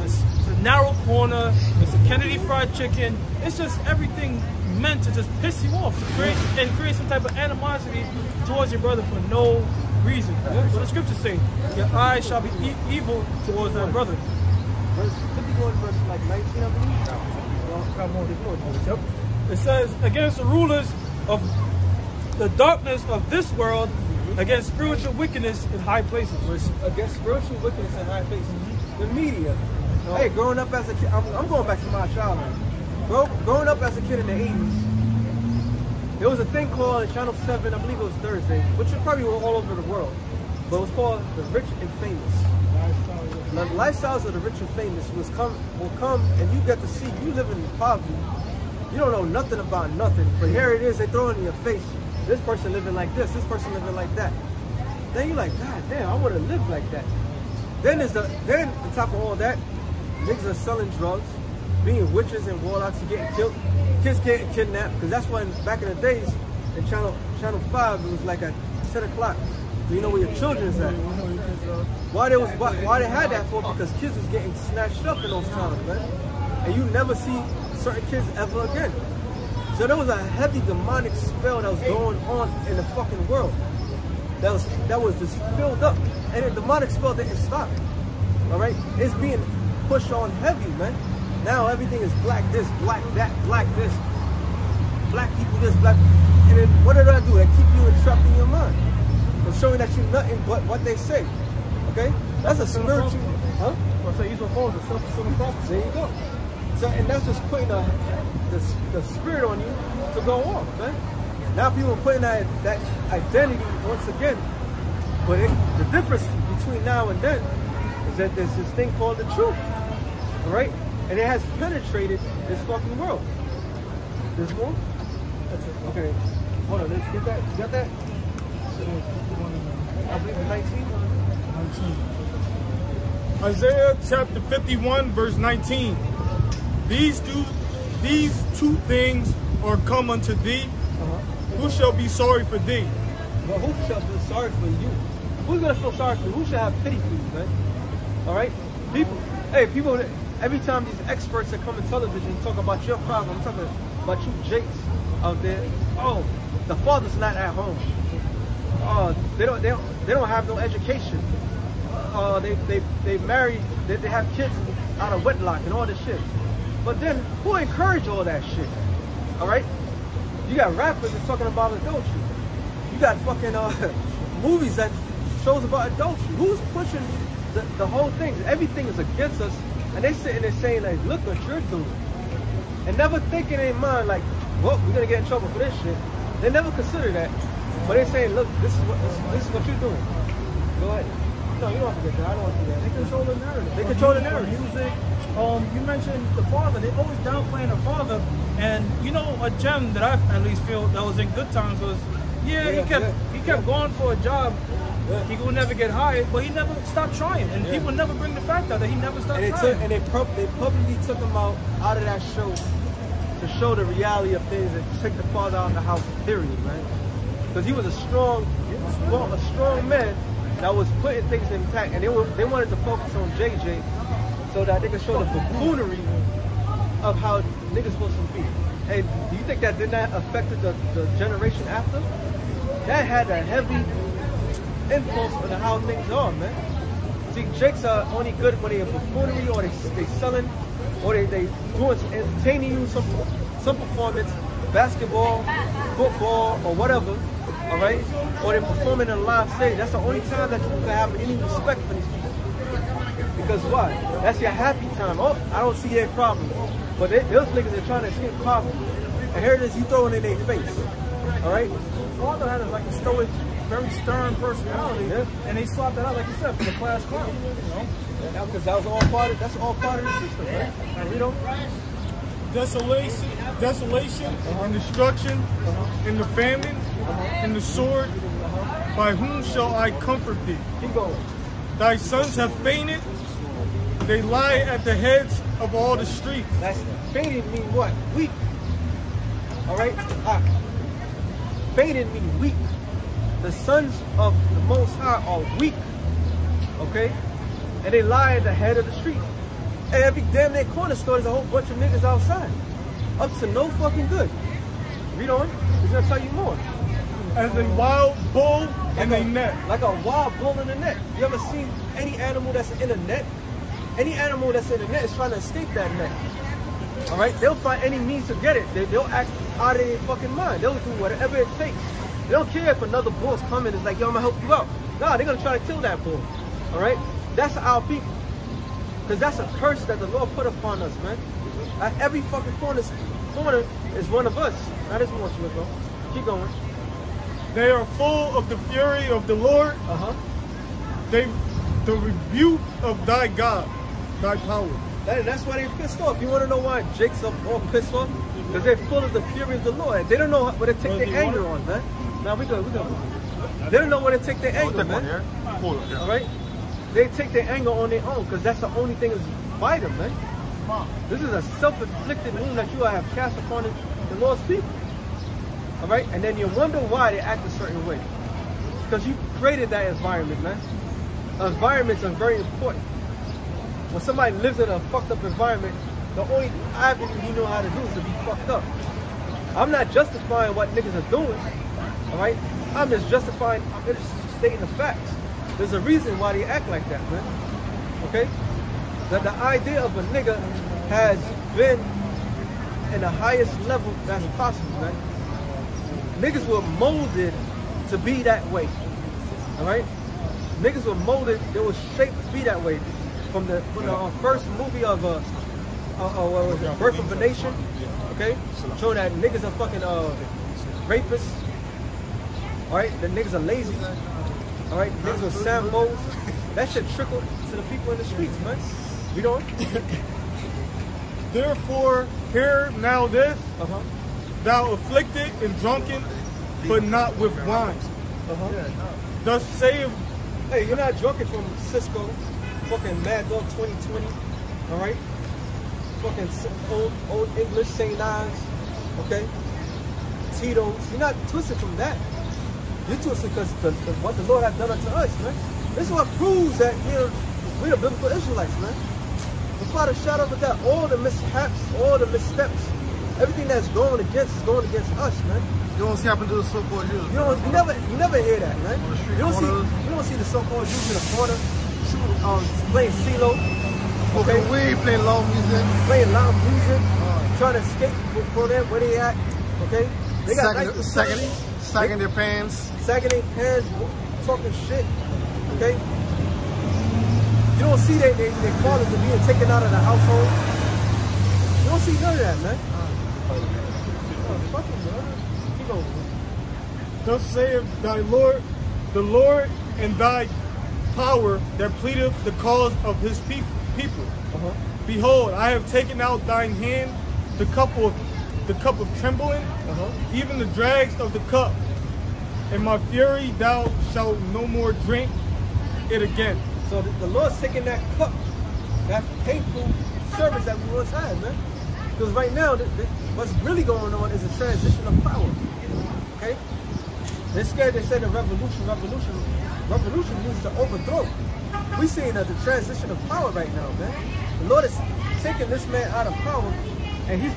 it's a narrow corner, it's a Kennedy Fried Chicken, it's just everything meant to just piss you off, to create some type of animosity towards your brother for no reason. So the scriptures say, your eyes shall be evil towards thy brother. Verse 51, verse like 19, I believe. It says, against the rulers of the darkness of this world against spiritual wickedness in high places. Against spiritual wickedness in high places. The media. Hey, growing up as a kid, I'm going back to my childhood. Growing up as a kid in the 80s, there was a thing called Channel 7, I believe it was Thursday, which is probably all over the world. But it was called The Rich and Famous. Now, the lifestyles of the rich and famous will come and you get to see, you live in poverty. You don't know nothing about nothing. But here it is, they throw it in your face. This person living like this person living like that. Then you're like, God damn, I want to live like that. Then on top of all that, niggas are selling drugs, being witches and warlocks and getting killed. Kids getting kidnapped, because that's when, back in the days, in Channel 5, it was like at 10 o'clock. So you know where your children's at. Why they had that for? Because kids was getting snatched up in those times, man. And you never see certain kids ever again. So there was a heavy demonic spell that was going on in the fucking world. That was just filled up. And the demonic spell didn't stop. Alright? It's being pushed on heavy, man. Now everything is black this, black that, black this. Black people this, black. And then what did I do? I keep you entrapped in your mind. And showing that you're nothing but what they say. Okay? That's a spiritual. Huh? There you go. So, and that's just putting the spirit on you to go on, man. Now people are putting that identity once again. But the difference between now and then is that there's this thing called the truth. Alright? And it has penetrated this fucking world. There's more? That's it. Okay. Hold on, let's get that. You got that? I believe it's 19. Isaiah chapter 51, verse 19. These two things are come unto thee. Who shall be sorry for thee? Well, who shall be sorry for you? Who's gonna feel sorry for you? Who should have pity for you, man? Alright? People, every time these experts that come on television talk about your problem, I'm talking about you Jakes out there. Oh, the father's not at home. They don't have no education. They marry, they have kids out of wedlock and all this shit. But then who encourage all that shit? Alright? You got rappers that's talking about adultery. You got fucking movies that shows about adultery. Who's pushing the whole thing? Everything is against us, and they sitting there saying like, look what you're doing. And never thinking in their mind like, well, we're gonna get in trouble for this shit. They never consider that. But they're saying, look, this is what you're doing. Go ahead. No, you don't have to get that. I don't want to do that. They control the narrative. They control the narrative. Music. You mentioned the father. They always downplaying the father. And you know, a gem that I at least feel that was in good times was, he kept going for a job. He would never get hired, but he never stopped trying. And people never bring the fact out that he never stopped trying. They publicly took him out of that show to show the reality of things and take the father out of the house, period, man. Because he was a strong man that was putting things intact, and they wanted to focus on JJ so that they could show the buffoonery of how niggas supposed to be. And do you think that did not affect the generation after? That had a heavy influence on how things are, man. See, Jakes are only good when they are buffoonery, or they selling, or they doing entertaining you some performance, basketball, football, or whatever. All right, or they're performing in a live stage. That's the only time that you can have any respect for these people. Because why? That's your happy time. Oh, I don't see their problem. But those niggas are trying to escape poverty. And here it is, you throwing it in their face. All right. Father had like a stoic, very stern personality, and they swapped that out, like you said, for the class clown. You know, because that's all part of the system, right? And we don't. Desolation and destruction in the famine and the sword. By whom shall I comfort thee? Keep going. Thy sons have fainted. They lie at the heads of all the streets. That's fainted mean what? Weak. All right. Fainted mean weak. The sons of the Most High are weak. Okay. And they lie at the head of the street. And every damn near corner store, there's a whole bunch of niggas outside. Up to no fucking good. Read on. He's gonna tell you more. As a wild bull in a net. Like a wild bull in a net. You ever seen any animal that's in a net? Any animal that's in a net is trying to escape that net. Alright? They'll find any means to get it. They'll act out of their fucking mind. They'll do whatever it takes They don't care if another bull's coming. It's like, yo, I'm gonna help you out. No, they're gonna try to kill that bull. All right, that's our people. Because that's a curse that the Lord put upon us, man. At every fucking corner is one of us. Now this more to it, bro. Keep going. They are full of the fury of the Lord. The rebuke of thy God, thy power. That's why they're pissed off. You want to know why Jake's all pissed off? Because they're full of the fury of the Lord. They don't know what to take their anger on, man. Now we go. They don't know what to take their anger, man. All right? They take their anger on their own because that's the only thing that's by them, man. This is a self-inflicted wound that you have cast upon the Lord's people. All right? And then you wonder why they act a certain way. Because you created that environment, man. Environments are very important. When somebody lives in a fucked up environment, the only avenue you know how to do is to be fucked up. I'm not justifying what niggas are doing, all right? I'm just just stating the facts. There's a reason why they act like that, man, okay? That the idea of a nigga has been in the highest level that's possible, man. Niggas were molded to be that way, all right? Niggas were molded, they were shaped to be that way. From the first movie of what was it, Birth of a Nation, okay? Showing that niggas are fucking rapists, all right? The niggas are lazy, all right? Niggas are Sambos. That shit trickled to the people in the streets, man. We don't. Therefore, hear now this, thou afflicted and drunken, but not with wine. Thus saith, hey, you're not drunken from Cisco, fucking Mad Dog 2020, all right? Fucking old English St. Ives, okay? Tito's. You're not twisted from that. You're twisted because what the Lord has done unto us, man. This is what proves that we're the biblical Israelites, man. Without a shadow of a doubt, all the mishaps, all the missteps, everything that's going against is going against us, man. You don't see happen to the so-called Jews. You never hear that, man. You don't see the so-called Jews in the corner playing CeeLo, okay? Weed, playing loud music, trying to escape for them where they at, okay? They got sagging their pants, talking shit, okay? You don't see their fathers are being taken out of the household. You don't see none of that, man. Keep going. Thus saith thy Lord, the Lord, and thy power that pleadeth the cause of his people. Behold, I have taken out thine hand, the cup of trembling, even the dregs of the cup. In my fury thou shalt no more drink it again. So the Lord's taking that cup, that painful service that we once had, man. Because right now, what's really going on is a transition of power. Okay? They're scared. They say the revolution means to overthrow. We're seeing the transition of power right now, man. The Lord is taking this man out of power, and he's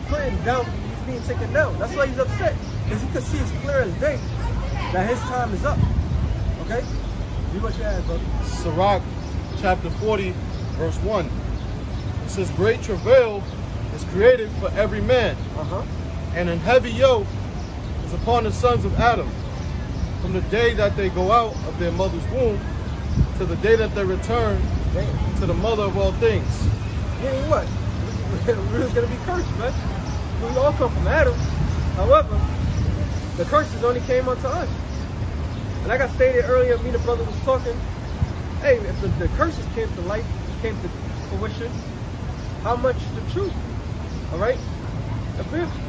being taken down. That's why he's upset, because he can see as clear as day that his time is up. Okay? Do what you ask, brother. Sirach chapter 40, verse 1. It says, great travail is created for every man, and an heavy yoke is upon the sons of Adam, from the day that they go out of their mother's womb to the day that they return to the mother of all things. Meaning what? We're going to be cursed, man. We all come from Adam. However, the curses only came unto us. And like I stated earlier, me and the brother was talking, hey, if the curses came to life, came to fruition, how much the truth? All right?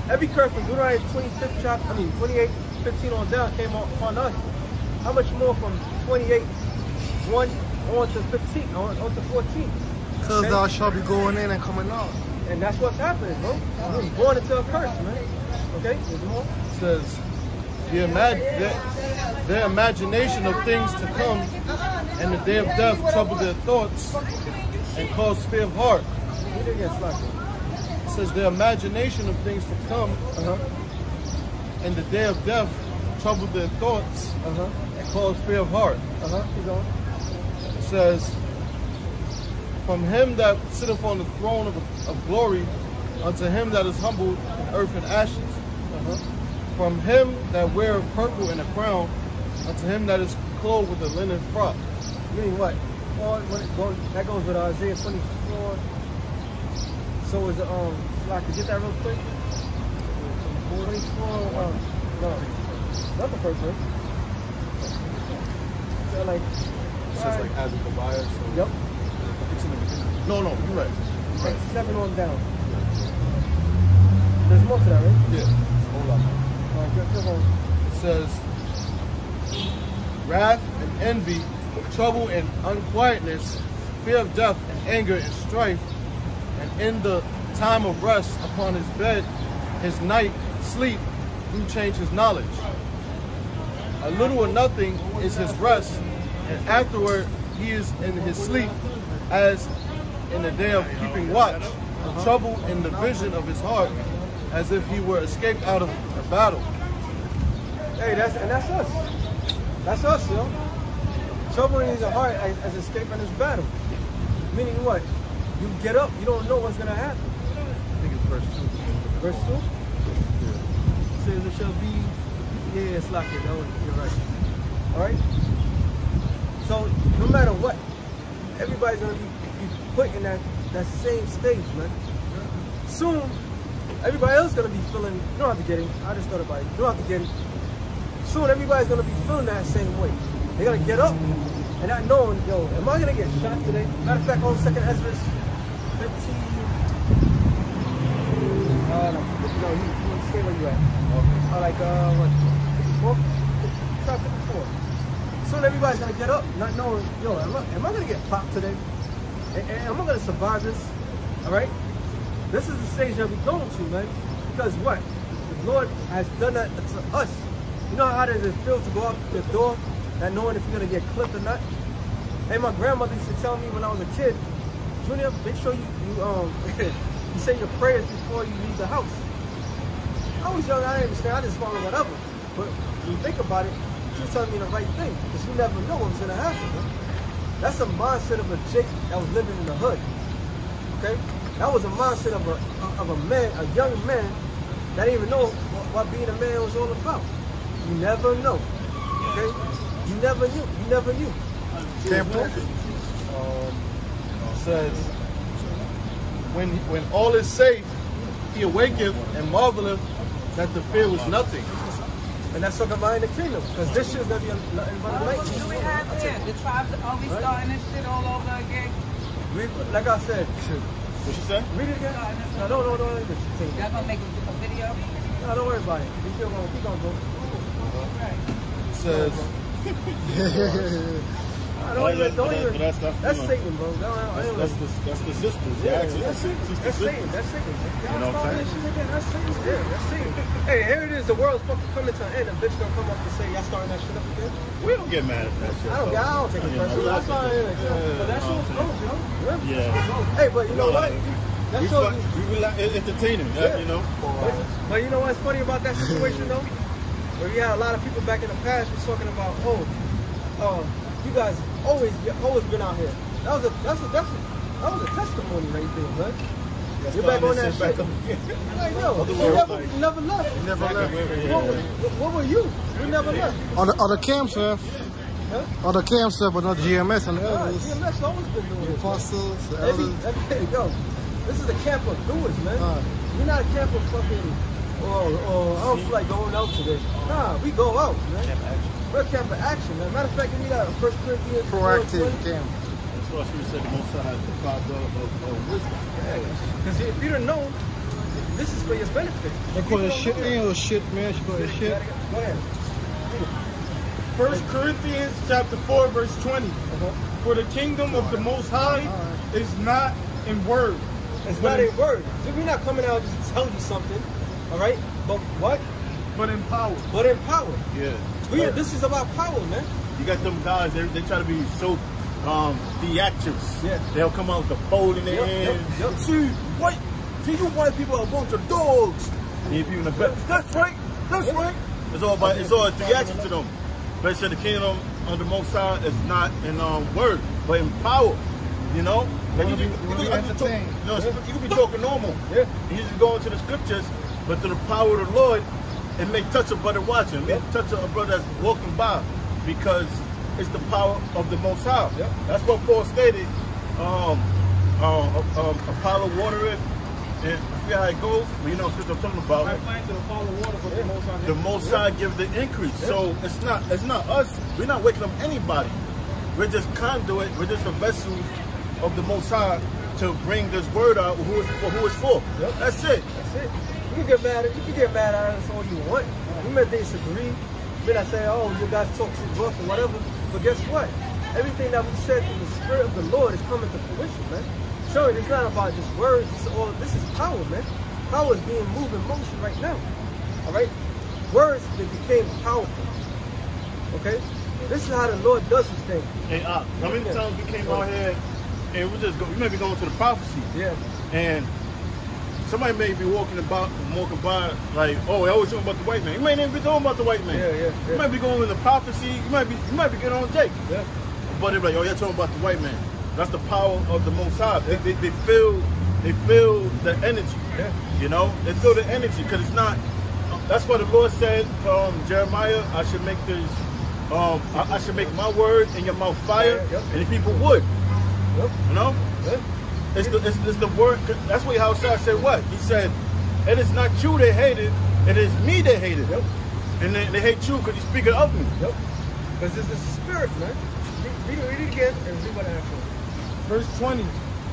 Every curse from Deuteronomy 25th chapter, 28:15 on down came upon us. How much more from 28:1 on to 15, on to 14? Because thou shalt be going in and coming out. And that's what's happening, bro. We're born into a curse, man. Okay? There's more. It says, their imagination of things to come and the day of death trouble their thoughts and cause fear of heart. It says their imagination of things to come and the day of death trouble their thoughts and cause fear of heart. Keep going. It says, from him that sitteth on the throne of glory unto him that is humbled in earth and ashes. From him that weareth purple in a crown, unto him that is clothed with a linen frock. Meaning what? Well, that goes with Isaiah 24. So is I could get that real quick. 24. No, not the first verse. So like, It says like as a Tobias. So yep. It's in the beginning. No, you're right. Like 7 on down. There's more to that, right? Yeah. Hold on. Come on. It says, wrath and envy, trouble and unquietness, fear of death and anger and strife, and in the time of rest upon his bed, his night sleep do change his knowledge. A little or nothing is his rest, and afterward he is in his sleep, as in the day of keeping watch, trouble in the vision of his heart, as if he were escaped out of a battle. Hey, that's us. That's us, yo. Trouble in his heart as escaping his battle. Meaning what? You get up, you don't know what's gonna happen. I think it's verse 2. Verse 2? Yeah. Says it shall be. Yeah, it's like it. No, you're right. All right. So no matter what, everybody's gonna be put in that same stage, man. Soon, everybody else is gonna be feeling. You don't have to get it. I just thought about it. You don't have to get it. Soon, everybody's gonna be feeling that same way. They're gonna get up and not knowing, yo, am I gonna get shot today? Matter of fact, on 2nd Ezra 15. No, you stay where you at. Like what? 54? Try 54. Soon everybody's gonna get up, not knowing, yo, am I gonna get popped today? Am I gonna survive this? All right. This is the stage that we're going to, man. Because what? The Lord has done that to us. You know how does it feel to go out the door, not knowing if you're gonna get clipped or not? Hey, my grandmother used to tell me when I was a kid, Junior, make sure you you say your prayers before you leave the house. I was young, I didn't understand, I just followed whatever. But when you think about it, she was telling me the right thing, because you never know what's gonna happen. Man. That's the mindset of a chick that was living in the hood. Okay? That was a mindset of a man, a young man that didn't even know what being a man was all about. You never know. Okay? You never knew. You never knew. Says, when all is safe, he awaketh and marveleth that the fear was nothing. And that's talking about in the kingdom, because this shit's gonna be nothing but a light. Do we have here? The tribes are we starting this shit all over again? Like I said, What you say? read it again. No. Y'all gonna make a video? No, don't worry about it. We still gonna keep on going. It says, Don't even. That's Satan, bro. that's the sisters. Yeah, Yeah, that's Satan. That's Satan. You know what I'm saying? That's Satan. Yeah, that's Satan. Hey, here it is. The world's fucking coming to an end. A bitch gonna come up and say, y'all starting that shit up again? We don't get mad at that shit. I don't take it personally. That's fine. But that shit goes, yo. Yeah. Hey, but you know what? That shows you. We will entertain him, you know. But you know what's funny about that situation though? Where we had a lot of people back in the past was talking about, you guys always been out here. That was a testimony right there, man. You're back on that shit. Like, yo, you never left. You never left. What were you? You never left. On the camp stuff. Huh? On the camp stuff, but not GMS and the others. GMS always been doing The this. apostles, the elders. Yo, this is a camp of doers, man. We're not a camp of fucking, I don't feel like going out today. Nah, we go out, man. We're a camp of action, man. Matter of fact, give me that 1 Corinthians. Proactive camp. That's why she said the Most High has the father of wisdom. Because if you don't know, this is for your benefit. They call it shit, ain't no shit, man. She call it shit. Go ahead. 1 Corinthians chapter 4, verse 20. For the kingdom of the Most High is not in word. It's not a word. We're not coming out just to tell you something, all right? But what? But in power. But in power. Yeah. This is about power, man. You got them guys, they try to be so theatrics. Yeah. They'll come out with the pole in their hand. Yep. See, you white people are a bunch of dogs. And if you in the back, that's right. It's all a theatric to them. But it said the kingdom of the Most High is not in word, but in power. You know? Like you could be talking normal. Yeah. You just go into the scriptures, but to the power of the Lord it may touch a brother watching, it may touch a brother that's walking by, because it's the power of the Most High. Yep. That's what Paul stated. Apollo watereth, and I forget how it goes, but you know what I'm talking about. The Most High give the increase. So it's not us. We're not waking up anybody. We're just conduit. We're just a vessel of the Most High to bring this word out who it's for. Yep. That's it. That's it. You can get mad. You can get mad at us all you want. We may disagree. We may say, "Oh, you guys talk too rough or whatever." But guess what? Everything that we said through the Spirit of the Lord is coming to fruition, man. Showing it's not about just words. This is power, man. Power is being moved in motion right now. All right. Words that became powerful. Okay. This is how the Lord does his thing. Hey, how many times we came out here and we may be going to the prophecy. Yeah. And somebody may be walking by like, oh, they always talking about the white man. You may not even be talking about the white man. Yeah. You might be going in the prophecy. You might be getting on Jake. Yeah. But they're like, oh, you're talking about the white man. That's the power of the Most High. Yeah. They feel the energy. Yeah. You know, they feel the energy because it's not. That's what the Lord said from Jeremiah. I should make this. I should make my word in your mouth fire, and the people would. Yep. You know. Yep. It's the word. That's what Haushai said. What he said. It is not you they hated. It is me they hated. Yep. And they hate you because you're speaking of me. Yep. Because it's the spirit, man. Read it again and read what happened. Verse 20.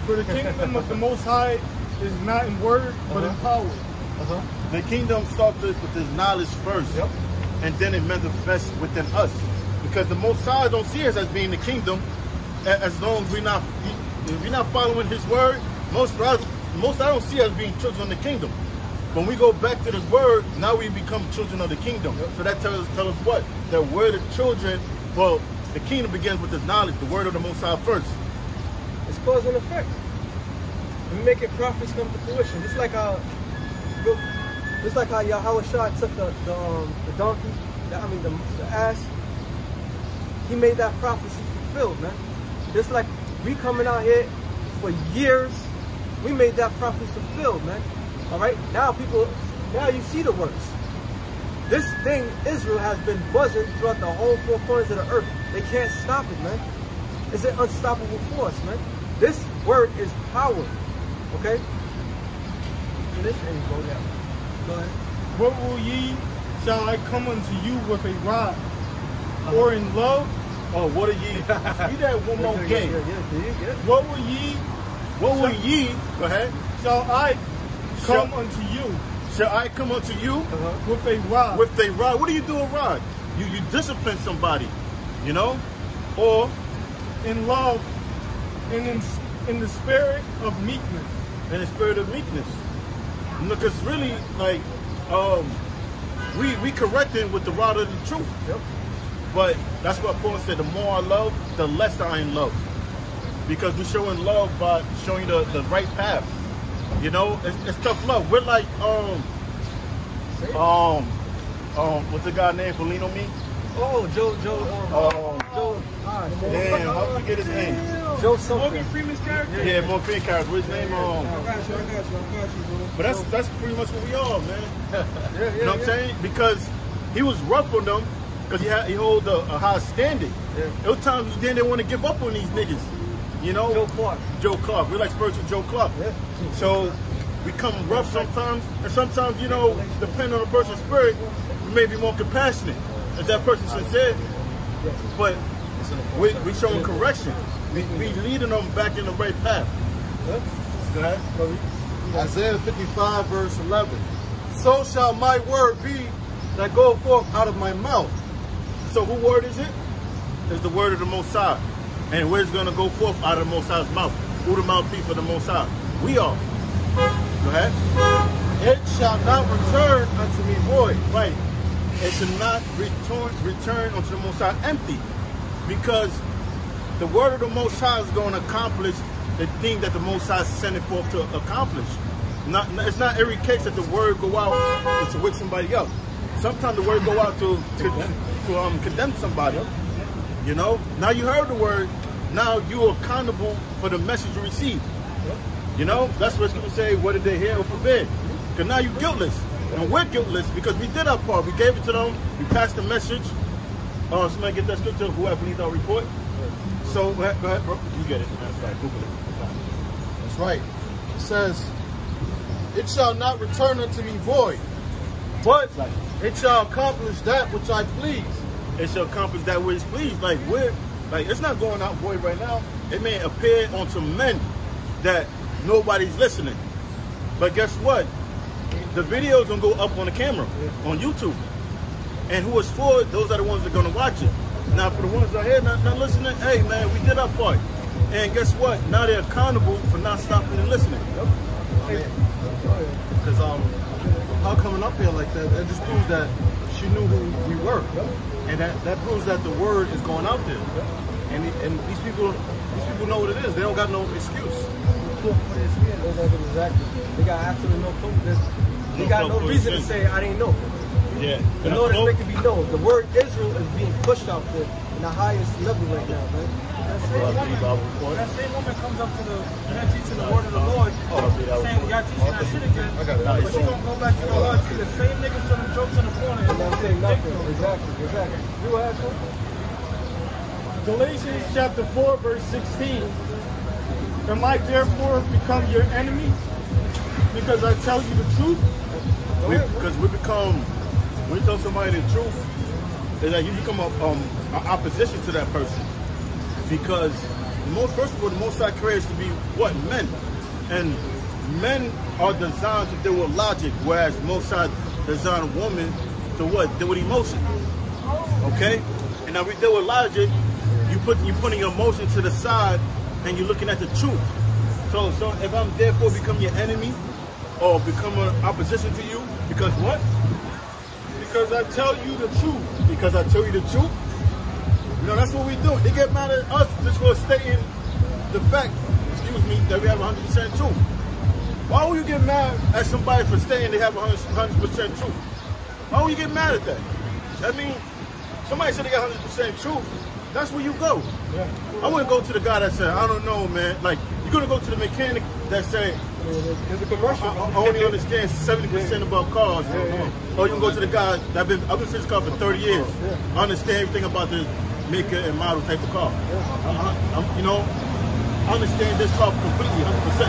For the kingdom of the Most High is not in word, but in power. The kingdom starts with his knowledge first. Yep. And then it manifests within us. Because the Most High don't see us as being the kingdom as long as we're not following his word. Most High don't see us being children of the kingdom. When we go back to this word, now we become children of the kingdom. Yep. So that tells us what? That we're the children. Well, the kingdom begins with this knowledge, the word of the Most High first. It's cause and effect. We make it prophets come to fruition. It's like how Yahushua took the donkey, the ass. He made that prophecy fulfilled, man. Just like we coming out here for years, we made that prophecy fulfilled, man. All right, now you see the works. This thing, Israel, has been buzzing throughout the whole four corners of the earth. They can't stop it, man. It's an unstoppable force, man. This word is power, okay? So this thing go down. Go ahead. What will ye? Shall I come unto you with a rod? Or in love? Oh, what are ye? Read that one more game. What will ye? Go ahead. Shall I come unto you? Shall I come unto you? With a rod. With a rod. What do you do a rod? You discipline somebody, you know? Or in love and in the spirit of meekness. In the spirit of meekness. Because really, like, we correcting with the rod of the truth. Yep. But that's what Paul said, the more I love, the less I in love. Because we're showing love by showing the right path. You know, it's tough love. We're like, what's the guy named for Lean on Me? Oh, Joe. Damn, how did I get his name? Joe something. Morgan Freeman's character? Yeah, Morgan Freeman's character. What's his name? I got you, bro. But that's pretty much what we are, man. Yeah, You know what I'm saying? Because he was rough on them because he hold a high standard. Yeah. There was times then they want to give up on these niggas. You know? Joe Clark. We're like spiritual Joe Clark. Yeah. So we come rough sometimes, and sometimes, you know, depending on the person's spirit, we may be more compassionate. If that person's sincere, but we showing correction. We leading them back in the right path. Go ahead. Isaiah 55 verse 11. So shall my word be that go forth out of my mouth. So who word is it? It's the word of the Most High. And where's going to go forth out of the Most High's mouth? Who the mouthpiece for the Most High? We are. Go ahead. It shall not return unto me void. Right. It should not return unto the Most High empty. Because the word of the Most High is going to accomplish the thing that the Most High is sending forth to accomplish. It's not every case that the word go out to wake somebody up. Sometimes the word go out to condemn somebody. You know? Now you heard the word. Now you are accountable for the message you received. You know? That's what people say, what did they hear or forbid? Because now you're guiltless. And we're guiltless because we did our part. We gave it to them. We passed the message. Somebody get that scripture, whoever needs our report. So, go ahead, bro. You get it. That's right. Google it. That's right. It says, it shall not return unto me void, but it shall accomplish that which I please. It shall accomplish that which please. Like, it's not going out void right now. It may appear onto men that nobody's listening. But guess what? The video's gonna go up on the camera, on YouTube. And who it's for, those are the ones that are gonna watch it. Now for the ones out here not listening, hey man, we did our part. And guess what? Now they're accountable for not stopping and listening. Because her coming up here like that, that just proves that she knew who we were. And that proves that the word is going out there. And these people know what it is. They don't got no excuse. Exactly. They got absolutely no clue. They got no reason to say, I didn't know. Yeah. The Lord is making me know. The word Israel is being pushed out there in the highest level right now, man. That same woman comes up to y'all teaching the word of the Lord, saying y'all teaching that shit again, but she gonna go back to the Lord, see the same niggas telling jokes in the corner, and I'm saying nothing. Exactly. You have something? Galatians chapter 4, verse 16. Am I therefore become your enemy because I tell you the truth? Because when you tell somebody the truth, is that you become an opposition to that person. Because first of all, the Most High creates to be what? Men. And men are designed to deal with logic, whereas Most High designed a woman to what? Deal with emotion. Okay? And now we deal with logic, you're putting your emotion to the side and you're looking at the truth. So if I'm therefore become your enemy or become an opposition to you, because what? Because I tell you the truth. Because I tell you the truth? You know, that's what we do. They get mad at us just for stating the fact, that we have 100% truth. Why would you get mad at somebody for saying they have 100% truth? Why would you get mad at that? I mean, somebody said they got 100% truth. That's where you go. Yeah. I wouldn't go to the guy that said, I don't know, man. Like, you're going to go to the mechanic that said, there's a commercial. I only understand 70% about cars. Or you can go to the guy that I've been fixing car for 30 years. I understand everything about this maker and model type of car. You know, I understand this car completely, 100%.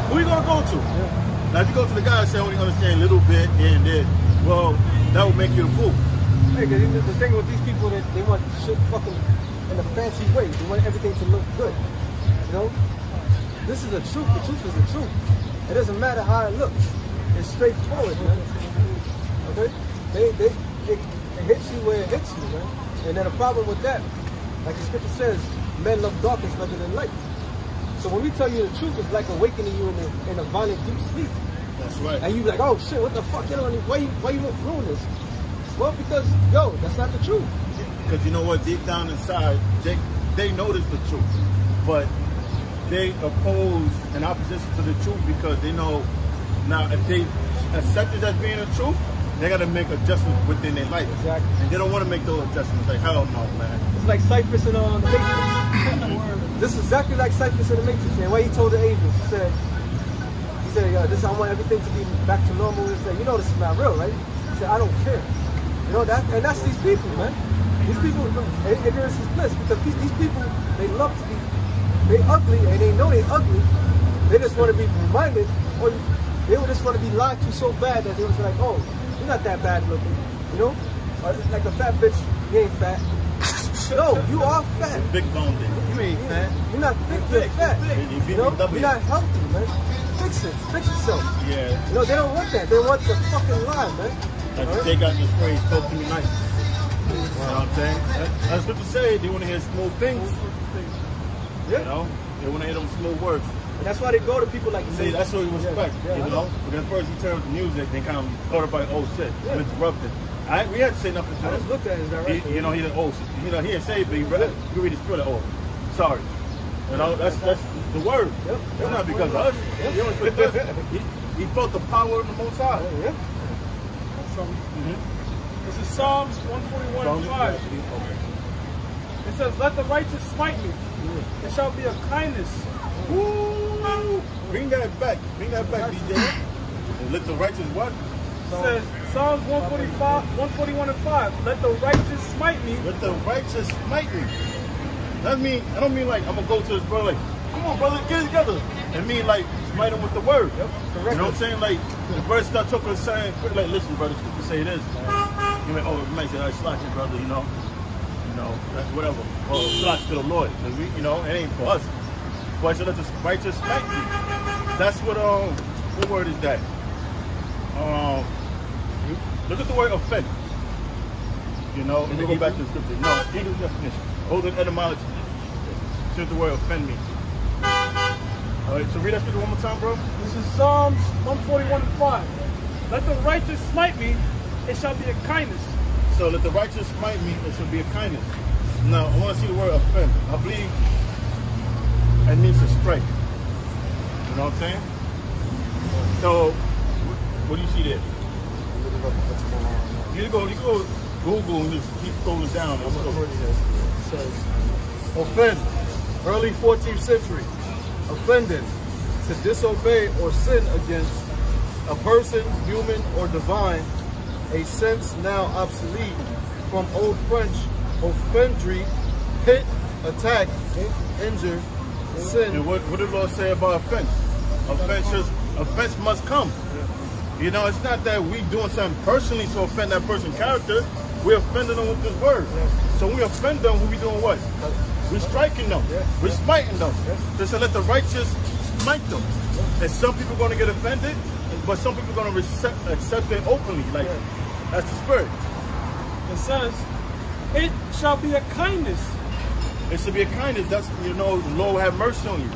Who are you going to go to? Now, if you go to the guy that say I only understand a little bit and then, well, that would make you a fool. Hey, the thing with these people, they want shit fucking in a fancy way. They want everything to look good. You know? This is the truth. The truth is the truth. It doesn't matter how it looks. It's straightforward, man. Okay? It hits you where it hits you, man. And then the problem with that, like the scripture says, men love darkness rather than light. So when we tell you the truth, it's like awakening you in a violent deep sleep. That's right. And you be like, oh shit, what the fuck? Why you ruin this? Well, because, yo, that's not the truth. Because you know what? Deep down inside, they notice the truth. But they oppose in opposition to the truth because they know now if they accept it as being the truth, they got to make adjustments within their life. Exactly. And they don't want to make those adjustments. Like, hell no, man. It's like Cypress in the Matrix. This is exactly like Cypress in the Matrix. And what he told the agents, he said, yo, I want everything to be back to normal. He said, you know this is not real, right? He said, I don't care. You know, that's these people, man. These people, ignorance is bliss, because these people, they love to be, they ugly, and they know they ugly. They just want to be reminded, or they would just want to be lied to so bad that they was like, oh, you're not that bad looking, you know? Or like a fat bitch, you ain't fat. No, you are fat. Big boned. You ain't fat. You're not thick, you're fat. You know? You're not healthy, man. Fix it. Fix yourself. Yeah. You know, they don't want that. They want the fucking lie, man. Like they got this phrase, talk to me nice. You know what I'm saying? That's what to say. They want to hear smooth things. You know? They want to hear them smooth words. And that's why they go to people like me. See, that's what we respect. You know? Because first you turn to music, they kind of thought about, oh shit, I'm interrupted. We had to say nothing to him. I just looked at his direction. You know, he didn't say it, but he read his spirit. Oh, sorry. You know, that's the word. It's not because of us. He only put this. He felt the power of the Most High. This is Psalms 141:5. It says, let the righteous smite me. It shall be a kindness. Woo! Bring that back. Bring that back, DJ. And let the righteous what? says Psalms 145, 141 and 5. Let the righteous smite me. Let the righteous smite me. That mean, I don't mean like I'm gonna go to his brother like, come on brother, get it together. I mean like smite him with the word. Yep. You know what I'm saying? Like the brother start talking saying, like, listen brother, you say this, man. You may, oh, you might say, I slack you brother, you know, whatever. Or slack to the Lord. We, you know, it ain't for us. But I said let the righteous smite me. That's what word is that? Look at the word offend. You know, and then go back to the scripture. No, English definition. Older etymology. See what the word offend me. Alright, so read that scripture one more time, bro. This is Psalms 141 and 5. Let the righteous smite me, it shall be a kindness. So let the righteous smite me, it shall be a kindness. Now, I want to see the word offend. I believe it means to strike. You know what I'm saying? So, what do you see there? You go Google and just keep scrolling down. It says, offend, early 14th century, offending, to disobey or sin against a person, human or divine, a sense now obsolete, from Old French, offendry, hit, attack, injure, sin. And what did the Lord say about offense? Offense must come. You know, it's not that we doing something personally to offend that person's character. We're offending them with this word. So when we offend them, we doing what? We're striking them. We're smiting them. They said, let the righteous smite them. And some people are going to get offended, but some people are going to accept it openly. Like, that's the spirit. It says, it shall be a kindness. It should be a kindness. That's, you know, the Lord will have mercy on you.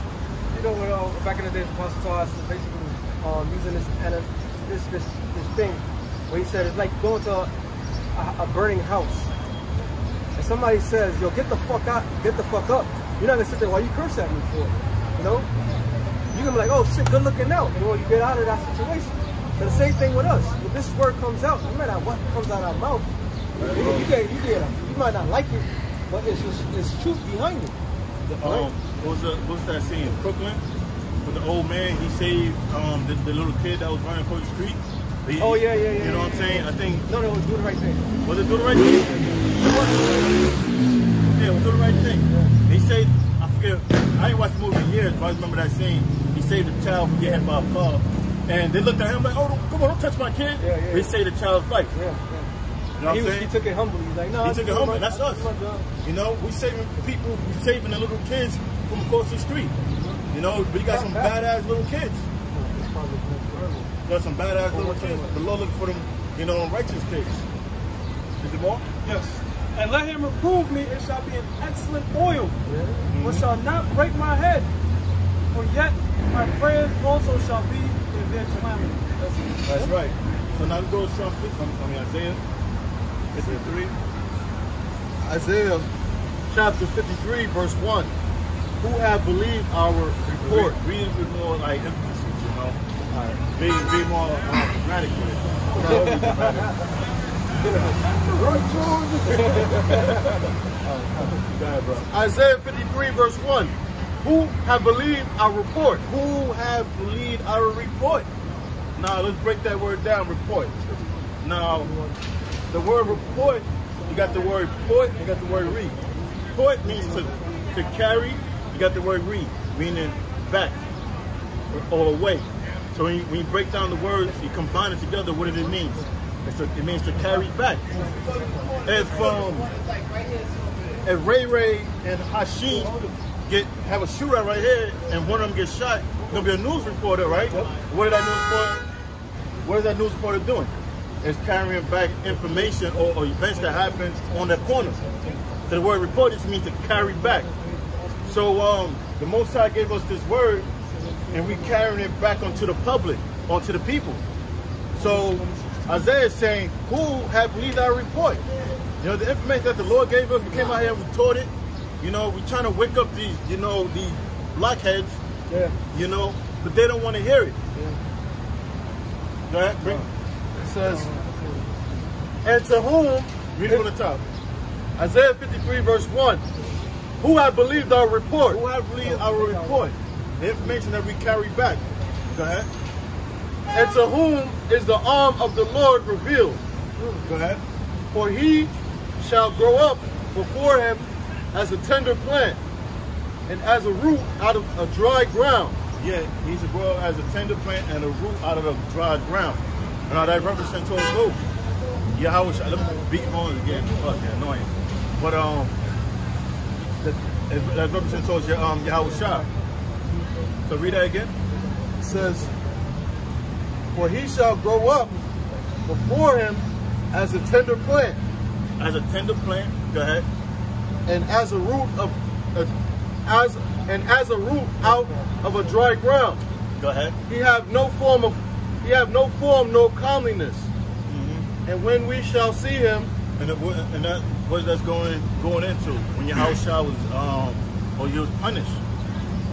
You know, when, back in the days, Apostle Todd basically using this thing where he said it's like going to a burning house. And somebody says, yo, get the fuck out, get the fuck up. You're not gonna sit there while you curse at me for it. You know? You're gonna be like, oh shit, good looking out. And when you get out of that situation. So the same thing with us. If this word comes out, no matter what comes out of our mouth, you might not like it, but it's truth behind it. What was that scene in Brooklyn? With the old man, he saved the little kid that was running across the street. Yeah. You know what I'm saying? I think. No, it was Do the Right Thing. Was it Do the Right Thing? Yeah, it was Do the Right Thing. He saved, I forget, I ain't watched the movie in years, but I remember that scene. He saved a child from getting hit by a car. And they looked at him like, oh, come on, don't touch my kid. Yeah. He saved the child's life. Yeah. You know what I'm saying? He took it humbly. He's like, no, he took it humbly. That's us. You know, we saving people, we saving the little kids from across the street. You know, but you got some badass little kids. You got some badass little kids. The Lord looking for them, you know, righteous kids. Is it more? Yes. And let him reprove me, it shall be an excellent oil, which shall not break my head. For yet my prayers also shall be in their calamity. That's right. So now let's go to Isaiah 53. Isaiah chapter 53, verse 1. Who have believed our report? Read it with more like emphasis, you know. Be more dramatic with it. Isaiah 53, verse 1. Who have believed our report? Who have believed our report? Now let's break that word down, report. Now, the word report, you got the word port, you got the word read. Port means to carry, you got the word read, meaning back or away. So when you break down the words, you combine it together, what does it mean? It means to carry back. If Ray Ray and Hashim have a shootout right here and one of them gets shot, there'll be a news reporter, right? What is that news reporter doing? It's carrying back information or events that happens on that corner. So the word report just means to carry back. So the Most High gave us this word and we carrying it back onto the public, onto the people. So Isaiah is saying, who have believed our report? You know, the information that the Lord gave us, we came out here and we taught it. You know, we're trying to wake up these, you know, these blockheads, you know, but they don't want to hear it. Go ahead, bring. It says, and to whom, read it from the top. Isaiah 53, verse 1. Who have believed our report? Who have believed our report? The information that we carry back. Go ahead. And to whom is the arm of the Lord revealed? Go ahead. For he shall grow up before him as a tender plant, and as a root out of a dry ground. Yeah, he's to grow up as a tender plant and a root out of a dry ground. Now that represents towards who? Yahweh Shai. Let me beat on again. Fuck, yeah, annoying. But that represents towards your Yahweh Shai. So read that again. It says, for he shall grow up before him as a tender plant. As a tender plant. Go ahead. And as a root of as a root out of a dry ground. Go ahead. He have no form, no comeliness. And when we shall see him, and that what that's going into when Yahweh Shai was or he was punished.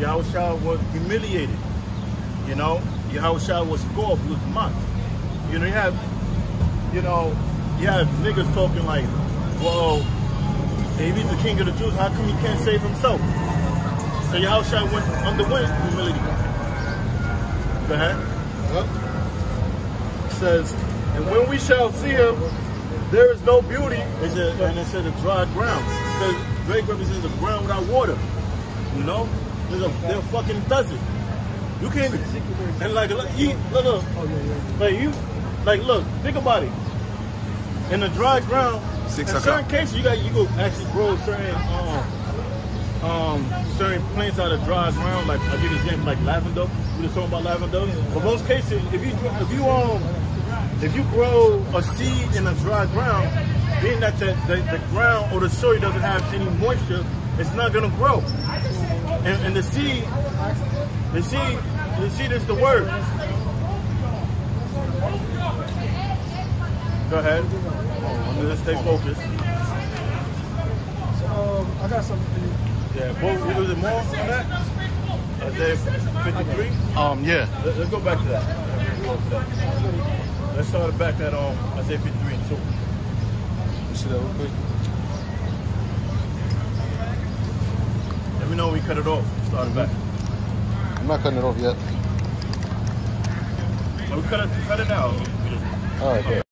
Yahweh Shai was humiliated. You know, Yahweh Shai was scoffed, he was mocked. You know, you have niggas talking like, well, if he's the king of the Jews, how come he can't save himself? So Yahweh Shai underwent humility. Go ahead. It says, and when we shall see him, there is no beauty. And it said a dry ground. Because Drake represents a ground without water. You know? They're fucking desert. You can't, and like look, think about it. In the dry ground, in certain cases you go actually grow certain certain plants out of dry ground. Like I'll give you an example, like lavender. We were talking about lavender. But most cases, if you grow a seed in a dry ground, being that the ground or the soil doesn't have any moisture, it's not gonna grow. And the seed is the word. Go ahead. Let's stay focused. So, I got something for you. Yeah, was it more on that? Isaiah 53? Yeah. Let's go back to that. Let's start it back at Isaiah 53 and 2. You see that real quick? Let me know when we cut it off. Start it back. I'm not cutting it off yet. We cut it out. All right, good.